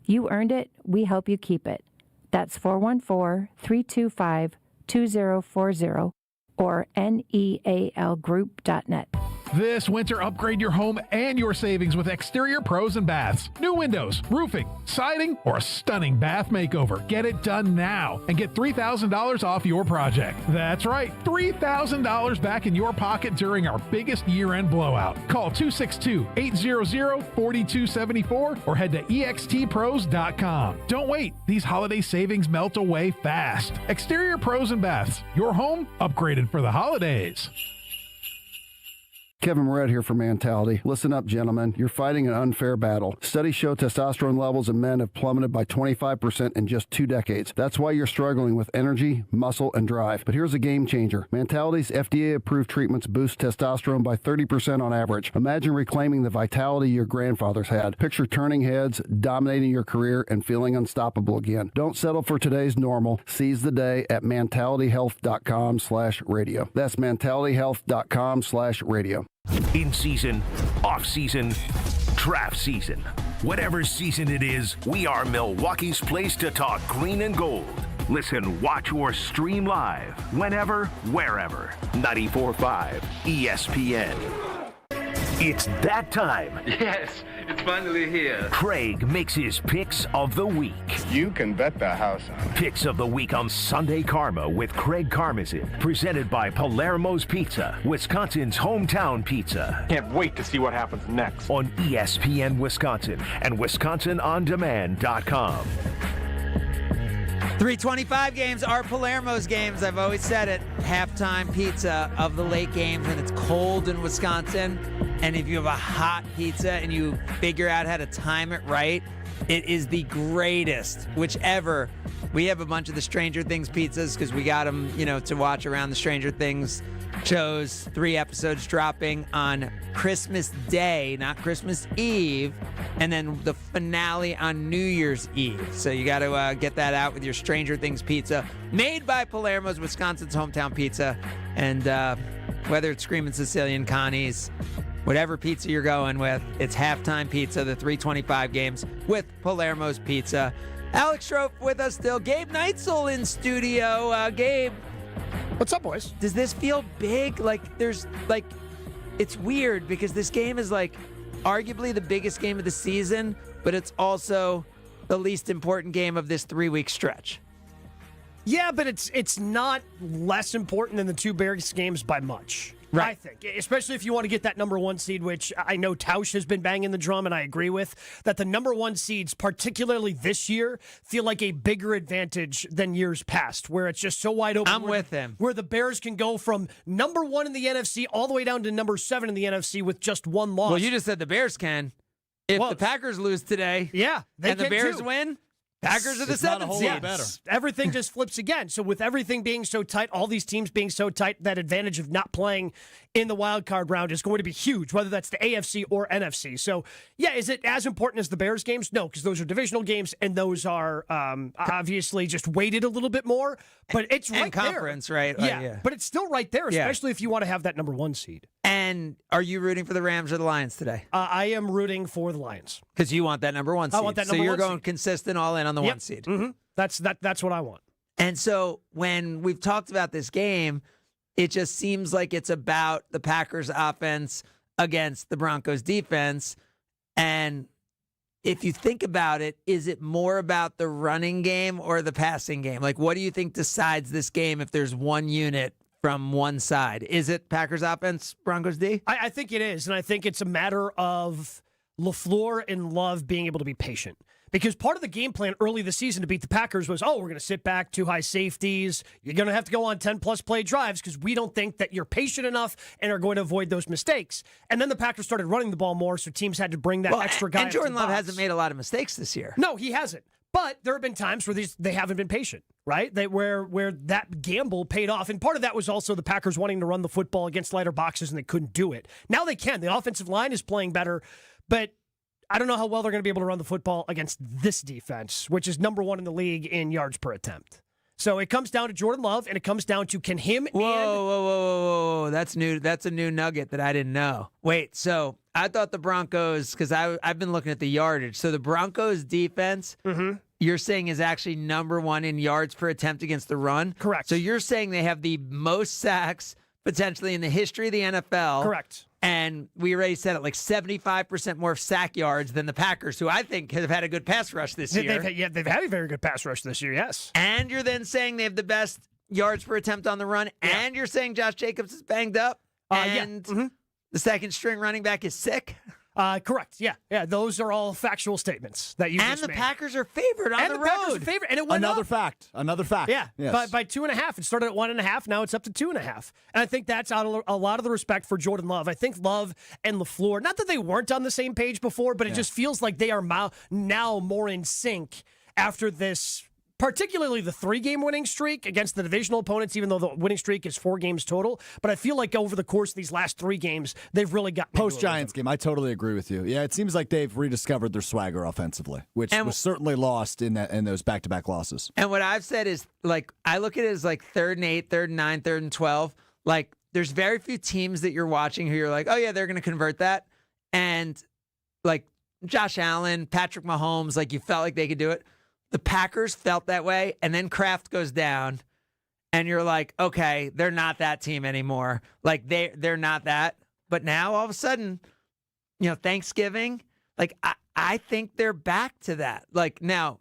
Speaker 19: You earned it, we help you keep it. That's 414-325-2040. or nealgroup.net.
Speaker 18: This winter, upgrade your home and your savings with Exterior Pros and Baths. New windows, roofing, siding, or a stunning bath makeover. Get it done now and get $3,000 off your project. That's right, $3,000 back in your pocket during our biggest year-end blowout. Call 262-800-4274 or head to extpros.com. Don't wait. These holiday savings melt away fast. Exterior Pros and Baths. Your home upgraded for the holidays.
Speaker 8: Kevin Moret here for Mentality. Listen up, gentlemen. You're fighting an unfair battle. Studies show testosterone levels in men have plummeted by 25% in just 2 decades. That's why you're struggling with energy, muscle, and drive. But here's a game changer. Mentality's FDA-approved treatments boost testosterone by 30% on average. Imagine reclaiming the vitality your grandfathers had. Picture turning heads, dominating your career, and feeling unstoppable again. Don't settle for today's normal. Seize the day at mentalityhealth.com/radio. That's mentalityhealth.com/radio.
Speaker 3: In season, off season, draft season. Whatever season it is, we are Milwaukee's place to talk green and gold. Listen, watch, or stream live whenever, wherever. 94.5 ESPN. It's that time.
Speaker 21: Yes, it's finally here.
Speaker 3: Craig makes his picks of the week.
Speaker 21: You can bet the house on it.
Speaker 3: Picks of the week on Sunday Karma with Craig Karmazin. Presented by Palermo's Pizza, Wisconsin's hometown pizza.
Speaker 21: Can't wait to see what happens next.
Speaker 3: On ESPN Wisconsin and WisconsinOnDemand.com.
Speaker 2: 325 games are Palermo's games. I've always said it. Halftime pizza of the late games when it's cold in Wisconsin. And if you have a hot pizza and you figure out how to time it right, It is the greatest, whichever. We have a bunch of the Stranger Things pizzas because we got them, to watch around the Stranger Things shows. 3 episodes dropping on Christmas Day, not Christmas Eve, and then the finale on New Year's Eve. So you got to get that out with your Stranger Things pizza, made by Palermo's, Wisconsin's hometown pizza. And whether it's Screamin' Sicilian, Connie's, whatever pizza you're going with, it's halftime pizza, the 325 games with Palermo's Pizza. Alex Strouf with us still. Gabe Neitzel in studio. Gabe.
Speaker 7: What's up, boys?
Speaker 2: Does this feel big? It's weird because this game is arguably the biggest game of the season, but it's also the least important game of this 3-week stretch.
Speaker 7: Yeah, but it's not less important than the 2 Bears games by much. Right. I think, especially if you want to get that number 1 seed, which I know Tausch has been banging the drum, and I agree with, that the number 1 seeds, particularly this year, feel like a bigger advantage than years past, where it's just so wide open.
Speaker 2: I'm with him.
Speaker 7: Where the Bears can go from number 1 in the NFC all the way down to number 7 in the NFC with just 1 loss.
Speaker 2: Well, you just said the Bears can. If the Packers lose today, and the Bears win, Packers are the 7th seed.
Speaker 7: Better. Everything just flips again. So with everything being so tight, all these teams being so tight, that advantage of not playing in the wild card round is going to be huge, whether that's the AFC or NFC. So, is it as important as the Bears games? No, because those are divisional games, and those are obviously just weighted a little bit more. But it's right there.
Speaker 2: Conference, right?
Speaker 7: Yeah, but it's still right there, especially if you want to have that number 1 seed.
Speaker 2: And are you rooting for the Rams or the Lions today?
Speaker 7: I am rooting for the Lions.
Speaker 2: Because you want that number 1 seed.
Speaker 7: I want that number 1 seed.
Speaker 2: So you're going consistent all in on the 1 seed.
Speaker 7: Mm-hmm. That's what I want.
Speaker 2: And so when we've talked about this game, it just seems like it's about the Packers offense against the Broncos defense. And if you think about it, is it more about the running game or the passing game? What do you think decides this game if there's one unit from one side? Is it Packers offense, Broncos D?
Speaker 7: I think it is, and I think it's a matter of LaFleur and Love being able to be patient. Because part of the game plan early this season to beat the Packers was, we're going to sit back, 2 high safeties. You're going to have to go on 10-plus play drives because we don't think that you're patient enough and are going to avoid those mistakes. And then the Packers started running the ball more, so teams had to bring that extra guy.
Speaker 2: And Jordan Love hasn't made a lot of mistakes this year.
Speaker 7: No, he hasn't. But there have been times where they haven't been patient, right? Where that gamble paid off. And part of that was also the Packers wanting to run the football against lighter boxes, and they couldn't do it. Now they can. The offensive line is playing better, but I don't know how well they're going to be able to run the football against this defense, which is number 1 in the league in yards per attempt. So it comes down to Jordan Love, and it comes down to can him
Speaker 2: Whoa. That's new. That's a new nugget that I didn't know. Wait, so I thought the Broncos, because I've been looking at the yardage. So the Broncos defense, you're saying is actually number 1 in yards per attempt against the run?
Speaker 7: Correct.
Speaker 2: So you're saying they have the most sacks potentially in the history of the NFL.
Speaker 7: Correct.
Speaker 2: And we already said it, 75% more sack yards than the Packers, who I think have had a good pass rush this year.
Speaker 7: They've had a very good pass rush this year, yes.
Speaker 2: And you're then saying they have the best yards per attempt on the run, and you're saying Josh Jacobs is banged up, and the second string running back is sick?
Speaker 7: Correct. Yeah. Those are all factual statements that you just made.
Speaker 2: And the Packers are favored on the road.
Speaker 7: Packers are favored, and it went
Speaker 4: Another
Speaker 7: up.
Speaker 4: fact. Yeah.
Speaker 7: Yes. By 2.5. It started at 1.5. Now it's up to 2.5. And I think that's out of a lot of the respect for Jordan Love. I think Love and LaFleur, not that they weren't on the same page before, but it just feels like they are now more in sync after this. Particularly the 3-game winning streak against the divisional opponents, even though the winning streak is 4 games total. But I feel like over the course of these last 3 games, they've really gotten
Speaker 4: post-Giants game. I totally agree with you. Yeah, it seems like they've rediscovered their swagger offensively, which was certainly lost in those back-to-back losses.
Speaker 2: And what I've said is, I look at it as 3rd and 8, 3rd and 9, 3rd and 12. There's very few teams that you're watching who you're like, oh, yeah, they're going to convert that. And, Josh Allen, Patrick Mahomes, you felt like they could do it. The Packers felt that way, and then Kraft goes down, and you're like, okay, they're not that team anymore. They're not that. But now, all of a sudden, Thanksgiving, I think they're back to that. Now,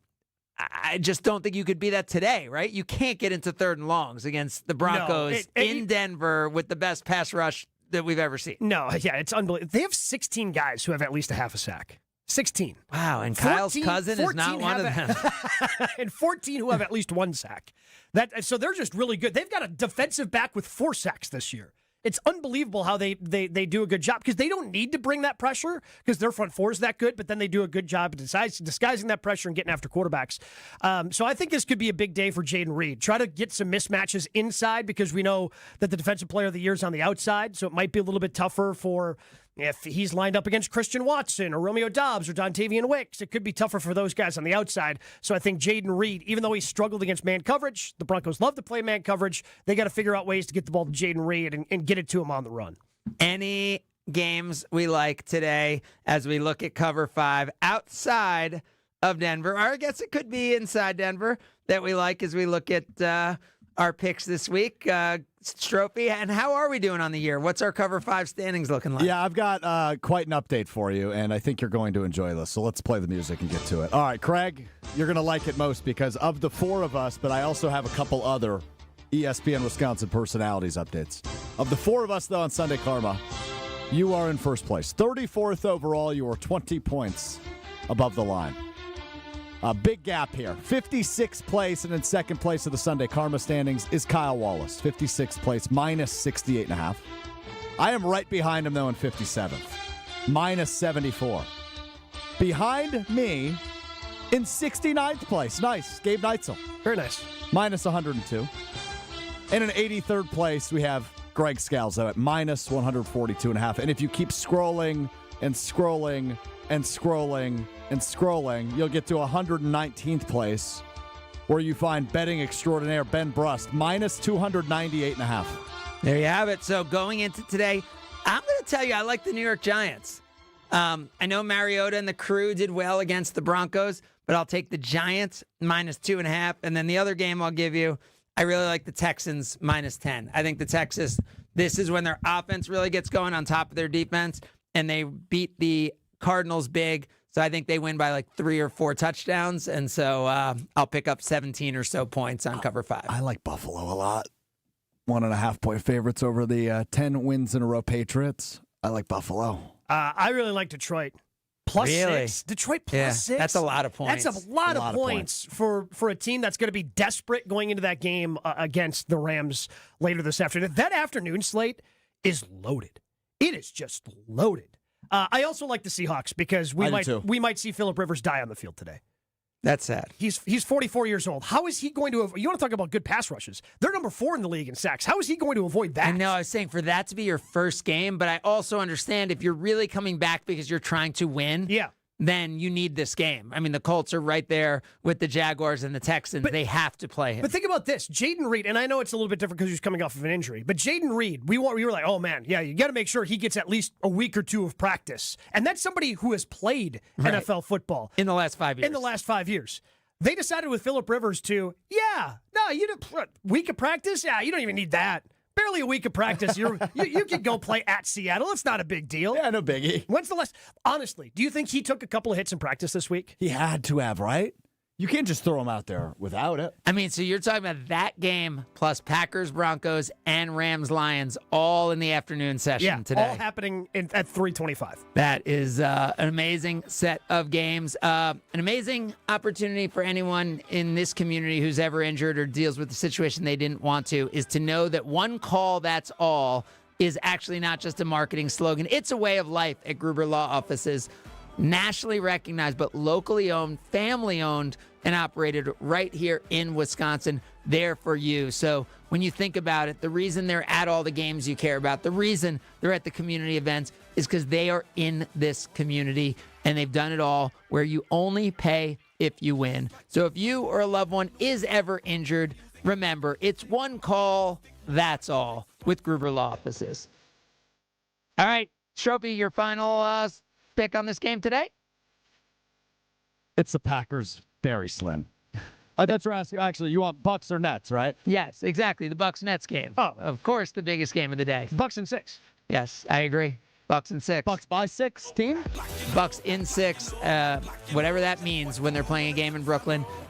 Speaker 2: I just don't think you could be that today, right? You can't get into 3rd and longs against the Broncos in Denver with the best pass rush that we've ever seen.
Speaker 7: No, it's unbelievable. They have 16 guys who have at least a half a sack. 16.
Speaker 2: Wow, and Kyle's cousin is not one of them.
Speaker 7: And 14 who have at least 1 sack. So they're just really good. They've got a defensive back with 4 sacks this year. It's unbelievable how they do a good job because they don't need to bring that pressure because their front four is that good, but then they do a good job of disguising that pressure and getting after quarterbacks. So I think this could be a big day for Jayden Reed. Try to get some mismatches inside because we know that the Defensive Player of the Year is on the outside, so it might be a little bit tougher for if he's lined up against Christian Watson or Romeo Doubs or Dontavian Wicks. It could be tougher for those guys on the outside. So I think Jayden Reed, even though he struggled against man coverage, the Broncos love to play man coverage. They got to figure out ways to get the ball to Jayden Reed and get it to him on the run.
Speaker 2: Any games we like today as we look at cover 5 outside of Denver, or I guess it could be inside Denver, that we like as we look at our picks this week. Stroufy, and how are we doing on the year? What's our cover 5 standings looking like?
Speaker 4: Yeah, I've got quite an update for you, and I think you're going to enjoy this. So let's play the music and get to it. All right, Craig, you're going to like it most because of the 4 of us, but I also have a couple other ESPN Wisconsin personalities updates. Of the 4 of us, though, on Sunday Karma, you are in first place. 34th overall, you are 20 points above the line. A big gap here. 56th place, and in second place of the Sunday Karma standings is Kyle Wallace. 56th place, minus 68.5. I am right behind him, though, in 57th. Minus 74. Behind me, in 69th place. Nice. Gabe Neitzel.
Speaker 7: Very nice.
Speaker 4: Minus 102. And in 83rd place, we have Greg Scalzo at minus 142.5. And if you keep scrolling and scrolling and scrolling and scrolling, you'll get to 119th place, where you find betting extraordinaire Ben Brust, minus 298.5.
Speaker 2: There you have it. So going into today, I'm going to tell you I like the New York Giants. I know Mariota and the crew did well against the Broncos, but I'll take the Giants minus 2.5. And then the other game I'll give you, I really like the Texans minus 10. I think the Texans, this is when their offense really gets going on top of their defense, and they beat the Cardinals big. So I think they win by like 3 or 4 touchdowns. And so I'll pick up 17 or so points on cover 5.
Speaker 4: I like Buffalo a lot. 1.5 point favorites over the 10 wins in a row Patriots. I like Buffalo.
Speaker 7: I really like Detroit. Plus
Speaker 2: Really?
Speaker 7: 6. Detroit plus 6.
Speaker 2: That's a lot of points.
Speaker 7: That's a lot of points for a team that's going to be desperate going into that game against the Rams later this afternoon. That afternoon slate is loaded. It is just loaded. I also like the Seahawks because we might see Phillip Rivers die on the field today.
Speaker 2: That's sad.
Speaker 7: He's 44 years old. How is he going to – you want to talk about good pass rushes. They're number 4 in the league in sacks. How is he going to avoid that?
Speaker 2: I know. I was saying for that to be your first game, but I also understand if you're really coming back because you're trying to win, then you need this game. I mean, the Colts are right there with the Jaguars and the Texans. They have to play him.
Speaker 7: But think about this. Jayden Reed, and I know it's a little bit different because he's coming off of an injury, but Jayden Reed, we were like, oh, man, yeah, you got to make sure he gets at least a week or 2 of practice. And that's somebody who has played NFL football.
Speaker 2: In the last 5 years.
Speaker 7: In the last 5 years. They decided with Phillip Rivers to, week of practice? Yeah, you don't even need that. Barely a week of practice. You could go play at Seattle. It's not a big deal.
Speaker 4: Yeah, no biggie.
Speaker 7: When's the last? Honestly, do you think he took a couple of hits in practice this week?
Speaker 4: He had to have, right? You can't just throw him out there without it.
Speaker 2: I mean, so you're talking about that game plus Packers, Broncos, and Rams, Lions all in the afternoon session today.
Speaker 7: All happening at 3:25.
Speaker 2: That is an amazing set of games. An amazing opportunity for anyone in this community who's ever injured or deals with the situation they didn't want to, is to know that one call, that's all, is actually not just a marketing slogan. It's a way of life at Gruber Law Offices. Nationally recognized, but locally owned, family owned, and operated right here in Wisconsin, there for you. So when you think about it, the reason they're at all the games you care about, the reason they're at the community events is because they are in this community, and they've done it all where you only pay if you win. So if you or a loved one is ever injured, remember, it's one call, that's all, with Gruber Law Offices. All right, Stroufy, your final pick on this game today?
Speaker 4: It's the Packers, very slim. That's right. Actually, you want Bucks or Nets, right?
Speaker 2: Yes, exactly. The Bucks-Nets game.
Speaker 7: Oh.
Speaker 2: Of course, the biggest game of the day.
Speaker 7: Bucks in 6.
Speaker 2: Yes, I agree. Bucks in 6.
Speaker 4: Bucks by 6, team?
Speaker 2: Bucks in 6, whatever that means when they're playing a game in Brooklyn.